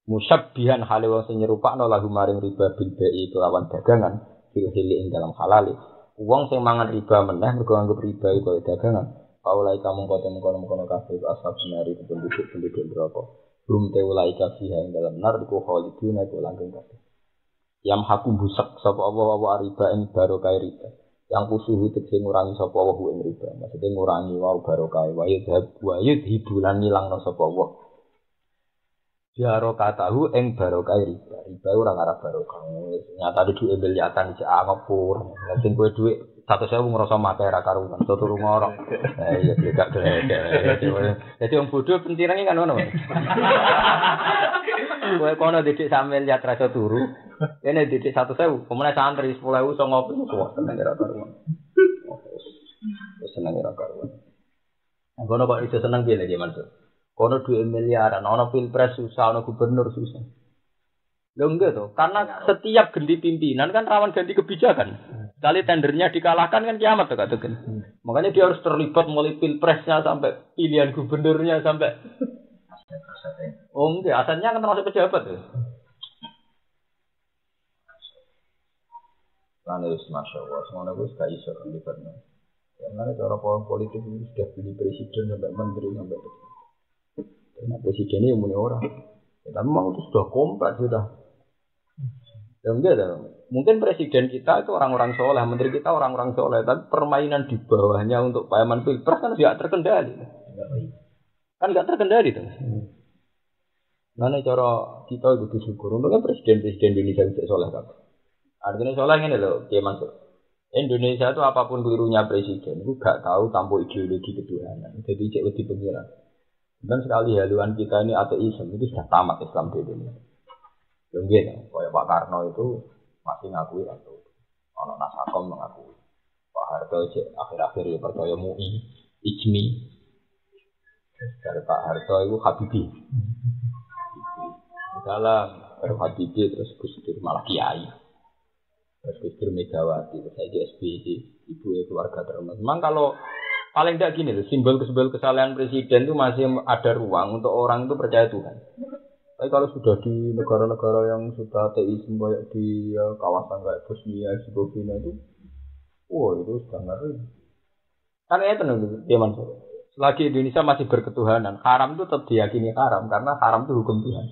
Musabbihan hale wong sing nyerupakno lahu maring riba bil bai kelawan dagangan fil hili ing dalam halal. Wong sing mangan riba meneh mergo anggap riba iku dagangan. Paulai kamu kono kabeh asal senari penduduk neraka. Belum teulai kabeh ing dalam nar iku khalidun iku langgeng kabeh. Yang haku busak sapa apa riba ing barokah riba. Yang kusuhu tegese ngurangi sapa wa ing riba. Maksudnya ngurangi wa barokah wa yadh hibulan ngilangno sapa wa. Barokah tahu ing barokah riba. Riba ora ngarep barokah. Nyata duwe miliatan iki ngapur. Lah sing kowe dhuwit 100.000 ngrasa mate ra karuan. Turu ngorok. Iya gak gledek. Dadi wong bodho pentirenge kan ngono. Kowe kono didik sampe lihat rasa turu. Ini didik 100.000, kemudian santri 10.000 so ngopi kuat seneng ra karuan. Seneng ra karuan. Kono kok iso seneng piye lagi Mansur? Kono 2 miliaran, ono pilpres susah, ono gubernur susah. Lho enggak toh, karena setiap ganti pimpinan kan rawan ganti kebijakan. Sekali tendernya dikalahkan kan kiamat tuh katakan. Makanya dia harus terlibat mulai pilpresnya sampai pilihan gubernurnya sampai. Oh enggak, asalnya kan termasuk pejabat tuh. Karena itu Masya Allah, semuanya itu sudah iso terlibatnya. Karena cara politik ini sudah pilih presiden sampai menteri sampai presiden. Karena presidennya yang punya orang. Tapi memang itu sudah kompleks sudah. Ya enggak ada. Mungkin presiden kita itu orang-orang soleh, menteri kita orang-orang soleh, tapi permainan di bawahnya untuk payaman pilpres kan tidak terkendali. Kan tidak terkendali tuh. Nah, cara kita itu bersyukur. Untungnya presiden Indonesia itu soleh kan. Artinya soleh ini loh, dia masuk. Indonesia itu apapun kelirunya presiden, itu gak tahu tanpa ideologi ketuhanan. Jadi cek lebih pengiran. Dan sekali haluan kita ini ateisme itu sudah tamat Islam di Indonesia. Mungkin, kayak Pak Karno itu masih ngakui atau orang Nasakom mengakui. Pak Harto akhir-akhir ya percaya MUI, IJMI. Dari Pak Harto itu Habibie. Dalam baru Habibie terus Gus Dur malah Kiai. Terus Gus Dur Megawati, terus saya SBY, ibu keluarga terhormat. Memang kalau paling tidak gini loh, simbol kesalahan presiden itu masih ada ruang untuk orang itu percaya Tuhan. Tapi kalau sudah di negara-negara yang sudah ateisme kayak di kawasan kayak Bosnia, Herzegovina itu, itu sudah ngeri. Karena itu dia Mansur. Selagi Indonesia masih berketuhanan, haram itu tetap diyakini haram karena haram itu hukum Tuhan.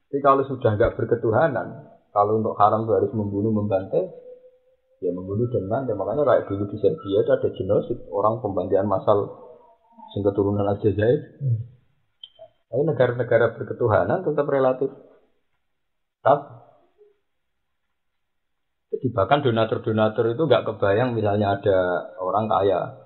Tapi kalau sudah nggak berketuhanan, kalau untuk haram itu harus membunuh, membantai, ya membunuh dan bantai. Makanya kayak dulu di Serbia itu ada genosid, orang pembantaian massal sing keturunan Aljazair. Tapi negara-negara berketuhanan tetap relatif tetap. Jadi bahkan donatur-donatur itu nggak kebayang misalnya ada orang kaya,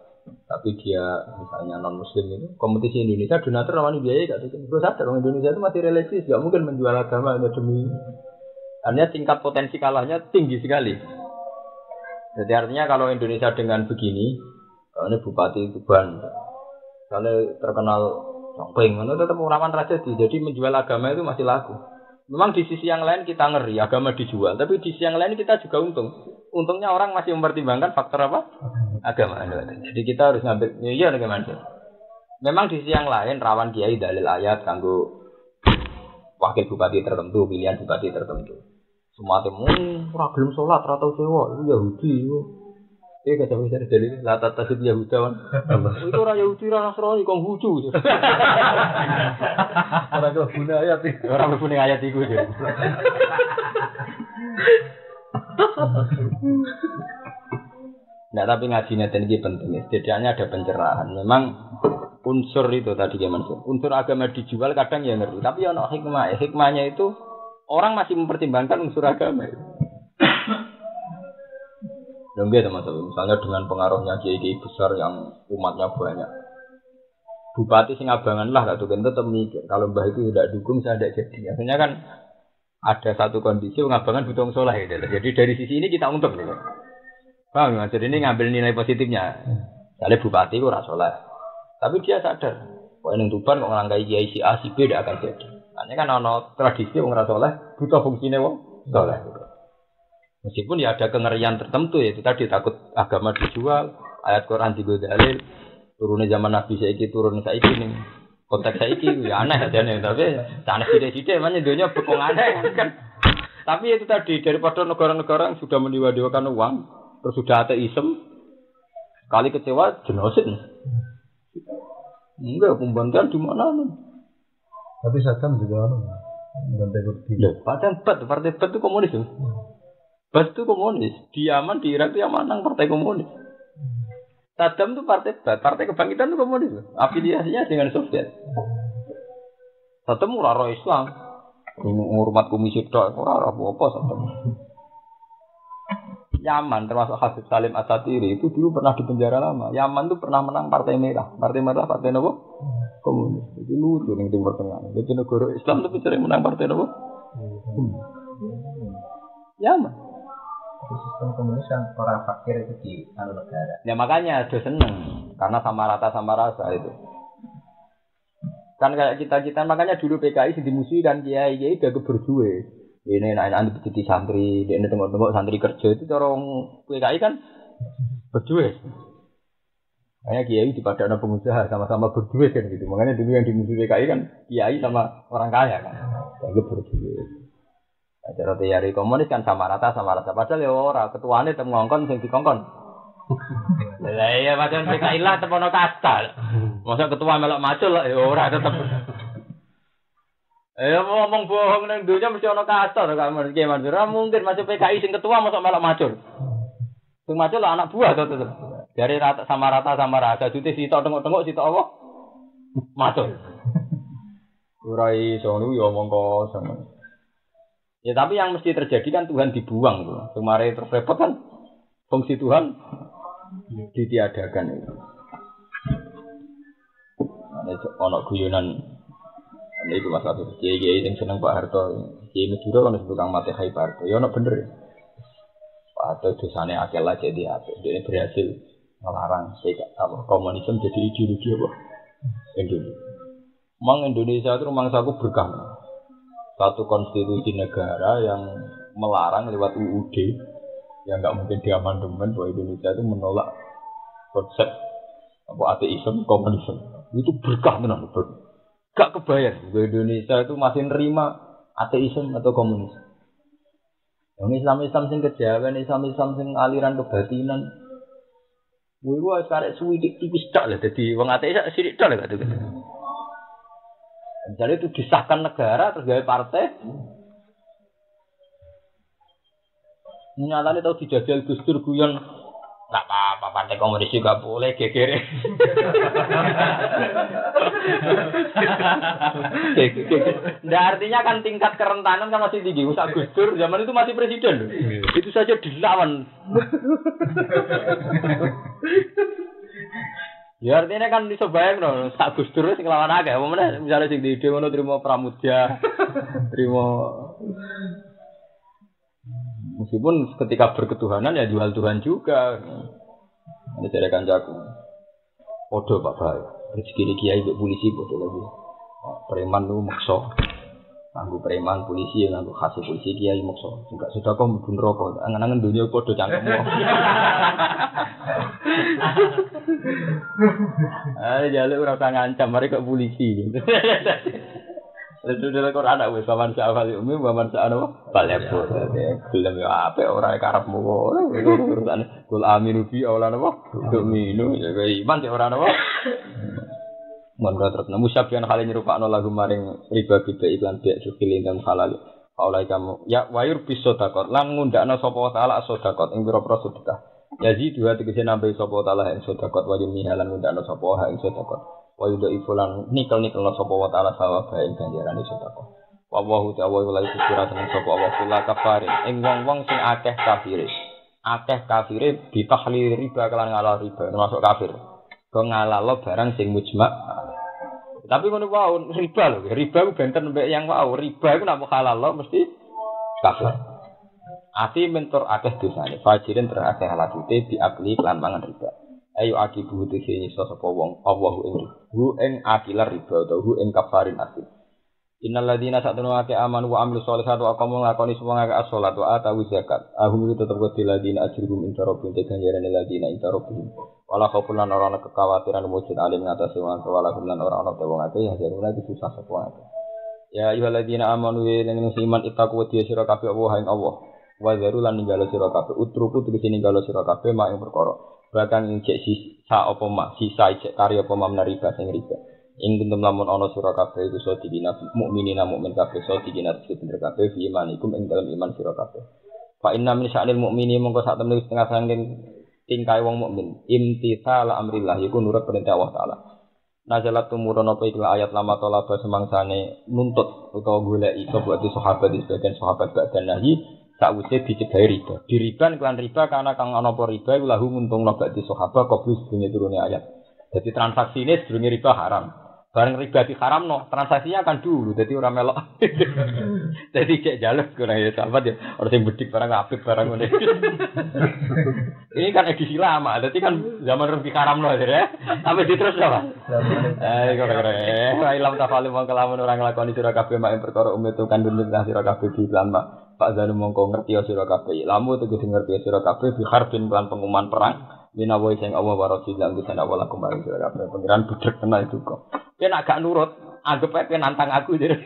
tapi dia misalnya non Muslim itu kompetisi Indonesia donatur namanya biaya nggak tuh. Gue sadar orang Indonesia itu masih religius, nggak mungkin menjual agama hanya demi. Artinya tingkat potensi kalahnya tinggi sekali. Jadi artinya kalau Indonesia dengan begini, kalau ini Bupati Tuban, kalau terkenal Songpeng, itu tetap rawan tragedi. Jadi menjual agama itu masih laku. Memang di sisi yang lain kita ngeri, agama dijual. Tapi di sisi yang lain kita juga untung. Untungnya orang masih mempertimbangkan faktor apa? Agama. Jadi kita harus ngambil, ya bagaimana? Memang di sisi yang lain rawan kiai dalil ayat kanggo wakil bupati tertentu, pilihan bupati tertentu. Semua temu ora gelem salat, ora tau sewa, itu Yahudi. Kata bisa dalil la tatasib Yahudawan. Itu ora Yahudi ora Nasrani kok hucu. Ora guna ayat iki. Ora guna ayat iku. Nah, tapi ngaji neten iki penting. Setidaknya ada pencerahan. Memang unsur itu tadi gimana sih? Unsur agama dijual kadang ya ngerti. Tapi ono hikmah. Hikmahnya itu orang masih mempertimbangkan unsur agama itu. Enggak teman-teman. Misalnya dengan pengaruhnya kiai-kiai besar yang umatnya banyak. Bupati Singabangan lah gak tuh kan tetap mikir. Kalau mbah itu tidak dukung saya tidak jadi. Akhirnya kan ada satu kondisi Singabangan butuh soleh. Jadi dari sisi ini kita untung. Gitu. Paham ya? Jadi ini ngambil nilai positifnya. Misalnya bupati itu soleh. Tapi dia sadar. Kalau yang Tuban kok ngelangkai kiai si A, si B tidak akan jadi. Karena kan ada tradisi orang soleh butuh fungsinya soleh. Gitu. Meskipun ya ada kengerian tertentu ya itu tadi takut agama dijual, ayat Quran digodalil, turunnya zaman Nabi saiki turun saiki nih konteks saiki ya aneh aja nih tapi aneh sithik-sithik makanya dunia bekong aneh kan. Tapi itu tadi daripada negara-negara yang sudah mendewa-dewakan uang terus sudah ateisme kali kecewa genosid. Enggak pembantian di mana nih? Tapi Saddam juga bantai Kurdi. Ya, partai Bet itu komunis. Bet itu komunis. Di Yaman, di Irak itu yang menang partai komunis. Saddam itu partai kebangkitan itu komunis. Afiliasinya dengan Soviet. Saddam ora Islam. Ngurmat komisi tok ora apa-apa Saddam. Yaman termasuk Habib Salim Atatürk itu dulu pernah di penjara lama. Yaman itu pernah menang Partai Merah. Partai Merah partai apa? Komunis. Itu lucu ning Timur Tengah. Jadi negara Islam tapi sering menang partai apa? Yaman. Sistem komunis kan orang fakir itu di negara. Ya makanya ada seneng karena sama rata sama rasa itu. Kan kayak kita makanya dulu PKI sing dimusuhi kan kiai udah keberjuwe. Ini anak-anak jadi santri, ini tengok-tengok santri kerja itu orang PKI kan berjuwe. Makanya kiai dipadana pengusaha sama-sama berjuwe kan gitu. Makanya dulu yang dimusuhi PKI kan kiai sama orang kaya kan. Yang berjuwe. Cara teori komunis kan sama rata. Padahal ya ora ketuane tem ngongkon sing dikongkon. Lah iya padahal PKI lah tepono kasta. Masa ketua melok macul ya ora tetep. Ngomong bohong nang dunya mesti ana kasta to kamu iki Mansur. Mungkin masuk PKI sing ketua mosok melok macul. Sing macul lah anak buah to tetep. Dari rata sama rasa jute sitok tengok-tengok sitok apa? Macul. Ora iso niku ya omong kosong. Ya tapi yang mesti terjadi kan Tuhan dibuang tuh. Kemarin terrepot kan fungsi Tuhan ditiadakan itu. Ada ono guyonan itu masalah itu kiai yang seneng Pak Harto. Kiai Madura kan tukang mati Hai Pak Harto. Ya ono bener. Pak Harto dosane akeh lah jadi apik. Dia berhasil melarang komunisme jadi ideologi apa? Indonesia. Mang Indonesia itu mangsaku berkah. Satu konstitusi negara yang melarang lewat UUD yang nggak mungkin diamandemen bahwa Indonesia itu menolak konsep apa ateisme, komunisme itu berkah tenan gak kebayang bahwa Indonesia itu masih nerima ateisme atau komunisme. Yang Islam sing kejawen, Islam sing aliran kebatinan, wih sekarang suwidik tipis tak lah, jadi wong ateis sidik tak lah gitu. Misalnya itu disahkan negara terus gawe partai. Nyatane tau dijajal Gus Dur guyon. Enggak apa-apa partai komunis juga boleh gegere. Nah, artinya kan tingkat kerentanan kan masih tinggi. Usah Gus Dur zaman itu masih presiden loh. Itu saja dilawan. Ya artinya kan iso bayang no, sak Gus Dur sing lawan akeh. Apa meneh misale sing di ngono trimo Pramudia, trimo Meskipun ketika berketuhanan ya jual Tuhan juga. Ini dari kancaku. Podo Pak Bae. Rezeki kiai mbek polisi podo lagi. Preman lu maksa. Nganggo preman polisi nganggo khas polisi kiai maksa. Enggak sudah kok mlebu neraka. Angen-angen dunya podo cangkemmu. Jaluk ora usah ngancam mari kok polisi. Itu dalam Quran ada waman sa'al umi waman sa'al balebur. Gelem ya apik ora karepmu urusan kul aminu bi ora napa domino ya iman sik ora napa. Mun terus nemu syabian hal nyerupakno lagu maring riba bida iklan biak sukil ingkang halal. Oleh kamu ya wayur bisodakot lan ngundakno sapa taala sodakot ing pira-pira sedekah. Yazi dua tegese nambahi sapa taala ing sodakot wayun mihalan ngundakno sapa ha ing sodakot. Wa yudo ifulan nikel-nikel sapa wa taala sawab ing ganjarane sedekah. Wallahu ta'ala wala yusira tenan sapa Allah kula kafarin ing wong-wong sing akeh kafire. Akeh kafire ditahlil riba kelan ngalal riba termasuk kafir. Kok ngalalo barang sing mujma'. Tapi ngono wae riba lho, riba ku benten mbek yang wae riba iku nek halal lho mesti kafir. Ati mentor akeh dosane, fajirin terakeh halatute diakli kelan mangan riba. Ayo akibu tegese sapa wong Allahu ing akilar riba utawa ing kafarin asli. Innal ladzina satunu ake amanu wa amilus sholihati wa aqamu ngakoni semua ngake salat wa atawu zakat. Ahum itu tetep kudu ladina ajruhum ing rabbihim ganjarane ladina ing rabbihim. Wala khaufun lan ora ana kekhawatiran mujud alim ngatasi wong wala lan ora ana wong ake ya jaruna iki susah sapa ake. Ya ayyuhalladzina amanu lan iman ittaqu wa sira kabeh Allah ing Allah. Wa zaru lan ninggalo sira kabeh utruku tegese ninggalo sira kabeh mak ing perkara. Bahkan ing cek sisa apa mak sisa cek karya apa mak riba sing riba ing bentuk lamun ana sira kabeh iku sedina mukminina mukmin kabeh sedina bener kabeh fi imanikum ing dalam iman sira kabeh fa inna min sya'nil mukmini mongko sak temene setengah sanging tingkai wong mukmin imtithal amrillah iku nurut perintah Allah taala nazalat tumurun apa iku ayat lama talaba semangsane nuntut utawa goleki sapa sahabat sebagian sahabat badan nahi sakwise dicegahi riba. Diriban kelan riba karena kang ana apa riba iku lahu nguntungno bagi sahabat koblus dunya turune ayat. Jadi transaksi ini sedurunge riba haram. Bareng riba diharamno, transaksinya akan dulu. Jadi ora melok. Jadi cek jaluk kurang ya sahabat ya. Ora sing bedik barang apik barang ngene. Ini kan edisi lama. Jadi kan zaman riba diharamno ya. Sampai diterus apa? Kira-kira. Wa ilam tafalu mongko lamun ora nglakoni sira kabeh mak perkara umit kan dunya sira kabeh dilan mak. Pak Zanu mongko ngerti sira kabeh. Lamu tegese ngerti sira kabeh bi harbin lan pengumuman perang. Minawa sing Allah wa rasul lan disana wala kembali sira kabeh. Pengiran budhek tenan itu kok. Yen agak nurut, anggap ae nantang aku jadi.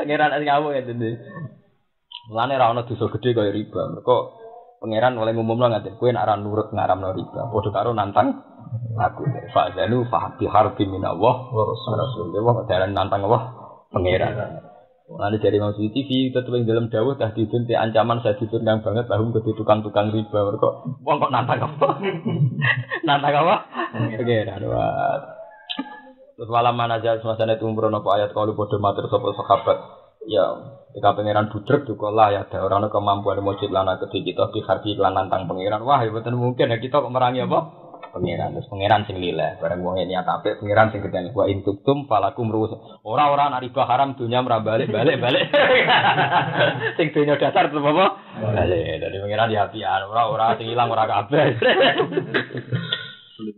Pengiran sing ngawur ya dene. Mulane ra ono dosa gedhe kaya riba. Mergo pengiran oleh ngumumno ngaten, kowe nek ora nurut ngaramno riba, padha karo nantang aku. Pak Zanu fa bi harbin minawa wa rasul. Dewa dalan nantang Allah pengiran. Lalu dari Imam Suyuti tetap yang dalam dawuh tahdidun te ancaman sadidun yang banget bahum ke tukang-tukang riba mereka wong kok nantang apa? Nantang apa? Pengiran wae. Terus malam manajal semasa itu umroh apa ayat kalau bodoh matur sapa sahabat. Ya, ketika pengiran budrek juga lah ya ada orang kemampuan mujud lana kedhi kita dihargi lan nantang pengiran. Wah, ya betul mungkin ya kita kok merangi apa? Pengiran, terus pengiran sing lileh, bareng wong niat apik, pengiran sing gedhe wa intuktum falakum ruus. Ora nek riba haram dunya balik. Sing dunya dasar tetep apa? Balik. Dadi pengiran ya apian, ora sing ilang ora kabeh.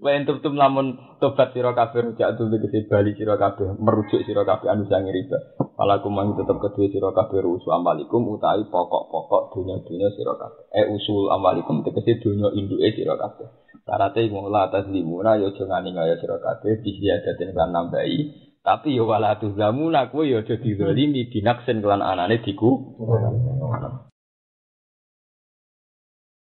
Wa intuktum lamun tobat sira kabeh rujak dulu gede bali sira kabeh, merujuk sira kabeh anu sang riba. Falakum mang tetep kedue sira kabeh ruus amalikum utawi pokok-pokok dunya-dunya sira kabeh. Usul amalikum tegese dunya induke sira kabeh. Sarate ngolah atas limuna yo aja ngani kaya sira kabeh disiadaten kan nambahi tapi yo wala tuzamuna kowe yo aja dizalimi binaksen kelan anane diku